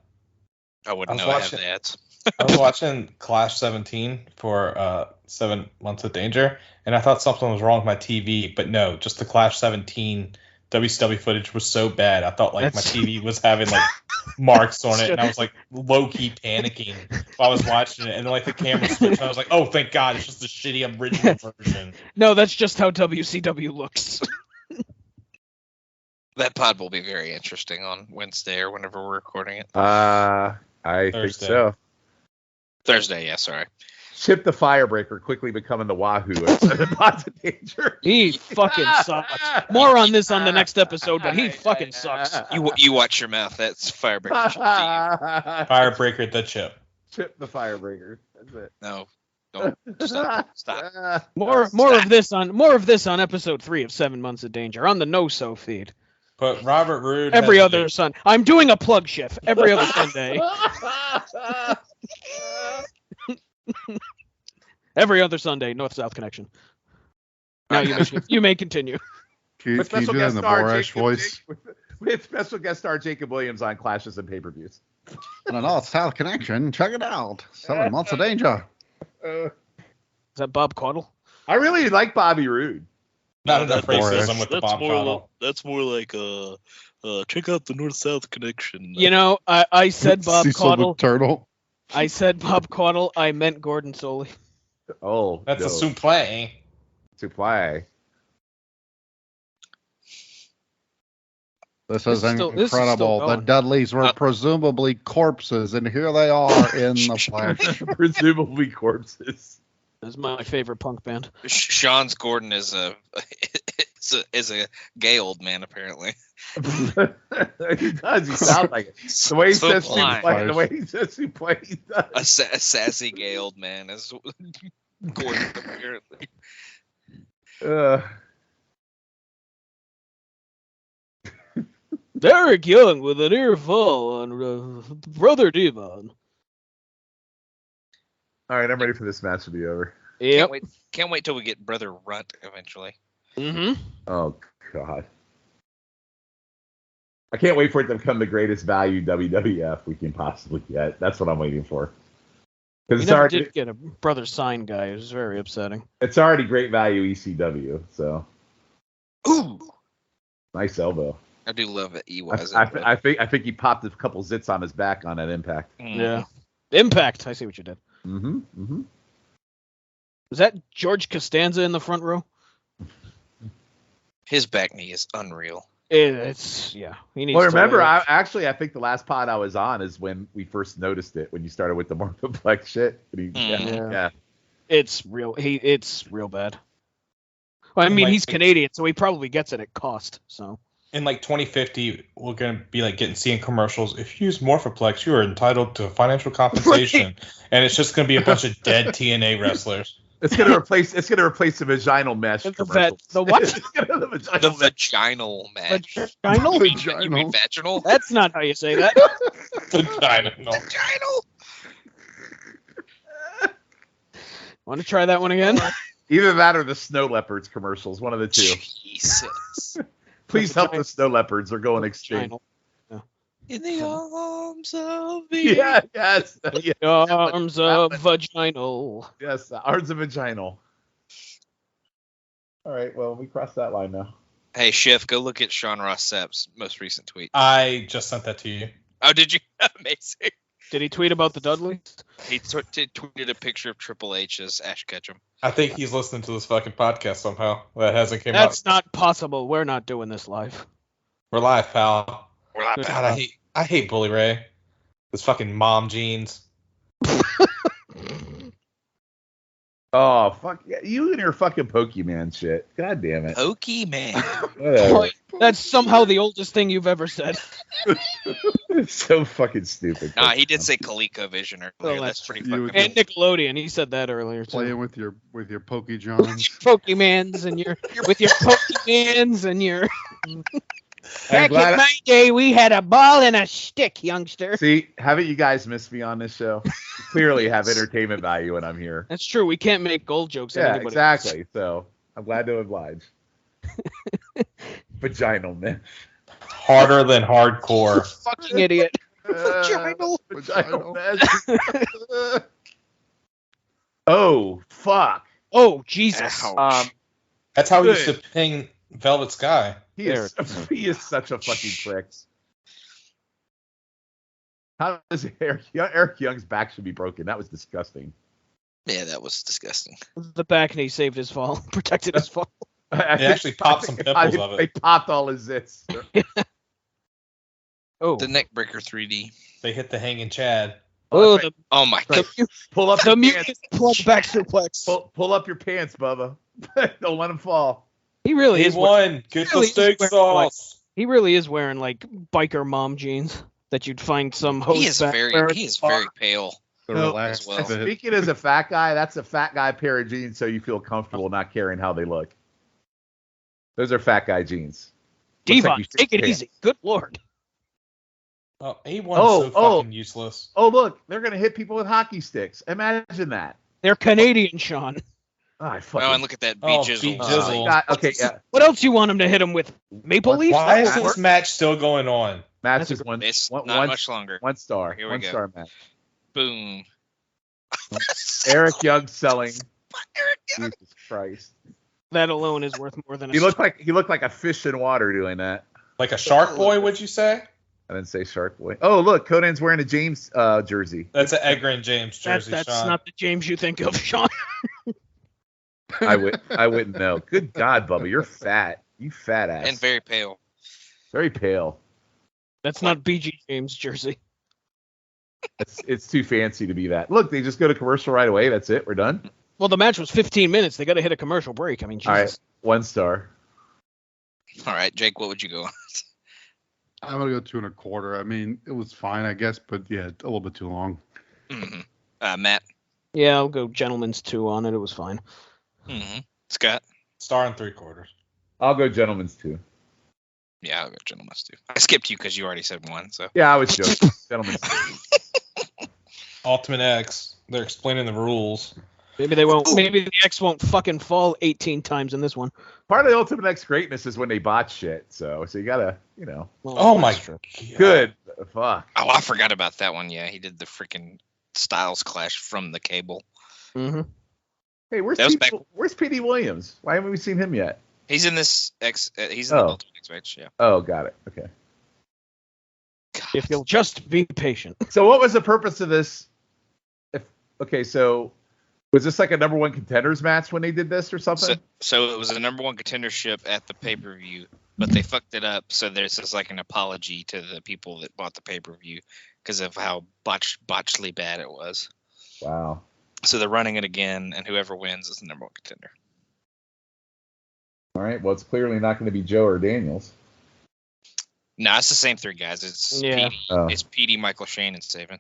Speaker 1: wouldn't
Speaker 5: I
Speaker 1: know
Speaker 5: was
Speaker 1: I have
Speaker 5: watching-
Speaker 1: the ads.
Speaker 5: I was watching Clash 17 for 7 Months of Danger, and I thought something was wrong with my TV, but no, just the Clash 17 WCW footage was so bad. I thought like my TV was having like marks on it, and I was like low key panicking while I was watching it. And then like the camera switched, I was like, oh, thank God, it's just the shitty original version.
Speaker 3: No, that's just how WCW looks.
Speaker 1: That pod will be very interesting on Wednesday or whenever we're recording it.
Speaker 4: I think
Speaker 5: Thursday.
Speaker 4: so.
Speaker 1: Thursday, yeah, sorry.
Speaker 4: Chip the Firebreaker quickly becoming the Wahoo at 7 Months of Danger.
Speaker 3: He fucking sucks. More on this on the next episode, but he fucking sucks.
Speaker 1: You watch your mouth. That's Firebreaker.
Speaker 5: Firebreaker the Chip.
Speaker 4: Chip the Firebreaker. That's it.
Speaker 1: No, don't stop.
Speaker 3: More of this on episode 3 of 7 Months of Danger on the No-So feed.
Speaker 5: But Robert Roode
Speaker 3: Every
Speaker 5: has
Speaker 3: other Sunday. I'm doing a plug shift every other Sunday. Every other Sunday, North-South connection. Now you may continue.
Speaker 2: Can you
Speaker 4: With
Speaker 2: do
Speaker 4: special
Speaker 2: that
Speaker 4: guest
Speaker 2: in the
Speaker 4: star
Speaker 2: Borash
Speaker 4: Jacob,
Speaker 2: voice?
Speaker 4: with special guest star Jacob Williams on Clashes and pay-per-views.
Speaker 2: On a North-South connection, check it out. 7 Months of Danger.
Speaker 3: Is that Bob Caudle?
Speaker 4: I really like Bobby Roode.
Speaker 5: not enough
Speaker 2: Borash.
Speaker 5: racism with the bomb tunnel.
Speaker 1: That's more like check out the North-South connection.
Speaker 3: You know, I said Bob
Speaker 2: Cecil the
Speaker 3: Caudle.
Speaker 2: Turtle.
Speaker 3: I said Bob Caudle. I meant Gordon Soley.
Speaker 4: Oh,
Speaker 5: That's
Speaker 4: no.
Speaker 5: a suplex.
Speaker 4: Supply.
Speaker 2: This
Speaker 3: This
Speaker 2: is
Speaker 3: is still
Speaker 2: incredible. The
Speaker 3: going.
Speaker 2: Dudleys were presumably corpses, and here they are in the flesh.
Speaker 4: Presumably corpses.
Speaker 3: This is my favorite punk band.
Speaker 1: Sean's Gordon is a gay old man apparently.
Speaker 4: He does. He sounds like it. The way he
Speaker 1: So
Speaker 4: says
Speaker 1: blind.
Speaker 4: suplex, the way he says suplex, he does.
Speaker 1: A sassy gay old man is Gordon apparently.
Speaker 3: Derek Young with an ear fall on Brother Devon.
Speaker 4: All right, I'm ready for this match to be over.
Speaker 3: Yep.
Speaker 1: Can't wait till we get Brother Runt eventually.
Speaker 3: Mm-hmm.
Speaker 4: Oh God. I can't wait for it to become the greatest value WWF we can possibly get. That's what I'm waiting for.
Speaker 3: We
Speaker 4: Because
Speaker 3: never did get a Brother Sign guy. It was very upsetting.
Speaker 4: it's already great value ECW. So
Speaker 1: Ooh,
Speaker 4: nice elbow.
Speaker 1: I do love it.
Speaker 4: I think he popped a couple zits on his back on that impact.
Speaker 3: Yeah. Impact. I see what you did.
Speaker 4: Mm-hmm. Mm-hmm.
Speaker 3: Is that George Costanza in the front row?
Speaker 1: His back knee is unreal.
Speaker 3: It's yeah. He needs
Speaker 4: Well,
Speaker 3: to
Speaker 4: remember,
Speaker 3: lay
Speaker 4: I
Speaker 3: off.
Speaker 4: think the last pod I was on is when we first noticed it, when you started with the Marketplace shit. Yeah.
Speaker 3: It's real. It's real bad. Well, I mean,
Speaker 5: Like-
Speaker 3: he's Canadian, so he probably gets it at cost. So
Speaker 5: In like 2050, we're gonna be like seeing commercials. If you use Morphoplex, you are entitled to financial compensation, and it's just gonna be a bunch of dead TNA wrestlers.
Speaker 4: It's gonna replace the vaginal mesh.
Speaker 3: The
Speaker 4: commercials.
Speaker 3: the what?
Speaker 4: It's gonna be
Speaker 1: The
Speaker 4: the vaginal mesh.
Speaker 1: vaginal match.
Speaker 3: Vaginal?
Speaker 1: You mean vaginal?
Speaker 3: That's not how you say that.
Speaker 5: Vagina, no.
Speaker 1: Vaginal.
Speaker 3: Want to try that one again?
Speaker 4: Either that or the Snow Leopards commercials, one of the two.
Speaker 1: Jesus.
Speaker 4: Please help the Snow Leopards. They're going extinct.
Speaker 3: Vaginal. Yeah.
Speaker 1: In the arms of the
Speaker 4: Yeah, yes. Yeah.
Speaker 3: Arms of vaginal.
Speaker 4: Yes, the arms of vaginal. All right, well, we crossed that line now.
Speaker 1: Hey, Schiff, go look at Sean Ross Sapp's most recent tweet.
Speaker 5: I just sent that to you.
Speaker 1: Oh, did you? Amazing.
Speaker 3: Did he tweet about the Dudleys?
Speaker 1: He tweeted a picture of Triple H as Ash Ketchum.
Speaker 5: I think he's listening to this fucking podcast somehow. That hasn't came
Speaker 3: That's
Speaker 5: up.
Speaker 3: not possible. We're not doing this live.
Speaker 5: We're live, pal.
Speaker 1: We're not
Speaker 5: God, I hate Bully Ray. This fucking mom jeans.
Speaker 4: Oh, fuck. Yeah, you and your fucking Pokemon shit. God damn it.
Speaker 1: Pokemon.
Speaker 4: Whatever.
Speaker 3: Boy, that's somehow the oldest thing you've ever said.
Speaker 4: It's so fucking stupid.
Speaker 1: Nah, he did say ColecoVision earlier.
Speaker 3: Well,
Speaker 1: that's
Speaker 3: that's
Speaker 1: pretty
Speaker 2: true.
Speaker 1: fucking
Speaker 3: And Nickelodeon, he said that earlier too.
Speaker 2: Playing with your Pokejohns.
Speaker 3: Pokemans and your with your Pokemans and your.
Speaker 4: I'm glad I-
Speaker 3: my day, we had a ball and a stick, youngster.
Speaker 4: See, haven't you guys missed me on this show? You clearly have entertainment value when I'm here.
Speaker 3: That's true. We can't make gold jokes. at
Speaker 4: Yeah,
Speaker 3: anybody.
Speaker 4: exactly. So I'm glad to oblige. Vaginal, man.
Speaker 5: Harder than hardcore.
Speaker 3: Fucking idiot.
Speaker 2: Vaginal.
Speaker 4: Vaginal. Oh, fuck.
Speaker 3: Oh Jesus.
Speaker 1: Ouch.
Speaker 5: That's how we
Speaker 4: Good.
Speaker 5: used to ping Velvet Sky.
Speaker 4: He is such a fucking prick. How does Eric Young's back should be broken? That was disgusting.
Speaker 1: Yeah, that was disgusting.
Speaker 3: The back knee saved his fall, protected his fall.
Speaker 5: It actually popped some pimples of
Speaker 4: They
Speaker 5: it.
Speaker 4: popped all his zits.
Speaker 3: Oh.
Speaker 1: The Neckbreaker 3D.
Speaker 5: They hit the hanging Chad.
Speaker 3: Oh, the
Speaker 1: Oh my god.
Speaker 4: Pull up
Speaker 3: the
Speaker 4: your
Speaker 3: mutant
Speaker 4: pants.
Speaker 3: plug back suplex.
Speaker 4: Pull up your pants, Bubba. Don't let him fall.
Speaker 3: He really
Speaker 5: He
Speaker 3: is.
Speaker 5: won. Get the
Speaker 3: Really
Speaker 5: steak
Speaker 3: is wearing,
Speaker 5: sauce.
Speaker 3: He really is wearing like biker mom jeans that you'd find some host.
Speaker 1: He is
Speaker 3: back
Speaker 1: very
Speaker 3: wearing.
Speaker 1: pale.
Speaker 2: The
Speaker 4: No,
Speaker 2: relaxed
Speaker 1: as well.
Speaker 4: And
Speaker 2: fit.
Speaker 4: speaking as a fat guy, that's a fat guy pair of jeans, so you feel comfortable not caring how they look. Those are fat guy jeans. Looks like
Speaker 3: Devon,
Speaker 4: you shit
Speaker 3: take it
Speaker 4: your
Speaker 3: easy. Good lord.
Speaker 5: Oh, A1's
Speaker 4: Oh,
Speaker 5: so
Speaker 4: oh.
Speaker 5: fucking useless.
Speaker 4: Oh, look, they're gonna hit people with hockey sticks. Imagine that.
Speaker 3: They're Canadian, Sean.
Speaker 4: Oh, I fucking.
Speaker 1: Oh, and look at that
Speaker 5: Oh,
Speaker 1: B-Jizzle.
Speaker 5: B-Jizzle.
Speaker 4: God, okay, yeah.
Speaker 3: What else you want him to hit him with? Maple leaf?
Speaker 5: Why is
Speaker 3: That would
Speaker 5: this
Speaker 3: work.
Speaker 5: match still going on?
Speaker 4: Match
Speaker 3: That's
Speaker 4: is
Speaker 3: a-
Speaker 4: one.
Speaker 1: It's
Speaker 4: one,
Speaker 1: not
Speaker 4: one,
Speaker 1: much longer.
Speaker 4: one star.
Speaker 1: Here we
Speaker 4: One
Speaker 1: go.
Speaker 4: star match.
Speaker 1: Boom.
Speaker 4: Eric Young selling.
Speaker 1: Eric Young.
Speaker 4: Jesus Christ.
Speaker 3: That alone is worth more than a
Speaker 4: He looked like a fish in water doing that.
Speaker 5: Like a shark boy, would you say?
Speaker 4: I didn't say Shark Boy. Oh, look, Conan's wearing a James jersey.
Speaker 5: That's an Edgar and James jersey,
Speaker 3: That's
Speaker 5: Sean.
Speaker 3: not the James you think of, Sean.
Speaker 4: I wouldn't know. Good God, Bubba, you're fat. You fat ass.
Speaker 1: And very pale.
Speaker 4: Very pale.
Speaker 3: That's not BG James jersey.
Speaker 4: It's too fancy to be that. Look, they just go to commercial right away. That's it. We're done.
Speaker 3: Well, the match was 15 minutes. They got to hit a commercial break. I mean, Jesus.
Speaker 4: All right, 1 star.
Speaker 1: All right, Jake, what would you go on?
Speaker 2: I'm gonna go 2.25. I mean, it was fine, I guess, but yeah, a little bit too long.
Speaker 1: Mm-hmm. Matt.
Speaker 3: Yeah, I'll go gentleman's 2 on it. It was fine.
Speaker 1: Mm-hmm. Scott.
Speaker 5: Star and 3/4.
Speaker 4: I'll go gentleman's 2.
Speaker 1: Yeah, I'll go gentleman's 2. I skipped you because you already said 1. So
Speaker 4: Yeah, I was joking. Gentlemen's 2.
Speaker 5: Ultimate X. They're explaining the rules.
Speaker 3: Maybe they won't.
Speaker 1: Ooh.
Speaker 3: Maybe the X won't fucking fall 18 times in this one.
Speaker 4: Part of the Ultimate X greatness is when they botch shit. So you gotta,
Speaker 3: Well,
Speaker 5: Oh my
Speaker 3: that's true.
Speaker 5: God.
Speaker 4: good. Fuck.
Speaker 1: oh, I forgot about that one. Yeah, he did the freaking Styles Clash from the cable.
Speaker 3: Mm-hmm.
Speaker 4: Hey, where's
Speaker 1: That was
Speaker 4: where's P.D. Williams? Why haven't we seen him yet?
Speaker 1: He's in this X. He's in the
Speaker 4: Oh.
Speaker 1: Ultimate X match. Yeah.
Speaker 4: Oh, got it. Okay.
Speaker 3: If you'll just be patient.
Speaker 4: So what was the purpose of this? So was this like a number 1 contenders match when they did this or something?
Speaker 1: So it was a number 1 contendership at the pay-per-view, but they fucked it up. So there's just like an apology to the people that bought the pay-per-view because of how botchly bad it was.
Speaker 4: Wow.
Speaker 1: So they're running it again, and whoever wins is the number 1 contender.
Speaker 4: All right. Well, it's clearly not going to be Joe or Daniels.
Speaker 1: No, it's the same 3 guys. It's
Speaker 3: Yeah.
Speaker 1: Petey,
Speaker 4: Oh.
Speaker 1: it's Petey, Michael Shane, and Saban.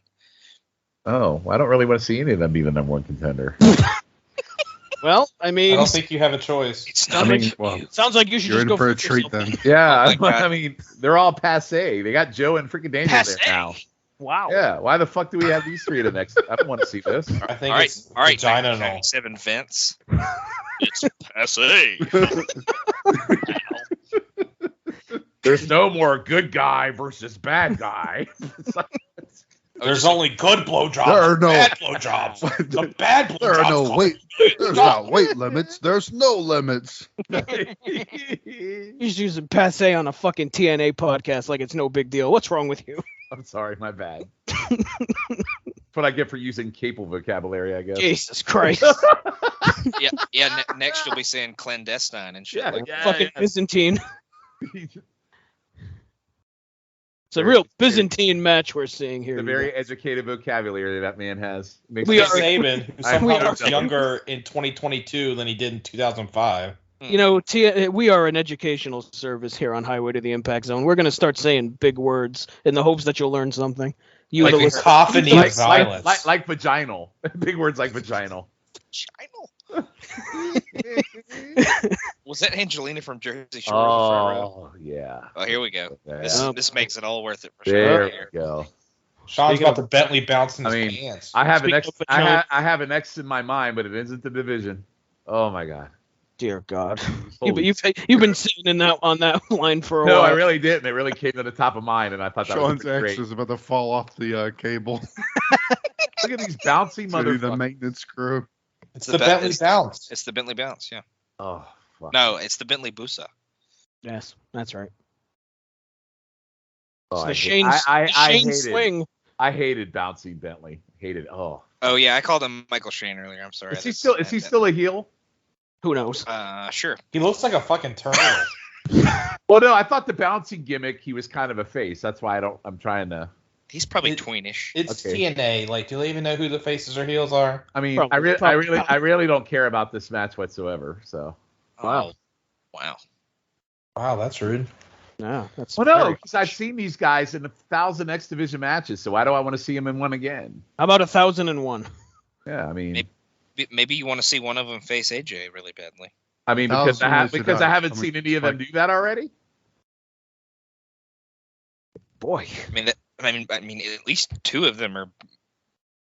Speaker 4: Oh, I don't really want to see any of them be the number 1 contender.
Speaker 3: Well, I
Speaker 5: I
Speaker 3: mean,
Speaker 5: don't think you have a choice.
Speaker 1: It's
Speaker 3: I
Speaker 1: not.
Speaker 3: mean,
Speaker 2: well,
Speaker 3: sounds like you should
Speaker 2: you're
Speaker 3: just
Speaker 2: in
Speaker 3: go
Speaker 2: for a
Speaker 3: fuck
Speaker 2: treat
Speaker 3: yourself.
Speaker 2: then.
Speaker 4: Yeah,
Speaker 1: Oh my God.
Speaker 4: I mean, they're all passe. They got Joe and freaking Daniels
Speaker 3: Passe.
Speaker 4: there now.
Speaker 3: Wow.
Speaker 4: Yeah, why the fuck do we have these 3 in the next? I don't want to see this.
Speaker 5: I think
Speaker 1: All right,
Speaker 5: it's
Speaker 1: all right.
Speaker 5: vagina and all.
Speaker 1: 7 Vince. It's passe.
Speaker 4: There's no more good guy versus bad guy.
Speaker 5: There's only good blowjobs.
Speaker 2: There are no
Speaker 5: bad blowjobs. The bad blowjobs.
Speaker 2: There are no weight. There's not weight limits. There's no limits.
Speaker 3: He's using passe on a fucking TNA podcast like it's no big deal. What's wrong with you?
Speaker 4: I'm sorry, my bad. That's what I get for using capable vocabulary, I guess.
Speaker 3: Jesus Christ.
Speaker 1: Yeah. Next you'll be saying clandestine and shit.
Speaker 3: Fucking Byzantine. It's a real Byzantine match we're seeing here.
Speaker 4: The very educated vocabulary that man has.
Speaker 5: We are Saban, who somehow looks younger in 2022 than he did in 2005.
Speaker 3: You know, we are an educational service here on Highway to the Impact Zone. We're going to start saying big words in the hopes that you'll learn something.
Speaker 5: Like cacophony of violence.
Speaker 4: Like vaginal. Big words like vaginal.
Speaker 1: Was that Angelina from Jersey Shore?
Speaker 4: Oh, yeah.
Speaker 1: Oh, here we go.
Speaker 4: Yeah.
Speaker 1: This makes it all worth it for
Speaker 4: there
Speaker 1: sure.
Speaker 4: we go.
Speaker 5: Sean's got the Bentley bounce in his pants.
Speaker 4: I have an X in my mind, but it isn't the division. Oh my God.
Speaker 3: Dear God. You've been sitting on that line for a while.
Speaker 4: No, I really didn't. It really came to the top of mind, and I thought that
Speaker 2: Sean's
Speaker 4: was
Speaker 2: X
Speaker 4: great.
Speaker 2: is about to fall off the cable.
Speaker 4: Look at these bouncy motherfuckers.
Speaker 2: The maintenance crew.
Speaker 5: It's the Bentley bounce.
Speaker 1: It's the Bentley bounce, yeah.
Speaker 4: Oh, fuck.
Speaker 1: No, it's the Bentley Busa.
Speaker 3: Yes, that's right.
Speaker 4: Oh,
Speaker 3: it's the Shane swing.
Speaker 4: I hated bouncing Bentley. Hated. Oh.
Speaker 1: Oh yeah, I called him Michael Shane earlier. I'm sorry.
Speaker 4: Is he still a heel?
Speaker 3: Who knows?
Speaker 1: Sure.
Speaker 5: He looks like a fucking turtle.
Speaker 4: Well, no, I thought the bouncing gimmick he was kind of a face. That's why I'm trying to.
Speaker 1: He's probably tweenish.
Speaker 5: It's TNA. Like, do they even know who the faces or heels are?
Speaker 4: I mean, I really don't care about this match whatsoever. So.
Speaker 1: Wow,
Speaker 5: that's rude.
Speaker 3: Yeah, that's.
Speaker 4: Well, no, because I've seen these guys in 1,000 X Division matches. So why do I want to see them in one again?
Speaker 3: How about 1,001?
Speaker 4: Yeah, I mean.
Speaker 1: Maybe you want to see one of them face AJ really badly.
Speaker 4: I mean, because I haven't seen any of them do that already.
Speaker 3: Boy,
Speaker 1: I mean, at least two of them are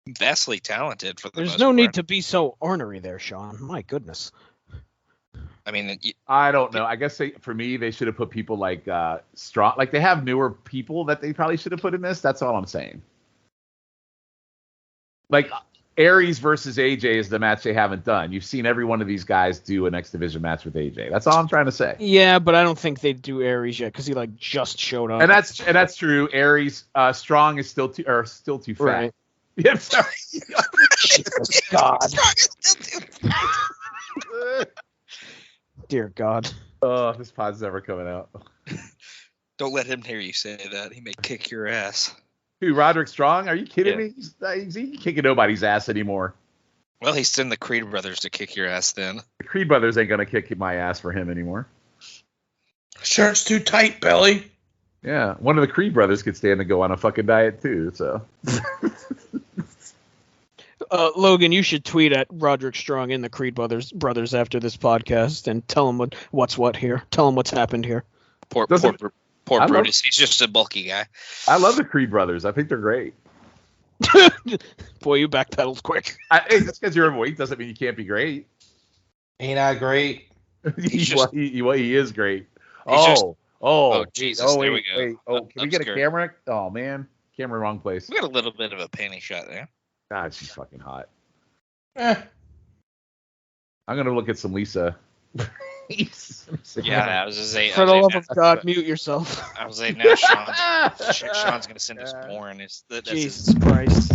Speaker 1: vastly talented.
Speaker 3: There's no need to be so ornery there, Sean. My goodness.
Speaker 1: I mean,
Speaker 4: I don't know. I guess for me, they should have put people like Strong. Like they have newer people that they probably should have put in this. That's all I'm saying. Like Aries versus AJ is the match they haven't done. You've seen every one of these guys do an X Division match with AJ. That's all I'm trying to say.
Speaker 3: Yeah, but I don't think they do Aries yet because he like just showed up.
Speaker 4: And that's true. Aries Strong is still too fat.
Speaker 3: Right.
Speaker 4: Yeah, sorry.
Speaker 3: Jesus God. Dear God.
Speaker 4: Oh, this pod's never coming out.
Speaker 1: Don't let him hear you say that. He may kick your ass.
Speaker 4: Who, Roderick Strong? Are you kidding me? He's kicking nobody's ass anymore.
Speaker 1: Well, he's sending the Creed brothers to kick your ass then.
Speaker 4: The Creed brothers ain't going to kick my ass for him anymore.
Speaker 5: Shirt's too tight, Billy.
Speaker 4: Yeah, one of the Creed brothers could stand to go on a fucking diet too, so.
Speaker 3: Logan, you should tweet at Roderick Strong and the Creed brothers after this podcast and tell them what's what here. Tell them what's happened here.
Speaker 1: Poor Brutus. He's just a bulky guy.
Speaker 4: I love the Creed brothers. I think they're great.
Speaker 3: Boy, you backpedaled quick.
Speaker 4: Hey, just because you're overweight doesn't mean you can't be great.
Speaker 5: Ain't I great?
Speaker 4: He is great.
Speaker 1: Oh, Jesus.
Speaker 4: Oh, wait,
Speaker 1: there we go.
Speaker 4: Wait. Oh, can we get a camera? Oh, man. Camera wrong place.
Speaker 1: We got a little bit of a panty shot there.
Speaker 4: God, she's fucking hot.
Speaker 5: I'm
Speaker 4: going to look at some Lisa.
Speaker 1: Yeah, I was just saying.
Speaker 3: For the love of God, mute yourself.
Speaker 1: I was saying now Sean's going to send us porn.
Speaker 3: Jesus Christ.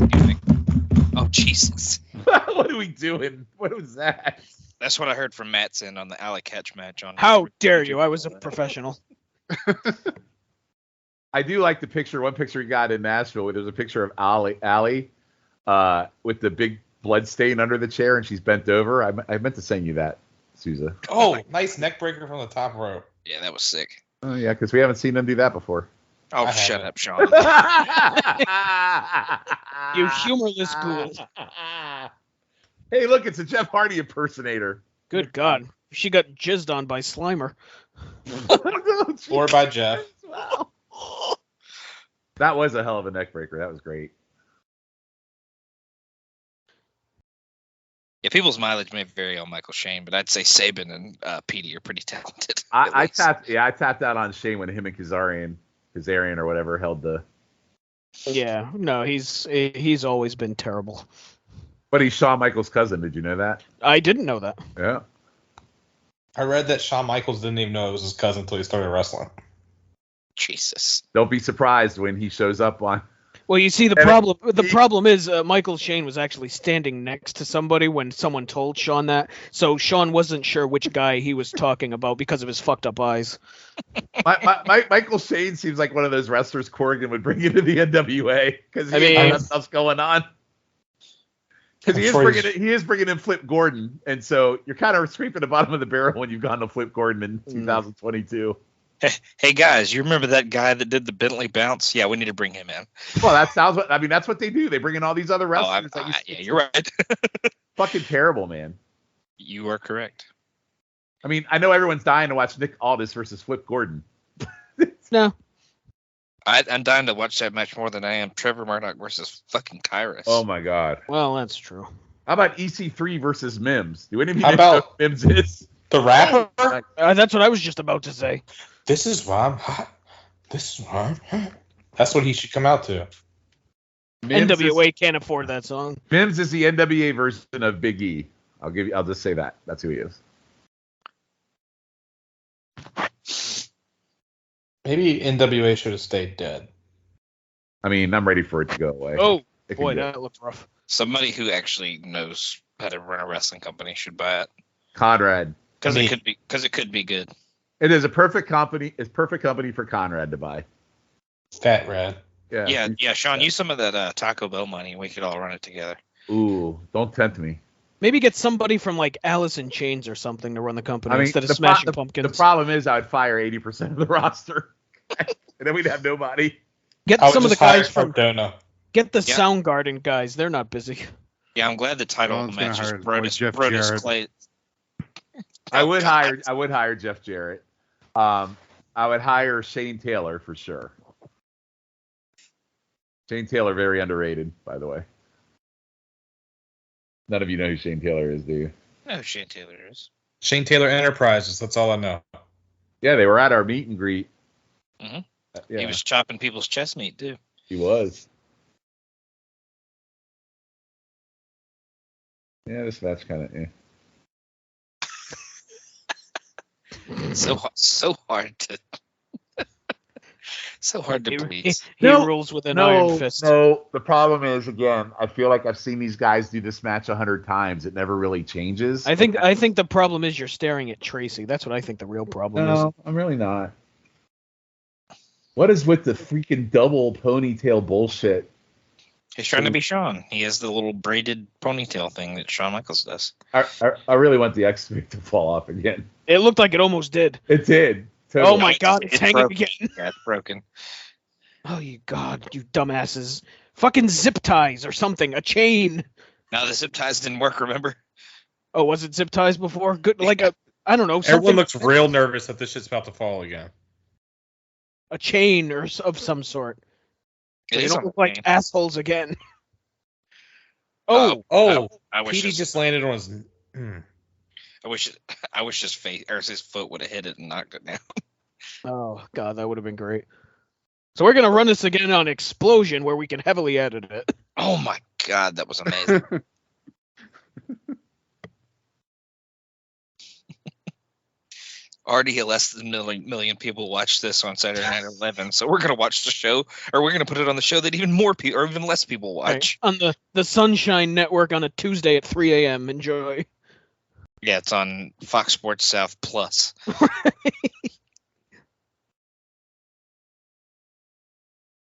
Speaker 1: Oh, Jesus.
Speaker 4: What are we doing? What was that?
Speaker 1: That's what I heard from Mattson on the Alley Catch match.
Speaker 3: How dare you? I was a professional.
Speaker 4: I do like the picture. One picture he got in Nashville where there's a picture of Allie with the big blood stain under the chair and she's bent over. I meant to send you that, Souza.
Speaker 5: Oh, nice neck breaker from the top row.
Speaker 1: Yeah, that was sick.
Speaker 4: Oh, yeah, because we haven't seen them do that before.
Speaker 1: Oh, shut up, Sean.
Speaker 3: You humorless ghoul.
Speaker 4: Hey, look, it's a Jeff Hardy impersonator.
Speaker 3: Good God. She got jizzed on by Slimer.
Speaker 5: Or by Jeff.
Speaker 4: That was a hell of a neck breaker. That was great.
Speaker 1: Yeah, people's mileage may vary on Michael Shane, but I'd say Saban and Petey are pretty talented.
Speaker 4: I tapped out on Shane when him and Kazarian or whatever held the.
Speaker 3: Yeah, no, he's always been terrible.
Speaker 4: But he's Shawn Michaels' cousin. Did you know that?
Speaker 3: I didn't know that.
Speaker 4: Yeah.
Speaker 5: I read that Shawn Michaels didn't even know it was his cousin until he started wrestling.
Speaker 1: Jesus.
Speaker 4: Don't be surprised when he shows up on.
Speaker 3: Well, you see, the problem is Michael Shane was actually standing next to somebody when someone told Shawn that, so Shawn wasn't sure which guy he was talking about because of his fucked up eyes.
Speaker 4: Michael Shane seems like one of those wrestlers Corrigan would bring into the NWA because that stuff's going on. Because he is bringing in Flip Gordon, and so you're kind of scraping the bottom of the barrel when you've gone to Flip Gordon in 2022.
Speaker 1: Hey guys, you remember that guy that did the Bentley bounce? Yeah, we need to bring him in.
Speaker 4: Well, that's what they do. They bring in all these other wrestlers.
Speaker 1: Yeah, you're right.
Speaker 4: Fucking terrible, man.
Speaker 1: You are correct.
Speaker 4: I mean, I know everyone's dying to watch Nick Aldis versus Flip Gordon.
Speaker 3: No.
Speaker 1: I'm dying to watch that match more than I am Trevor Murdoch versus fucking Kyrus.
Speaker 4: Oh my god.
Speaker 3: Well, that's true.
Speaker 4: How about EC3 versus Mims? Do any of you know who Mims is?
Speaker 5: The rapper?
Speaker 3: That's what I was just about to say.
Speaker 5: This is why I'm hot. This is why I'm hot. That's what he should come out to.
Speaker 3: NWA can't afford that song.
Speaker 4: Mims is the NWA version of Big E. I'll just say that. That's who he is.
Speaker 5: Maybe NWA should have stayed dead.
Speaker 4: I mean, I'm ready for it to go away.
Speaker 3: Oh, boy, that looks rough.
Speaker 1: Somebody who actually knows how to run a wrestling company should buy it.
Speaker 4: Conrad.
Speaker 1: Because it could be good.
Speaker 4: It is a perfect company. It's perfect company for Conrad to buy.
Speaker 5: Fat Rad.
Speaker 1: Yeah. Shawn, use some of that Taco Bell money. We could all run it together.
Speaker 4: Ooh, don't tempt me.
Speaker 3: Maybe get somebody from like Alice in Chains or something to run the company instead of Smashing Pumpkins.
Speaker 4: The problem is I would fire 80% of the roster, and then we'd have nobody.
Speaker 3: Get some of the guys from
Speaker 5: Dona.
Speaker 3: Get the Soundgarden guys. They're not busy.
Speaker 1: Yeah, I'm glad the title of the match is Brodus Clay.
Speaker 4: I would hire Jeff Jarrett. I would hire Shane Taylor for sure. Shane Taylor, very underrated, by the way. None of you know who Shane Taylor is, do you?
Speaker 1: I know who Shane Taylor is.
Speaker 5: Shane Taylor Enterprises. That's all I know.
Speaker 4: Yeah, they were at our meet and greet.
Speaker 1: Mm-hmm. Yeah. He was chopping people's chest meat, too.
Speaker 4: He was. Yeah, this match kind of.
Speaker 1: So hard to. So hard to please.
Speaker 3: He rules with an iron fist.
Speaker 4: No, the problem is, again, I feel like I've seen these guys do this match 100 times. It never really changes.
Speaker 3: I think the problem is you're staring at Tracy. That's what I think the real problem is.
Speaker 4: No, I'm really not. What is with the freaking double ponytail bullshit?
Speaker 1: He's trying to be Shawn. He has the little braided ponytail thing that Shawn Michaels does.
Speaker 4: I really want the X-Wing to fall off again.
Speaker 3: It looked like it almost did.
Speaker 4: It did.
Speaker 3: Totally. Oh my God, it's hanging
Speaker 1: broken.
Speaker 3: again.
Speaker 1: Yeah, it's broken.
Speaker 3: Oh, you dumbasses. Fucking zip ties or something. A chain.
Speaker 1: No, the zip ties didn't work, remember?
Speaker 3: Oh, was it zip ties before? Good, like I don't know.
Speaker 5: Everyone looks real nervous that this shit's about to fall again.
Speaker 3: A chain or of some sort. So you don't look like assholes again.
Speaker 1: I wish
Speaker 5: Petey just landed on his...
Speaker 1: I wish his face or his foot would have hit it and knocked it down.
Speaker 3: Oh God, that would have been great. So we're gonna run this again on Explosion, where we can heavily edit it.
Speaker 1: Oh my God, that was amazing. Already less than a million people watch this on Saturday Night 11, so we're gonna watch the show, or we're gonna put it on the show that even more people, or even less people watch.
Speaker 3: Right. On the Sunshine Network on a Tuesday at 3 a.m. Enjoy.
Speaker 1: Yeah, it's on Fox Sports South Plus.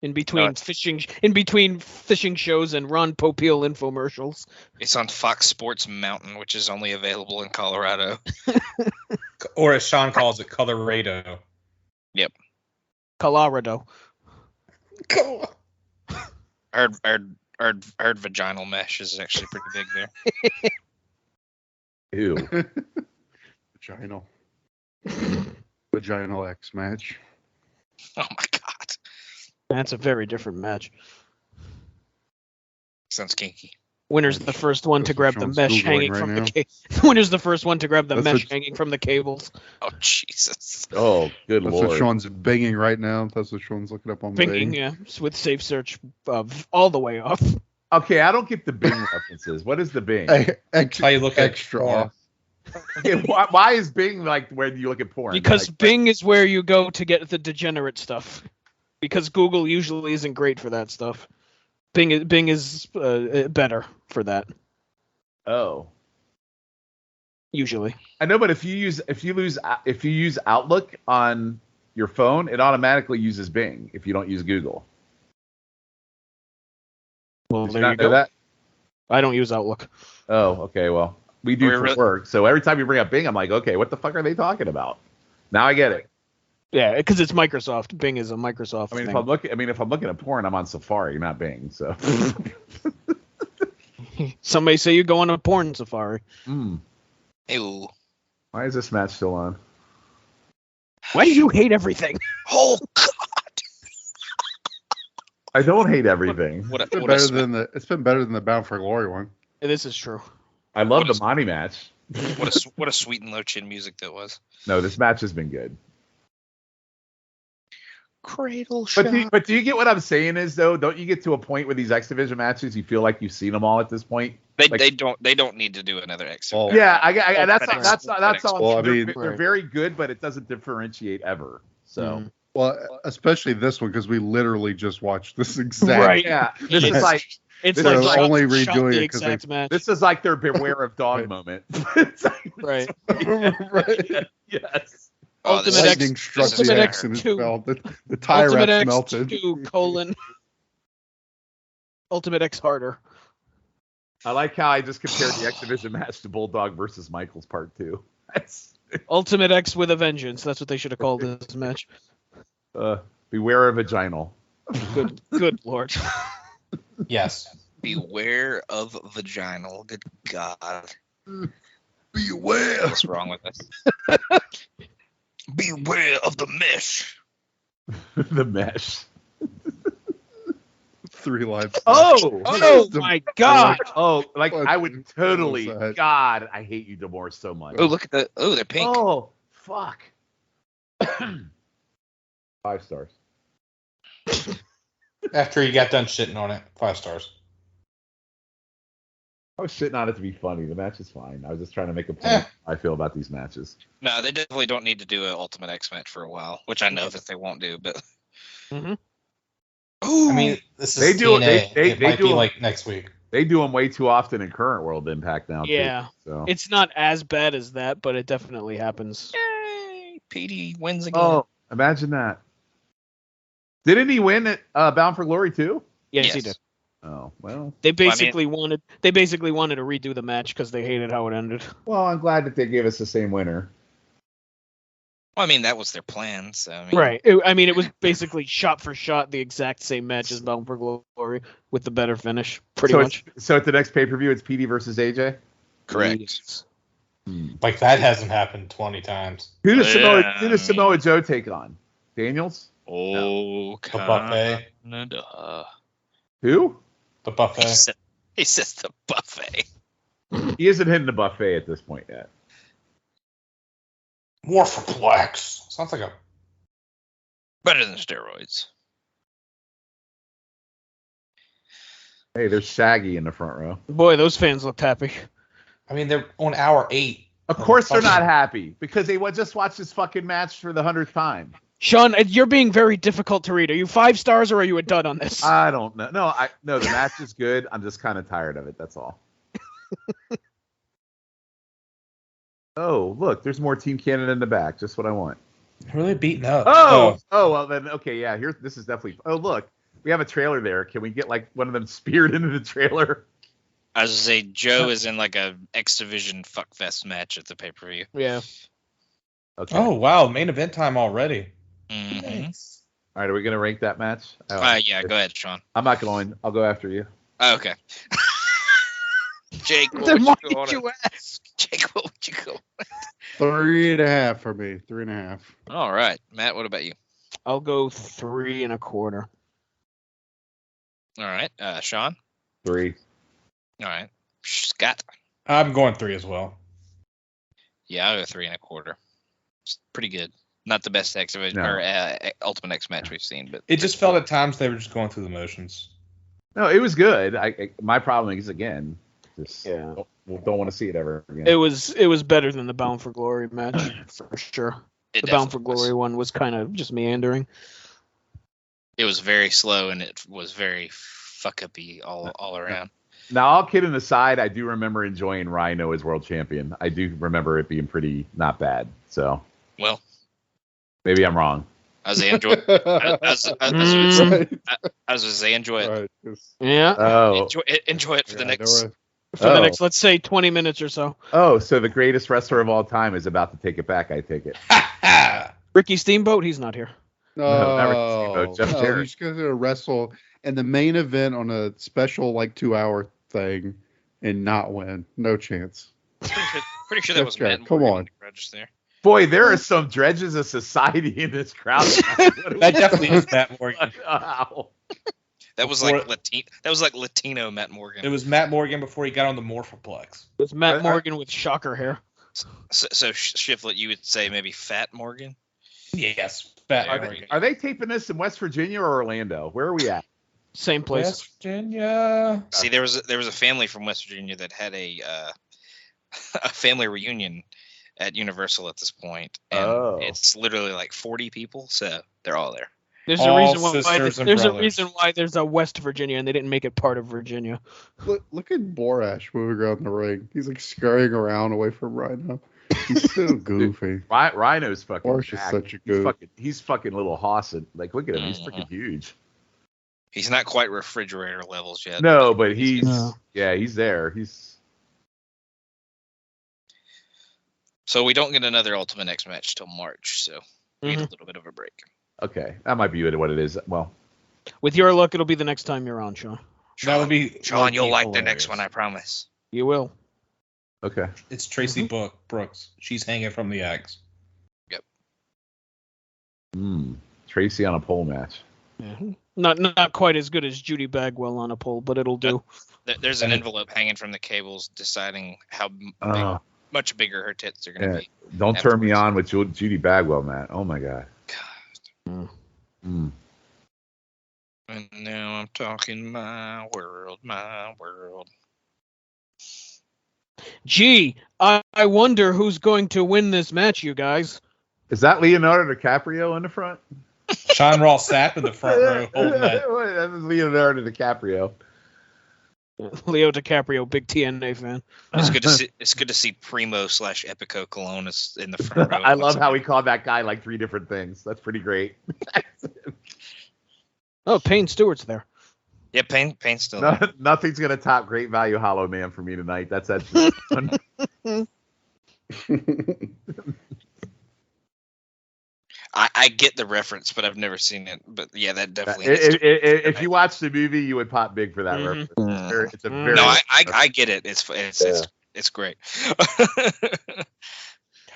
Speaker 1: In between fishing shows and Ron Popeil infomercials. It's on Fox Sports Mountain, which is only available in Colorado.
Speaker 5: Or as Shawn calls it, Colorado.
Speaker 1: Yep.
Speaker 3: Colorado.
Speaker 1: I heard vaginal mesh is actually pretty big there.
Speaker 4: Ew.
Speaker 2: Vaginal X match.
Speaker 1: Oh my God.
Speaker 3: That's a very different match.
Speaker 1: Sounds kinky.
Speaker 3: Winner's the first one to
Speaker 2: That's
Speaker 3: grab
Speaker 2: what
Speaker 3: the
Speaker 2: Sean's
Speaker 3: mesh
Speaker 2: Googling
Speaker 3: hanging
Speaker 2: right
Speaker 3: from
Speaker 2: now.
Speaker 3: the Winner's the first one to grab the
Speaker 2: That's
Speaker 3: mesh
Speaker 2: what-
Speaker 3: hanging from the cables.
Speaker 1: Oh Jesus.
Speaker 4: Oh, good
Speaker 2: That's
Speaker 4: lord.
Speaker 2: what Sean's binging right now. That's what Sean's looking up on
Speaker 3: Binging,
Speaker 2: Bing.
Speaker 3: yeah, with safe search all the way off.
Speaker 4: Okay, I don't get the Bing references. What is the Bing?
Speaker 5: How you look at
Speaker 2: extra
Speaker 5: porn.
Speaker 2: off.
Speaker 4: Okay, why is Bing like when you look at porn?
Speaker 3: Because
Speaker 4: Like,
Speaker 3: Bing is where you go to get the degenerate stuff. Because Google usually isn't great for that stuff. Bing is better for that
Speaker 4: oh,
Speaker 3: usually.
Speaker 4: I know, but if you use Outlook on your phone, it automatically uses Bing if you don't use Google.
Speaker 3: Well,
Speaker 4: Did you
Speaker 3: there
Speaker 4: not
Speaker 3: you
Speaker 4: know
Speaker 3: go.
Speaker 4: that?
Speaker 3: I don't use Outlook.
Speaker 4: Oh, okay. Well, we do
Speaker 1: Are we
Speaker 4: for
Speaker 1: really-
Speaker 4: work. So every time you bring up Bing, I'm like, okay, what the fuck are they talking about? Now I get it.
Speaker 3: Yeah, because it's Microsoft. Bing is a Microsoft
Speaker 4: I mean,
Speaker 3: thing.
Speaker 4: if I'm looking at porn, I'm on Safari, not Bing. So.
Speaker 3: Some may say you go on a porn safari.
Speaker 1: Ew.
Speaker 4: Why is this match still on?
Speaker 3: Why do you hate everything?
Speaker 1: Oh God.
Speaker 4: I don't hate everything.
Speaker 1: What a,
Speaker 2: It's been
Speaker 1: what a
Speaker 2: better
Speaker 1: sweet,
Speaker 2: than the Bound for Glory one.
Speaker 3: This is true.
Speaker 4: I love
Speaker 1: What
Speaker 4: the
Speaker 1: is-
Speaker 4: Monty match.
Speaker 1: what a sweet and low chin music that was.
Speaker 4: No, this match has been good.
Speaker 1: Cradle shot.
Speaker 4: But do you get what I'm saying? Is though, don't you get to a point with these X Division matches, you feel like you've seen them all at this point?
Speaker 1: They
Speaker 4: like-
Speaker 1: they don't need to do another X.
Speaker 2: Well,
Speaker 4: Yeah, that's
Speaker 1: FedEx.
Speaker 4: all.
Speaker 2: Well, I
Speaker 4: they're,
Speaker 2: mean-
Speaker 4: they're
Speaker 3: Right.
Speaker 4: very good, but it doesn't differentiate ever. So
Speaker 2: Well, especially this one because we literally just watched this exact.
Speaker 3: Right.
Speaker 4: yeah, this
Speaker 3: It's
Speaker 4: is like
Speaker 3: It's
Speaker 4: They're
Speaker 3: like
Speaker 2: only
Speaker 3: shot
Speaker 2: redoing
Speaker 3: the
Speaker 2: it 'cause
Speaker 3: exact match.
Speaker 4: this is like their beware of dog
Speaker 2: Right.
Speaker 4: moment. It's like-
Speaker 3: Right.
Speaker 2: Right.
Speaker 4: Yes.
Speaker 1: Oh, this
Speaker 3: Ultimate
Speaker 1: is-
Speaker 3: X-
Speaker 2: Lightning struck
Speaker 1: this is
Speaker 2: the
Speaker 3: Ultimate
Speaker 2: X
Speaker 3: X
Speaker 2: and it
Speaker 3: 2.
Speaker 2: fell. The tie
Speaker 3: Ultimate
Speaker 2: wraps
Speaker 3: X
Speaker 2: melted.
Speaker 3: 2 : Ultimate X harder.
Speaker 4: I like how I just compared the X Division match to Bulldog versus Michaels Part 2. That's
Speaker 3: Ultimate X with a vengeance. That's what they should have called this match.
Speaker 4: beware of vaginal.
Speaker 3: Good lord.
Speaker 5: Yes.
Speaker 1: Beware of vaginal. Good God.
Speaker 2: Beware.
Speaker 1: What's wrong with us? Beware of the mesh.
Speaker 4: The mesh.
Speaker 2: 3 lives.
Speaker 4: Oh,
Speaker 3: Oh my god.
Speaker 4: oh, like
Speaker 2: What
Speaker 4: I would totally.
Speaker 2: was that?
Speaker 4: God, I hate you divorce so much.
Speaker 1: Oh, look at the. Oh, they're pink.
Speaker 4: Oh, fuck. 5 stars.
Speaker 5: After you got done shitting on it, 5 stars.
Speaker 4: I was shitting on it to be funny. The match is fine. I was just trying to make a point. I feel about these matches.
Speaker 1: No, they definitely don't need to do an Ultimate X match for a while, which I know that they won't do. But
Speaker 3: Mhm.
Speaker 5: I mean, this is
Speaker 4: They do-
Speaker 5: TNA.
Speaker 4: they
Speaker 5: it might
Speaker 4: do
Speaker 5: be
Speaker 4: them-
Speaker 5: like next week.
Speaker 4: They do them way too often in current World Impact now.
Speaker 3: Yeah.
Speaker 4: Too, so.
Speaker 3: It's not as bad as that, but it definitely happens.
Speaker 1: yay, PD wins again.
Speaker 4: Oh, imagine that. Didn't he win at Bound for Glory too?
Speaker 3: Yes, he did.
Speaker 4: Oh well.
Speaker 3: They basically wanted to redo the match because they hated how it ended.
Speaker 4: Well, I'm glad that they gave us the same winner.
Speaker 1: Well, I mean, that was their plan. So I mean,
Speaker 3: Right. It was basically shot for shot the exact same match as Bound for Glory with the better finish, pretty much.
Speaker 4: So at the next pay per view, it's PD versus AJ.
Speaker 1: correct.
Speaker 3: Yes.
Speaker 5: Like that hasn't happened 20 times.
Speaker 4: Who does
Speaker 1: Yeah,
Speaker 4: Who does Samoa Joe take on? Daniels?
Speaker 1: Oh,
Speaker 5: The buffet.
Speaker 1: Canada.
Speaker 4: Who?
Speaker 5: The
Speaker 1: He
Speaker 5: buffet.
Speaker 1: says the buffet.
Speaker 4: He isn't hitting the buffet at this point yet.
Speaker 5: Morphoplex. Sounds like a.
Speaker 1: Better than steroids.
Speaker 4: Hey, there's Shaggy in the front row.
Speaker 3: Boy, those fans looked happy.
Speaker 5: I mean, they're on hour 8.
Speaker 4: Of course they're not happy because they just watched this fucking match for the 100th time.
Speaker 3: Sean, you're being very difficult to read. Are you 5 stars or are you a dud on this?
Speaker 4: I don't know. No, the match is good. I'm just kind of tired of it. That's all. Oh, look, there's more Team Canada in the back. Just what I want.
Speaker 5: Really beaten up.
Speaker 4: Oh, well then, okay, yeah. This is definitely. Oh, look, we have a trailer there. Can we get like one of them speared into the trailer?
Speaker 1: I was gonna say Joe is in like a X Division fuckfest match at the pay per view.
Speaker 3: Yeah.
Speaker 4: Okay.
Speaker 5: Oh, wow. Main event time already.
Speaker 1: Mm-hmm.
Speaker 4: All right, are we gonna rank that match?
Speaker 1: Yeah, go ahead, Sean.
Speaker 4: I'm not going. I'll go after you.
Speaker 1: Oh, okay. Jake, what
Speaker 3: Then
Speaker 1: would
Speaker 3: why
Speaker 1: you go
Speaker 3: did
Speaker 1: on
Speaker 3: you
Speaker 1: it?
Speaker 3: ask?
Speaker 1: Jake, what would you go?
Speaker 2: 3.5 for me. 3.5.
Speaker 1: All right, Matt. What about you?
Speaker 3: I'll go 3 1/4.
Speaker 1: All right, Sean.
Speaker 4: 3.
Speaker 1: All right. Scott.
Speaker 5: I'm going 3 as well.
Speaker 1: Yeah, I'll go 3 1/4. It's pretty good. Not the best Ultimate X match we've seen, but
Speaker 5: It just felt at times they were just going through the motions.
Speaker 4: No, it was good. My problem is, again, just don't want to see it ever again.
Speaker 3: It was better than the Bound for Glory match for sure. The Bound for Glory one was kind of just meandering.
Speaker 1: It was very slow and it was very fuck-uppy all around.
Speaker 4: Now, all kidding aside, I do remember enjoying Rhino as world champion. I do remember it being pretty not bad. So,
Speaker 1: well,
Speaker 4: maybe I'm wrong.
Speaker 1: As I enjoy it.
Speaker 2: Right.
Speaker 3: Yeah.
Speaker 4: Oh,
Speaker 1: enjoy it for the next.
Speaker 3: For the next, let's say, 20 minutes or so.
Speaker 4: Oh, so the greatest wrestler of all time is about to take it back. I take it.
Speaker 3: Ricky Steamboat, he's not here.
Speaker 4: No, not Ricky Steamboat, Jeff Jarrett.
Speaker 2: He's going to wrestle in the main event on a special 2-hour thing and not win. No chance.
Speaker 1: Pretty sure that was Matt
Speaker 2: Come
Speaker 1: Morgan
Speaker 2: on.
Speaker 1: there.
Speaker 4: Boy, there are some dredges of society in this crowd.
Speaker 5: That definitely is Matt Morgan.
Speaker 4: Wow.
Speaker 1: That was like Latino Matt Morgan.
Speaker 5: It was Matt Morgan before he got on the Morphoplex.
Speaker 3: It was Matt Morgan with shocker hair.
Speaker 1: So Shifflett, you would say maybe Fat Morgan?
Speaker 5: Yes, Fat Morgan.
Speaker 4: Are they taping this in West Virginia or Orlando? Where are we at?
Speaker 3: Same place.
Speaker 5: West Virginia.
Speaker 1: See, there was a family from West Virginia that had a family reunion at Universal at this point, and it's literally like 40 people, so they're all there.
Speaker 3: There's a reason why there's a West Virginia and they didn't make it part of Virginia.
Speaker 2: Look at Borash moving around the ring. He's like scurrying around away from Rhino. He's so goofy.
Speaker 4: Rhino's fucking.
Speaker 2: Borash is such a goof.
Speaker 4: He's fucking little hoss. Like, look at him. He's freaking huge.
Speaker 1: He's not quite refrigerator levels yet.
Speaker 4: No, but he's there. He's.
Speaker 1: So we don't get another Ultimate X match till March, so we get a little bit of a break.
Speaker 4: Okay, that might be what it is. Well,
Speaker 3: with your luck, it'll be the next time you're on, Sean.
Speaker 5: That would be
Speaker 1: Sean. You'll like the next one, I promise.
Speaker 3: You will.
Speaker 4: Okay.
Speaker 5: It's Tracy Brooks. She's hanging from the axe.
Speaker 1: Yep.
Speaker 4: Tracy on a pole match.
Speaker 3: Yeah. Not quite as good as Judy Bagwell on a pole, but it'll do.
Speaker 1: There's an envelope hanging from the cables deciding how much bigger her tits are going to be.
Speaker 4: Don't turn me on with Judy Bagwell, Matt. Oh my God.
Speaker 1: And now I'm talking my world.
Speaker 3: Gee, I wonder who's going to win this match, you guys.
Speaker 4: Is that Leonardo DiCaprio in the front?
Speaker 5: Sean Ross Sapp in the front row holding that.
Speaker 4: That is Leonardo DiCaprio.
Speaker 3: Leo DiCaprio, big TNA fan.
Speaker 1: It's good to see Primo / Epico Colonis in the front row.
Speaker 4: I love how he called that guy like 3 different things. That's pretty great.
Speaker 3: Oh, Payne Stewart's there.
Speaker 1: Yeah, Payne's still there.
Speaker 4: Nothing's gonna top Great Value Hollow Man for me tonight. That's
Speaker 1: I get the reference, but I've never seen it. But yeah, that definitely.
Speaker 4: If you watch the movie, you would pop big for that reference. It's a very
Speaker 1: no, I get it. It's great.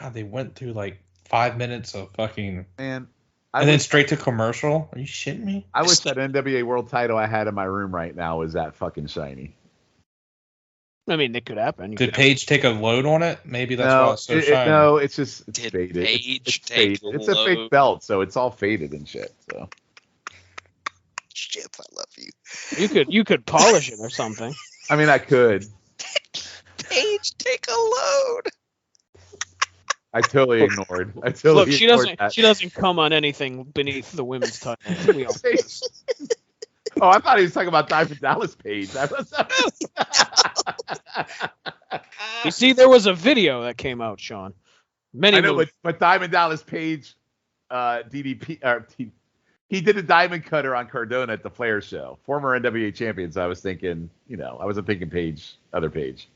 Speaker 5: God, they went through like 5 minutes of fucking
Speaker 4: man,
Speaker 5: and then straight to commercial. Are you shitting me?
Speaker 4: I wish that NWA World Title I had in my room right now was that fucking shiny.
Speaker 3: I mean, it could happen.
Speaker 5: Did Paige take a load on it? Maybe that's why it's so shiny.
Speaker 4: No, it's just
Speaker 1: Did
Speaker 4: faded.
Speaker 1: Paige
Speaker 4: It's
Speaker 1: take
Speaker 4: faded.
Speaker 1: a
Speaker 4: It's a fake
Speaker 1: load?
Speaker 4: belt, so it's all faded and shit. So
Speaker 1: Shit, I love you.
Speaker 3: You could polish it or something.
Speaker 4: I mean, I could.
Speaker 1: Paige, take a load.
Speaker 4: I totally ignored.
Speaker 3: Look, she doesn't come on anything beneath the women's title. We all know this.
Speaker 4: Oh, I thought he was talking about Diamond Dallas Page.
Speaker 3: You see, there was a video that came out, Sean.
Speaker 4: I know, but Diamond Dallas Page, DDP, he did a diamond cutter on Cardona at the Flair show. Former NWA champion. So I was thinking, I wasn't thinking Page, other Page.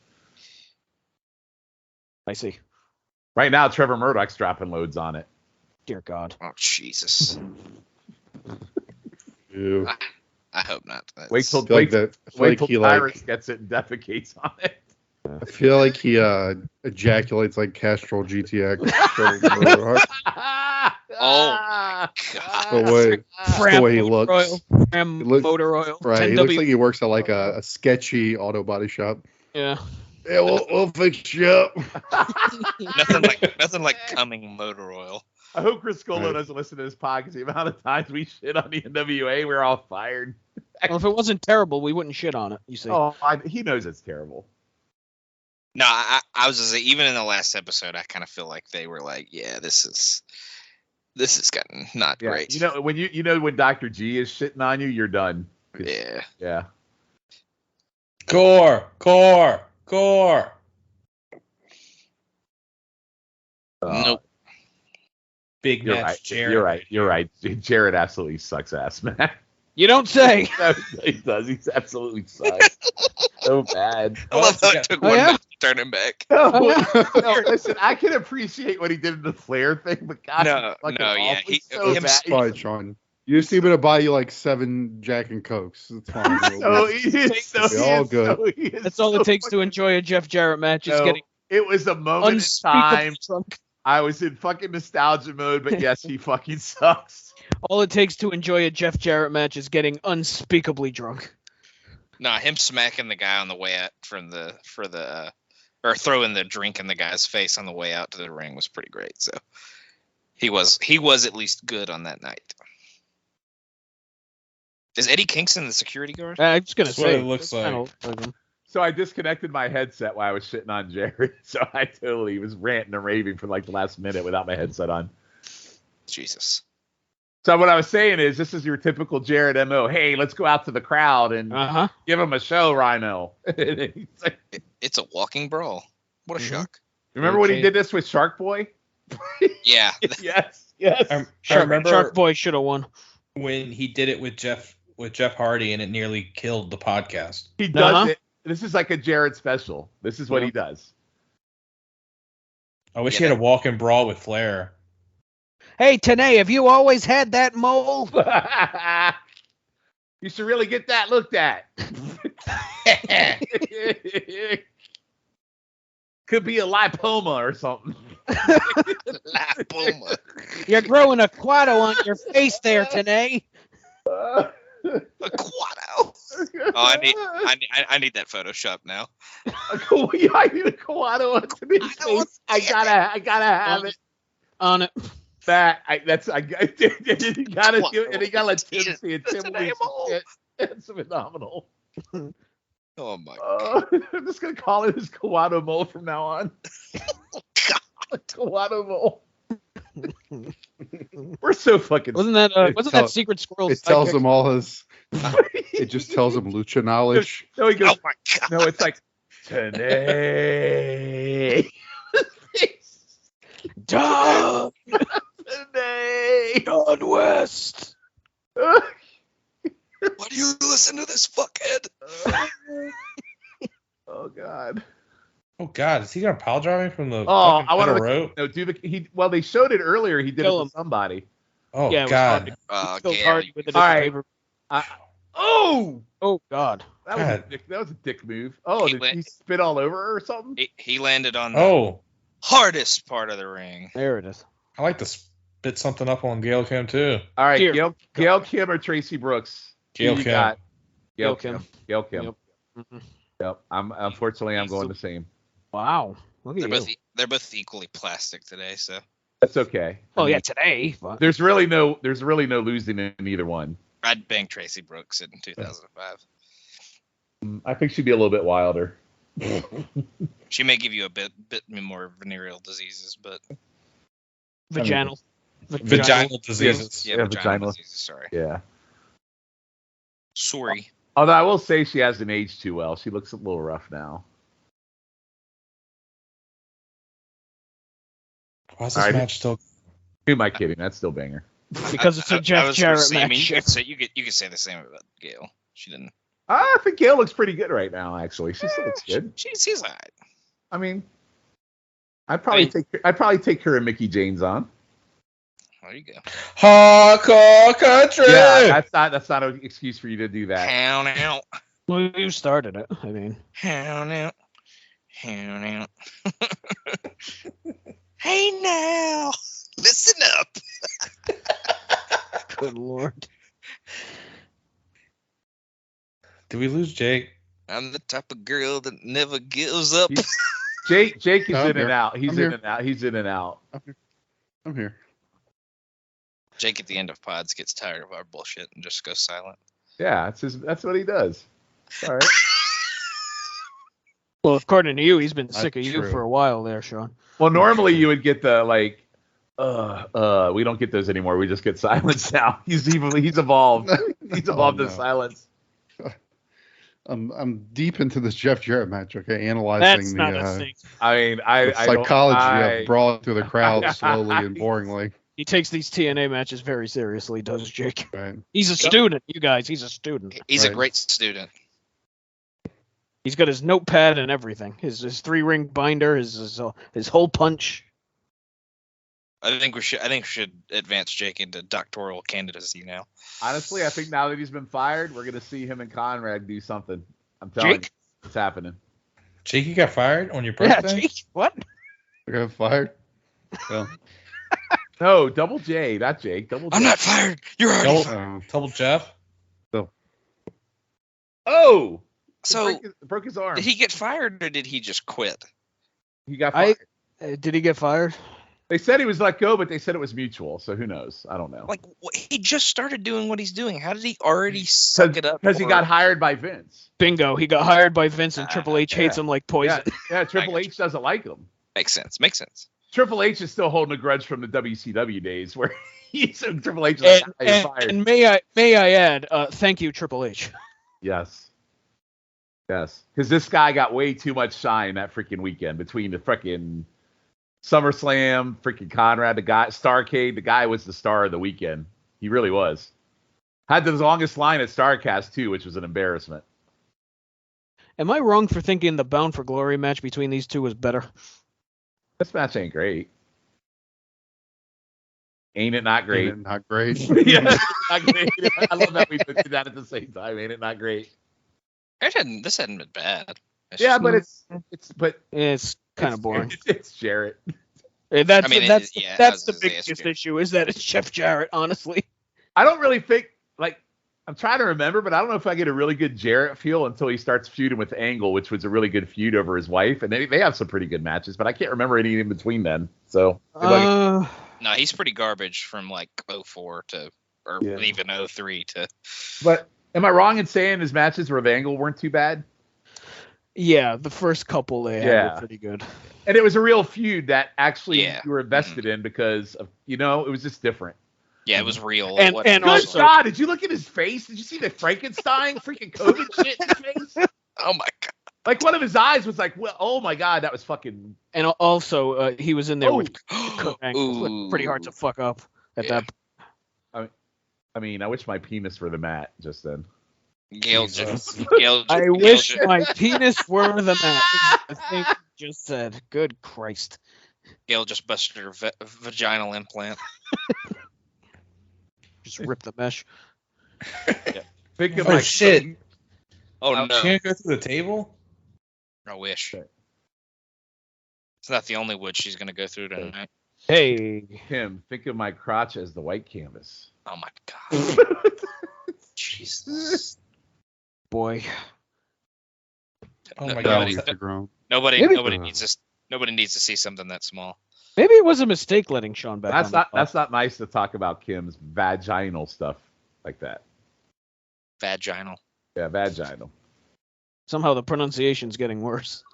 Speaker 3: I see.
Speaker 4: Right now, Trevor Murdoch's dropping loads on it.
Speaker 3: Dear God.
Speaker 1: Oh Jesus.
Speaker 2: Ew.
Speaker 1: I hope not.
Speaker 4: Wait till Tyrus gets it and defecates on it.
Speaker 2: I feel like he ejaculates like Castrol GTX.
Speaker 1: Oh my God.
Speaker 2: But wait. That's the way he looks.
Speaker 3: Oil, Ram
Speaker 2: It look-
Speaker 3: motor oil.
Speaker 2: Right. He
Speaker 3: 10W.
Speaker 2: looks like he works at like a sketchy auto body shop.
Speaker 3: Yeah.
Speaker 2: Yeah, we'll fix you up.
Speaker 1: nothing like Cumming motor oil.
Speaker 4: I hope Chris Scolo
Speaker 2: Right.
Speaker 4: doesn't listen to this podcast. The amount of times we shit on the NWA, we're all fired.
Speaker 3: Well, if it wasn't terrible, we wouldn't shit on it. You see.
Speaker 4: Oh, he knows it's terrible.
Speaker 1: No, I was just saying, even in the last episode, I kind of feel like they were like, yeah, this is gotten not
Speaker 4: Yeah.
Speaker 1: great.
Speaker 4: You know when Dr. G is shitting on you, you're done.
Speaker 1: Yeah.
Speaker 4: Yeah.
Speaker 5: Core.
Speaker 1: Nope.
Speaker 5: Big
Speaker 4: You're
Speaker 5: match,
Speaker 4: right.
Speaker 5: Jared.
Speaker 4: You're right. Jared absolutely sucks ass, man.
Speaker 3: You don't say.
Speaker 4: He does. He's absolutely sucks. So bad.
Speaker 1: I love how it took one
Speaker 3: yeah?
Speaker 1: match to turn him back.
Speaker 4: No, listen, I can appreciate what he did in the Flair thing, but God,
Speaker 1: No,
Speaker 4: fucking
Speaker 1: no, yeah,
Speaker 4: awful.
Speaker 1: he-
Speaker 4: so
Speaker 1: him-
Speaker 4: bad.
Speaker 2: Fine, Sean. You just need me to buy you like 7 Jack and Cokes. It's fine.
Speaker 4: So he is so,
Speaker 2: It's all good.
Speaker 3: That's all it takes to enjoy a Jeff Jarrett match. Is
Speaker 4: No,
Speaker 3: getting
Speaker 4: it was a moment in
Speaker 3: unspeakably
Speaker 4: time.
Speaker 3: drunk.
Speaker 4: I was in fucking nostalgia mode, but yes, he fucking sucks.
Speaker 3: All it takes to enjoy a Jeff Jarrett match is getting unspeakably drunk.
Speaker 1: Nah, him smacking the guy on the way out or throwing the drink in the guy's face on the way out to the ring was pretty great. So he was at least good on that night. Is Eddie Kingston the security guard?
Speaker 3: I was gonna
Speaker 5: That's
Speaker 3: say
Speaker 5: what it looks
Speaker 3: that's kinda
Speaker 5: like.
Speaker 3: like him.
Speaker 4: So I disconnected my headset while I was shitting on Jared. So I totally was ranting and raving for like the last minute without my headset on.
Speaker 1: Jesus.
Speaker 4: So what I was saying is, this is your typical Jared MO. Hey, let's go out to the crowd and
Speaker 3: Uh-huh.
Speaker 4: give him a show, Rhino. He's like,
Speaker 1: It's a walking brawl. What a shock.
Speaker 4: remember when he did this with Shark Boy?
Speaker 1: Yeah.
Speaker 4: Yes.
Speaker 5: I
Speaker 3: Shark,
Speaker 5: remember
Speaker 3: Shark Boy should have won.
Speaker 5: when he did it with Jeff Hardy, and it nearly killed the podcast.
Speaker 4: He does
Speaker 3: Uh-huh.
Speaker 4: it. This is like a Jared special. This is what he does.
Speaker 5: I wish
Speaker 1: Yeah,
Speaker 5: he had a walk and brawl with Flair.
Speaker 3: Hey, Tanae, have you always had that mole?
Speaker 4: You should really get that looked at. Could be a lipoma or something.
Speaker 1: Lipoma.
Speaker 3: You're growing a quado on your face there, Tanae.
Speaker 1: A quado. Oh, I need that Photoshop now.
Speaker 4: I need a Kawado on today's face. I gotta have it.
Speaker 3: On it.
Speaker 4: You gotta do it, and you gotta let Tim see it. Tim will see it. It's phenomenal.
Speaker 1: Oh my.
Speaker 4: I'm just gonna call it his Kawado mole from now on. Kawado mole. We're so fucking.
Speaker 3: Wasn't that Secret Squirrel?
Speaker 2: It tells him all his. It just tells him lucha knowledge.
Speaker 4: No, he goes.
Speaker 1: Oh my god.
Speaker 4: No, it's like today.
Speaker 3: Don
Speaker 4: Today.
Speaker 3: West.
Speaker 1: Why do you listen to this fuckhead?
Speaker 4: Oh God.
Speaker 5: Oh God, is he gonna pile drive me from the
Speaker 4: Oh,
Speaker 5: fucking
Speaker 4: I want
Speaker 5: metal
Speaker 4: to.
Speaker 5: rope?
Speaker 4: No, well, they showed it earlier. He did
Speaker 3: Kill
Speaker 4: it
Speaker 3: him.
Speaker 4: to somebody.
Speaker 5: Oh
Speaker 3: Yeah, it was
Speaker 5: God.
Speaker 3: hard. Killed
Speaker 1: Yeah.
Speaker 3: Hardy with a
Speaker 4: All
Speaker 3: different
Speaker 4: right.
Speaker 3: paper.
Speaker 4: Oh,
Speaker 3: Oh God.
Speaker 4: that was a
Speaker 5: God.
Speaker 4: dick. That was a dick move. Oh,
Speaker 1: He
Speaker 4: did
Speaker 1: went-
Speaker 4: he spit all over her or something?
Speaker 1: He landed on the
Speaker 5: Oh,
Speaker 1: hardest part of the ring.
Speaker 3: There it is.
Speaker 5: I like to spit something up on Gail Kim too.
Speaker 4: All right,
Speaker 3: Dear
Speaker 4: Gail Kim or Tracy Brooks? Who
Speaker 5: Gail
Speaker 4: you
Speaker 5: Kim.
Speaker 4: got?
Speaker 3: Gail
Speaker 4: Gail
Speaker 3: Kim.
Speaker 4: Gail Kim.
Speaker 3: Yep. Mhm.
Speaker 4: Yep. Unfortunately, I'm going the same.
Speaker 3: Wow. Look at you.
Speaker 1: They're both equally plastic today, so
Speaker 4: That's okay.
Speaker 3: Oh
Speaker 4: I mean,
Speaker 3: yeah, today. But
Speaker 4: There's really no losing in either one.
Speaker 1: I'd bang Tracy Brooks in 2005.
Speaker 4: I think she'd be a little bit wilder.
Speaker 1: She may give you a bit more venereal diseases, but
Speaker 3: vaginal.
Speaker 5: Vaginal diseases.
Speaker 1: yeah,
Speaker 4: Yeah,
Speaker 1: vaginal
Speaker 4: vaginal.
Speaker 1: diseases. Sorry,
Speaker 4: Yeah.
Speaker 1: sorry.
Speaker 4: Although I will say she hasn't aged too well. She looks a little rough now.
Speaker 5: Why is
Speaker 4: All
Speaker 5: this
Speaker 4: right.
Speaker 5: match still?
Speaker 4: Who am I kidding? That's still banger.
Speaker 3: Because it's a Jeff
Speaker 1: was
Speaker 3: Jarrett
Speaker 1: saying, I mean,
Speaker 3: match.
Speaker 1: you could say the same about Gail. She didn't.
Speaker 4: I think Gail looks pretty good right now. Actually, she still looks good.
Speaker 1: She's alright.
Speaker 4: I mean, I'd probably take her and Mickey James on.
Speaker 1: There you go.
Speaker 5: Hardcore country.
Speaker 4: Yeah, that's not an excuse for you to do that.
Speaker 1: Hound out.
Speaker 3: Well, you started it. I mean,
Speaker 1: Hound out. Hound out. Hey now, listen up.
Speaker 3: good lord.
Speaker 5: Did we lose Jake?
Speaker 1: I'm the type of girl that never gives up.
Speaker 4: Jake is
Speaker 2: No, I'm
Speaker 4: in and
Speaker 2: here.
Speaker 4: out. He's
Speaker 2: I'm
Speaker 4: in
Speaker 2: here.
Speaker 4: and out. He's in and out.
Speaker 2: I'm here.
Speaker 1: Jake at the end of pods gets tired of our bullshit and just goes silent.
Speaker 4: Yeah, that's what he does. All right.
Speaker 3: Well, according to you, he's been sick of
Speaker 2: That's
Speaker 3: you
Speaker 2: true.
Speaker 3: for a while there, Shawn.
Speaker 4: Well, normally you would get the like, we don't get those anymore. We just get silence now. He's evolved. He's evolved to
Speaker 2: no.
Speaker 4: silence.
Speaker 2: I'm deep into this Jeff Jarrett match. Okay, analyzing
Speaker 3: That's
Speaker 2: the,
Speaker 3: not a thing.
Speaker 4: I mean, I
Speaker 2: the
Speaker 4: don't-
Speaker 2: psychology of brawling through the crowd slowly and boringly.
Speaker 3: He takes these TNA matches very seriously, does Jake.
Speaker 2: Right.
Speaker 3: He's a student, you guys. He's a student.
Speaker 1: He's a
Speaker 2: Right.
Speaker 1: great student.
Speaker 3: He's got his notepad and everything. His 3-ring binder, his hole punch.
Speaker 1: I think we should advance Jake into doctoral candidacy now.
Speaker 4: Honestly, I think now that he's been fired, we're gonna see him and Conrad do something. I'm telling
Speaker 3: Jake?
Speaker 4: you, it's happening.
Speaker 5: Jake, you got fired on your
Speaker 3: Yeah,
Speaker 5: birthday?
Speaker 3: Jake. What?
Speaker 2: I got fired. Well,
Speaker 4: No, Double J, not Jake. Double J.
Speaker 1: I'm not fired. You're already fired.
Speaker 5: Double, double Jeff?
Speaker 4: Oh,
Speaker 1: So
Speaker 4: broke his arm.
Speaker 1: did he get fired or did he just quit?
Speaker 4: He got fired.
Speaker 3: Did he get fired?
Speaker 4: They said he was let go, but they said it was mutual. So who knows? I don't know.
Speaker 1: Like he just started doing what he's doing. How did he already suck it up?
Speaker 4: Because he got hired by Vince.
Speaker 3: Bingo. He got hired by Vince, and Triple H hates
Speaker 4: yeah.
Speaker 3: him like poison.
Speaker 4: Yeah, Triple H doesn't like him.
Speaker 1: Makes sense. Makes sense.
Speaker 4: Triple H is still holding a grudge from the WCW days where Triple H is like, "Ah, you're fired."
Speaker 3: And may I add, thank you, Triple H.
Speaker 4: Yes. Because this guy got way too much shine that freaking weekend between the freaking SummerSlam, freaking Conrad, the guy, Starrcade. The guy was the star of the weekend. He really was. Had the longest line at Starrcast too, which was an embarrassment.
Speaker 3: Am I wrong for thinking the Bound for Glory match between these two was better?
Speaker 4: This match ain't great. Ain't it not great?
Speaker 2: ain't it not great.
Speaker 4: Yeah, not great. I love that we put that at the same time. Ain't it not great?
Speaker 1: This hadn't been bad.
Speaker 4: Yeah, but it's
Speaker 3: It's kind of boring.
Speaker 4: It's Jarrett.
Speaker 3: That's
Speaker 1: I mean,
Speaker 3: that's
Speaker 1: yeah,
Speaker 3: that's the
Speaker 1: I was gonna say,
Speaker 3: biggest
Speaker 1: it's
Speaker 3: issue is that it's Jeff Jarrett. Honestly,
Speaker 4: I don't really think like I'm trying to remember, but I don't know if I get a really good Jarrett feel until he starts feuding with Angle, which was a really good feud over his wife, and they have some pretty good matches, but I can't remember any in between then. So
Speaker 1: No, he's pretty garbage from like 04 to or
Speaker 3: Yeah.
Speaker 1: even 03 to.
Speaker 4: but am I wrong in saying his matches with Angle weren't too bad?
Speaker 3: yeah, the first couple they had
Speaker 4: Yeah.
Speaker 3: were pretty good.
Speaker 4: And it was a real feud that actually
Speaker 1: Yeah.
Speaker 4: you were invested in because of it was just different.
Speaker 1: Yeah, it was real.
Speaker 3: And-
Speaker 1: It wasn't-
Speaker 3: and
Speaker 4: Good
Speaker 3: also-
Speaker 4: God, did you look at his face? Did you see the Frankenstein freaking COVID shit in his face?
Speaker 1: oh my god.
Speaker 4: Like one of his eyes was like, well, oh my God, that was fucking.
Speaker 3: And also, he was in there
Speaker 4: Oh.
Speaker 3: with Kurt Angle.
Speaker 1: Ooh.
Speaker 3: Pretty hard to fuck up at
Speaker 1: Yeah.
Speaker 3: that.
Speaker 4: I mean, I wish my penis were the mat just then.
Speaker 1: Gail
Speaker 5: Jesus.
Speaker 1: just. Gail,
Speaker 3: I
Speaker 1: Gail
Speaker 3: wish
Speaker 1: just-
Speaker 3: my penis were the mat. The thing you just said. Good Christ.
Speaker 1: Gail just busted her vaginal implant.
Speaker 3: Just rip the mesh.
Speaker 4: Think of
Speaker 5: Oh,
Speaker 4: my
Speaker 5: shit.
Speaker 1: Oh
Speaker 5: She
Speaker 1: no!
Speaker 5: can't go through the table?
Speaker 1: I wish.
Speaker 4: Okay.
Speaker 1: It's not the only wood she's gonna go through tonight.
Speaker 3: Hey.
Speaker 4: Tim, think of my crotch as the white canvas.
Speaker 1: Oh my god. Jesus.
Speaker 3: Boy.
Speaker 5: Oh my
Speaker 1: Nobody-
Speaker 5: God.
Speaker 2: Bellies are grown.
Speaker 1: Nobody
Speaker 3: Maybe-
Speaker 1: needs to see something that small.
Speaker 3: Maybe it was a mistake letting Shawn back on.
Speaker 4: That's not nice to talk about Kim's vaginal stuff like that.
Speaker 1: Vaginal.
Speaker 4: Yeah, vaginal.
Speaker 3: Somehow the pronunciation's getting worse.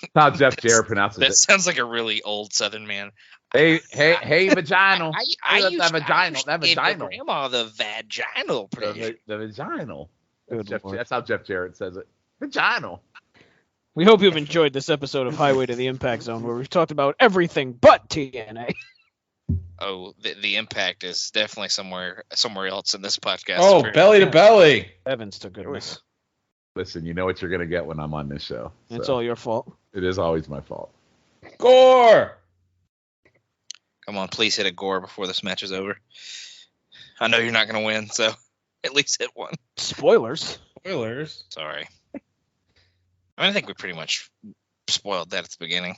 Speaker 4: That's how Jeff Jarrett pronounces
Speaker 1: That
Speaker 4: it.
Speaker 1: sounds like a really old Southern man.
Speaker 4: Hey, vaginal.
Speaker 1: I
Speaker 4: That
Speaker 1: used
Speaker 4: vaginal. That
Speaker 1: to give my
Speaker 4: vaginal.
Speaker 1: grandma the vaginal pleasure.
Speaker 4: The vaginal.
Speaker 3: Good Lord.
Speaker 4: That's how Jeff Jarrett says it. Vaginal.
Speaker 3: We hope you've enjoyed this episode of Highway to the Impact Zone, where we've talked about everything but TNA.
Speaker 1: Oh, the impact is definitely somewhere else in this podcast.
Speaker 5: Oh,
Speaker 1: Very-
Speaker 5: belly to belly.
Speaker 3: Heavens to goodness.
Speaker 4: Listen, you know what you're going to get when I'm on this show.
Speaker 3: It's
Speaker 4: so
Speaker 3: all your fault.
Speaker 4: It is always my fault.
Speaker 5: Gore.
Speaker 1: Come on, please hit a gore before this match is over. I know you're not going to win, so at least hit one.
Speaker 3: Spoilers.
Speaker 5: Spoilers.
Speaker 1: Sorry. I mean, I think we pretty much spoiled that at the beginning.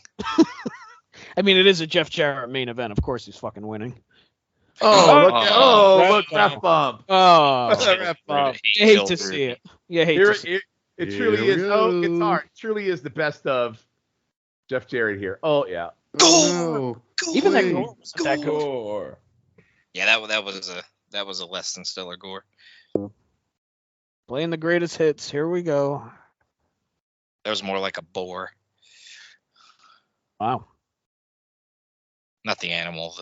Speaker 3: I mean, it is a Jeff Jarrett main event. Of course he's fucking winning.
Speaker 4: Look, ref bump.
Speaker 3: Oh,
Speaker 4: Ref bump.
Speaker 3: you hate to see it. You hate to see it.
Speaker 4: It truly is. Oh, it's hard. It truly is the best of Jeff Jarrett here. Oh yeah.
Speaker 2: Oh, no.
Speaker 3: Even that gore wasn't that good.
Speaker 5: Gore.
Speaker 1: Yeah, that was a less than stellar gore.
Speaker 3: Playing the greatest hits. Here we go.
Speaker 1: That was more like a boar,
Speaker 3: Wow.
Speaker 1: not the animal.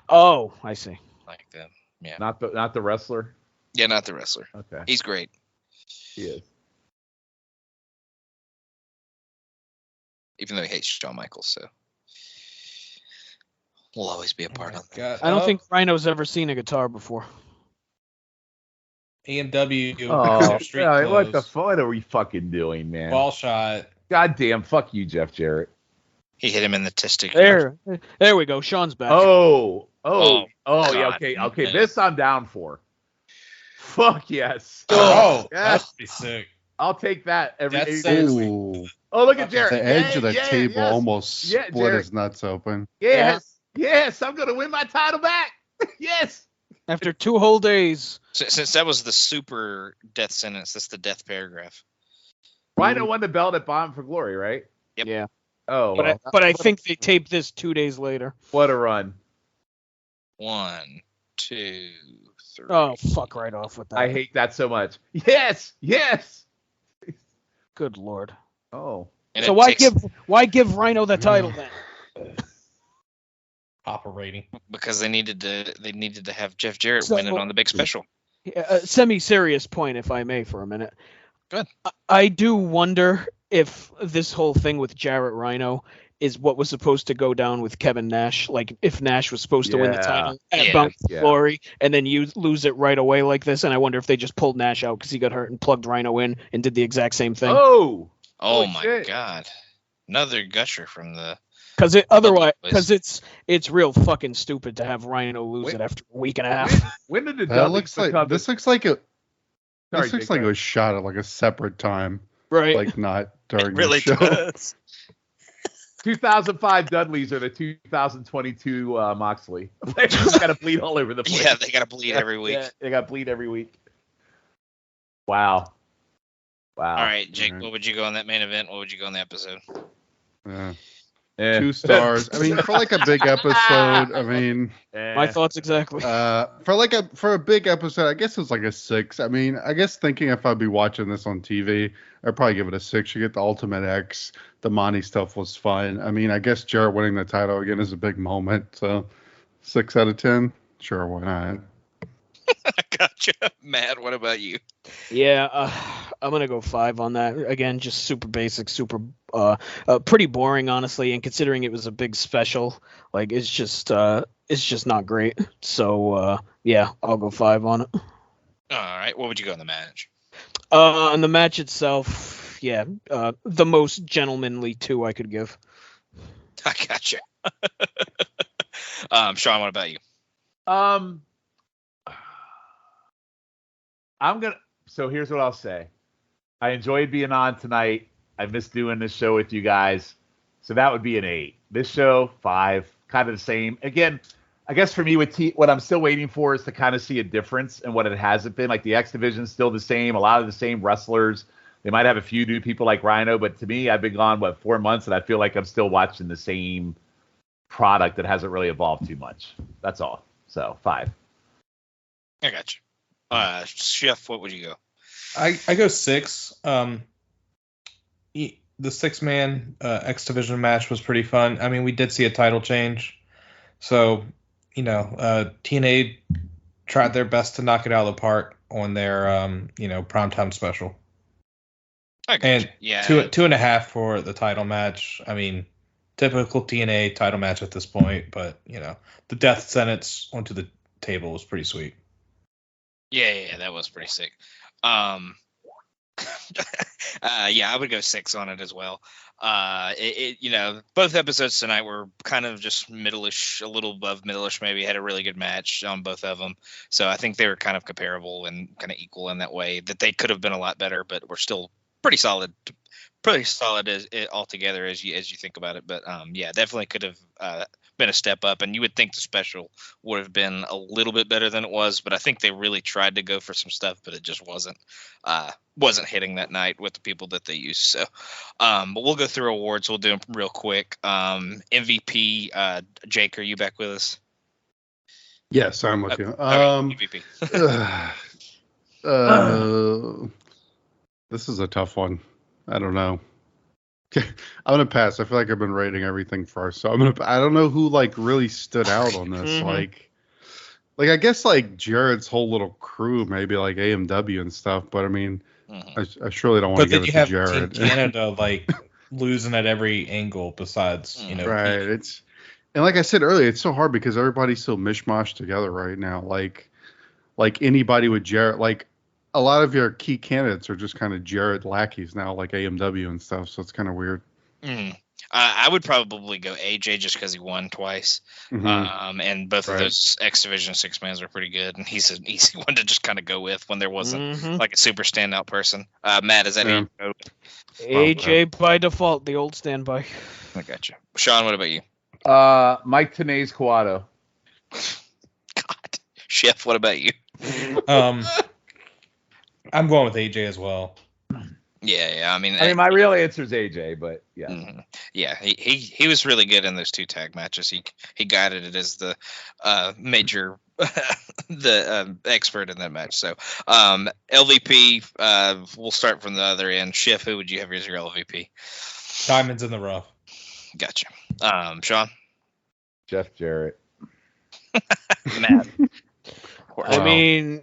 Speaker 3: Oh, I see.
Speaker 1: Like the yeah,
Speaker 4: Not the wrestler.
Speaker 1: yeah, not the wrestler.
Speaker 4: Okay.
Speaker 1: He's great.
Speaker 4: He is.
Speaker 1: Even though he hates Shawn Michaels, so we'll always be a part of that.
Speaker 5: God.
Speaker 3: I don't think Rhino's ever seen a guitar before.
Speaker 5: AMW.
Speaker 4: Oh,
Speaker 5: street
Speaker 4: yeah, what the
Speaker 5: clothes,
Speaker 4: what are we fucking doing, man?
Speaker 5: ball shot.
Speaker 4: Goddamn, fuck you, Jeff Jarrett.
Speaker 1: He hit him in the testicular.
Speaker 3: There we go. Sean's back.
Speaker 1: Oh,
Speaker 4: Yeah,
Speaker 1: God.
Speaker 4: okay. This I'm down for. Fuck yes.
Speaker 5: Oh,
Speaker 4: yes.
Speaker 5: that's pretty sick.
Speaker 4: I'll take that every
Speaker 5: That's
Speaker 4: 8
Speaker 5: sick.
Speaker 4: days.
Speaker 2: Ooh.
Speaker 4: Oh, look at Jarrett.
Speaker 2: The edge of the
Speaker 4: Yeah,
Speaker 2: table
Speaker 4: yes.
Speaker 2: almost
Speaker 4: Yeah,
Speaker 2: split
Speaker 4: Jared.
Speaker 2: his nuts open.
Speaker 4: Yes, I'm gonna win my title back. Yes.
Speaker 3: After 2 whole days.
Speaker 1: Since that was the super death sentence, that's the death paragraph.
Speaker 4: Rhino won the belt at Bound for Glory, right?
Speaker 1: Yep.
Speaker 3: Yeah.
Speaker 4: Oh,
Speaker 3: But I think they taped this 2 days later.
Speaker 4: what a run.
Speaker 1: 1, 2, 3.
Speaker 3: Oh, fuck right off with that.
Speaker 4: I hate that so much. Yes.
Speaker 3: Good lord.
Speaker 4: Oh.
Speaker 1: And
Speaker 3: So
Speaker 1: it takes-
Speaker 3: why give Rhino the title then?
Speaker 5: Operating.
Speaker 1: because they needed to have Jeff Jarrett
Speaker 3: So-
Speaker 1: win it on the big special.
Speaker 3: A semi-serious point, if I may, for a minute.
Speaker 1: Good.
Speaker 3: I do wonder if this whole thing with Jarrett Rhino is what was supposed to go down with Kevin Nash. Like, if Nash was supposed to win the
Speaker 4: Yeah.
Speaker 3: title at
Speaker 1: Yeah.
Speaker 3: Bound for
Speaker 4: Yeah.
Speaker 3: Glory, and then you lose it right away like this. And I wonder if they just pulled Nash out because he got hurt and plugged Rhino in and did the exact same thing.
Speaker 4: Oh.
Speaker 1: Oh
Speaker 4: Holy
Speaker 1: my
Speaker 4: shit.
Speaker 1: God! Another gusher from the.
Speaker 3: Because it's real fucking stupid to have Rhino lose
Speaker 4: Wait.
Speaker 3: it after a week and a half.
Speaker 4: When did the
Speaker 2: That
Speaker 4: Dudleys
Speaker 2: looks like
Speaker 4: become
Speaker 2: this looks like it.
Speaker 4: Sorry,
Speaker 2: This looks
Speaker 4: Jake,
Speaker 2: like it
Speaker 4: go
Speaker 2: was shot at like a separate time,
Speaker 3: Right.
Speaker 2: like not during
Speaker 1: It really
Speaker 2: the show.
Speaker 1: does.
Speaker 4: 2005 Dudleys are the 2022 Moxley. They just got to bleed all over the place.
Speaker 1: Yeah, they gotta bleed every week.
Speaker 4: Yeah, they got to bleed every week. Wow.
Speaker 1: All right, Jake.
Speaker 2: Alright.
Speaker 1: What would you go on that main event? What would you go on the episode?
Speaker 2: Yeah.
Speaker 4: Eh.
Speaker 2: 2 stars. I mean, for like a big episode. I mean,
Speaker 3: My thoughts exactly.
Speaker 2: for a big episode, I guess it's like a 6. I mean, I guess thinking if I'd be watching this on TV, I'd probably give it a 6. You get the Ultimate X. The Monty stuff was fun. I mean, I guess Jarrett winning the title again is a big moment. So 6 out of 10. Sure, why not?
Speaker 1: Gotcha. Matt, what about you?
Speaker 3: Yeah, I'm gonna go 5 on that. Again, just super basic, super pretty boring, honestly. And considering it was a big special, like it's just not great. So yeah, I'll go 5 on it.
Speaker 1: All right. What would you go on the match?
Speaker 3: On the match itself, yeah, the most gentlemanly 2 I could give.
Speaker 1: I gotcha. Sean, what about you?
Speaker 4: So here's what I'll say. I enjoyed being on tonight. I missed doing this show with you guys. So that would be an 8. This show, 5, kind of the same. Again, I guess for me what I'm still waiting for is to kind of see a difference in what it hasn't been. Like the X Division's still the same, a lot of the same wrestlers. They might have a few new people like Rhino, but to me, I've been gone 4 months, and I feel like I'm still watching the same product that hasn't really evolved too much. That's all. So 5.
Speaker 1: I gotcha. Chef, what would you go?
Speaker 5: I go 6. The 6-man X Division match was pretty fun. I mean, we did see a title change, so TNA tried their best to knock it out of the park on their primetime special.
Speaker 1: I gotcha.
Speaker 5: And
Speaker 1: yeah,
Speaker 5: 2.5 for the title match. I mean, typical TNA title match at this point, but the death sentence onto the table was pretty sweet.
Speaker 1: Yeah, that was pretty sick. Yeah, I would go 6 on it as well. Both episodes tonight were kind of just middle-ish, a little above middle-ish, maybe. Had a really good match on both of them. So I think they were kind of comparable and kind of equal in that way, that they could have been a lot better, but we're still pretty solid altogether as you think about it. But yeah, definitely could have been a step up, and you would think the special would have been a little bit better than it was, but I think they really tried to go for some stuff, but it just wasn't hitting that night with the people that they used. So, but we'll go through awards. We'll do them real quick. MVP, Jake, are you back with us?
Speaker 2: Yes, I'm with you.
Speaker 1: MVP.
Speaker 2: This is a tough one. I don't know. I'm gonna pass. I feel like I've been rating everything first, so I don't know who like really stood out on this. Like I guess like Jared's whole little crew, maybe like AMW and stuff. But I mean, I surely don't want to give it to Jared.
Speaker 5: Team Canada like losing at every angle. Besides,
Speaker 2: right? It's and like I said earlier, it's so hard because everybody's so mishmashed together right now. Like anybody with Jared, like. A lot of your key candidates are just kind of Jared lackeys now, like AMW and stuff. So it's kind of weird.
Speaker 1: I would probably go AJ just because he won twice. And both of those X Division 6-mans are pretty good. And he's an easy one to just kind of go with when there wasn't like a super standout person. Matt, is that who you go with?
Speaker 3: AJ by default, the old standby.
Speaker 1: I got you. Shawn, what about you?
Speaker 4: Mike Tenay's Quado.
Speaker 1: God. Chef, what about you?
Speaker 5: I'm going with AJ as well.
Speaker 1: Yeah. I mean,
Speaker 4: my real answer is AJ, but yeah.
Speaker 1: Yeah, he was really good in those 2 tag matches. He guided it as the major expert in that match. So LVP, we'll start from the other end. Schiff, who would you have as your LVP?
Speaker 5: Diamonds in the rough.
Speaker 1: Gotcha. Shawn?
Speaker 4: Jeff Jarrett.
Speaker 1: Matt?
Speaker 3: I mean...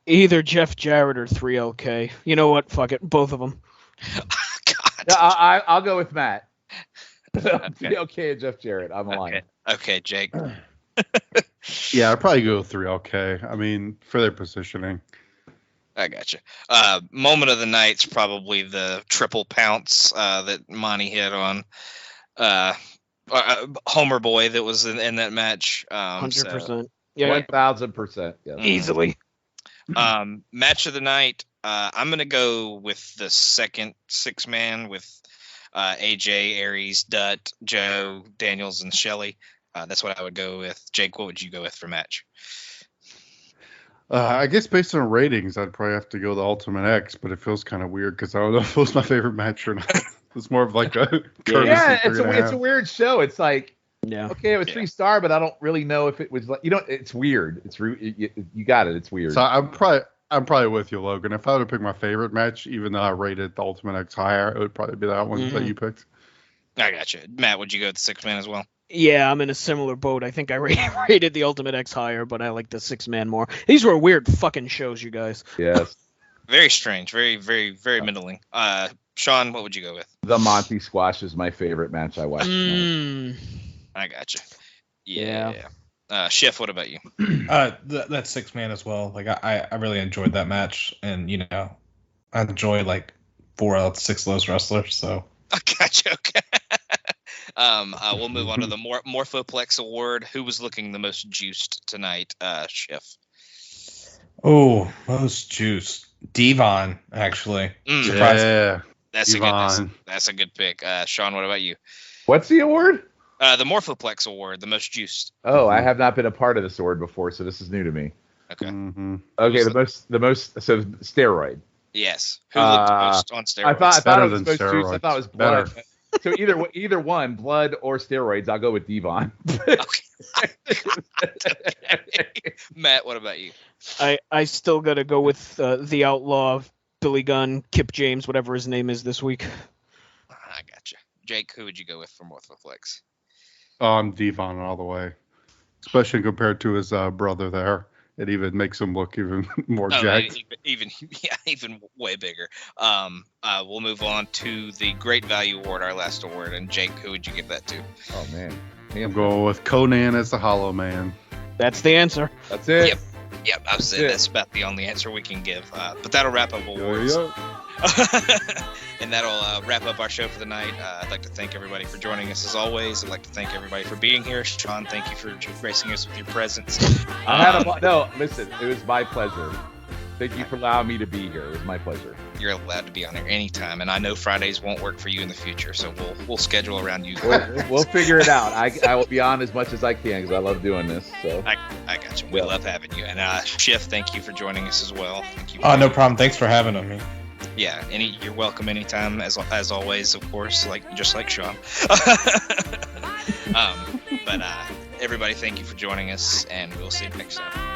Speaker 3: either Jeff Jarrett or 3LK. You know what? Fuck it. Both of them.
Speaker 1: God.
Speaker 4: Yeah, I'll go with Matt. 3LK and Jeff Jarrett. I'm aligned.
Speaker 1: Okay, Jake.
Speaker 2: Yeah, I'd probably go with 3LK. I mean, for their positioning.
Speaker 1: I gotcha. Moment of the night's probably the triple pounce that Monty hit on Homer Boy that was in that match.
Speaker 3: 100%. Yeah,
Speaker 4: 1,000%. Yes.
Speaker 3: Easily.
Speaker 1: Match of the night. I'm gonna go with the second 6-man with AJ, Aries, Dutt, Joe, Daniels, and Shelley. That's what I would go with. Jake, what would you go with for match?
Speaker 2: I guess based on ratings, I'd probably have to go the Ultimate X, but it feels kind of weird because I don't know if it was my favorite match or not. It's more of like a
Speaker 4: it's a weird show. It's like.
Speaker 3: Yeah.
Speaker 4: Okay, it was 3-star, but I don't really know if it was like it's weird. It's you got it. It's weird.
Speaker 2: So I'm probably with you, Logan. If I were to pick my favorite match, even though I rated the Ultimate X higher, it would probably be that one that you picked.
Speaker 1: I got you, Matt. Would you go with the 6-man as well?
Speaker 3: Yeah, I'm in a similar boat. I think I rated the Ultimate X higher, but I like the 6-man more. These were weird fucking shows, you guys.
Speaker 4: Yes.
Speaker 1: Very strange. Very, very, very middling. Shawn, what would you go with?
Speaker 4: The Monty Squash is my favorite match I watched.
Speaker 1: I gotcha. Yeah. Chef, what about you?
Speaker 5: That 6-man as well. Like I really enjoyed that match, and I enjoy like 4 out of 6 of those wrestlers. So
Speaker 1: I gotcha. Okay. We'll move on to the Morphoplex Award. Who was looking the most juiced tonight? Chef.
Speaker 5: Oh, most juiced. Devon, actually.
Speaker 2: Yeah.
Speaker 1: That's a good pick. Shawn, what about you?
Speaker 4: What's the award?
Speaker 1: The Morphoplex Award, the most juiced.
Speaker 4: Oh, I have not been a part of this award before, so this is new to me.
Speaker 1: Okay.
Speaker 4: Okay, the most so steroid.
Speaker 1: Yes. Who looked most on steroids?
Speaker 4: I thought it was
Speaker 2: most
Speaker 4: juiced. I thought it was blood. So either one, blood or steroids, I'll go with Devon.
Speaker 1: Matt, what about you?
Speaker 3: I still got to go with the Outlaw, Billy Gunn, Kip James, whatever his name is this week.
Speaker 1: I gotcha. Jake, who would you go with for Morphoplex?
Speaker 2: I'm Devon all the way, especially compared to his brother there. It even makes him look even more jacked.
Speaker 1: Even way bigger. We'll move on to the Great Value Award, our last award. And Jake, who would you give that to?
Speaker 4: Oh man,
Speaker 2: I'm going with Conan as the Hollow Man.
Speaker 3: That's the answer.
Speaker 4: That's it.
Speaker 1: Yep. I was saying that's about the only answer we can give. But that'll wrap up awards. And that'll wrap up our show for the night. I'd like to thank everybody for joining us as always. I'd like to thank everybody for being here. Shawn, thank you for gracing us with your presence.
Speaker 4: No, listen, it was my pleasure. Thank you for allowing me to be here. It was my pleasure.
Speaker 1: you're allowed to be on there anytime. And I know Fridays won't work for you in the future, so we'll schedule around you.
Speaker 4: We'll figure it out. I will be on as much as I can because I love doing this. So
Speaker 1: I got you. We love having you. And Schiff, thank you for joining us as well. Thank you.
Speaker 5: Oh, no problem. Thanks for having me.
Speaker 1: Yeah, you're welcome anytime, as always, of course, just like Shawn. But everybody, thank you for joining us, and we'll see you next time.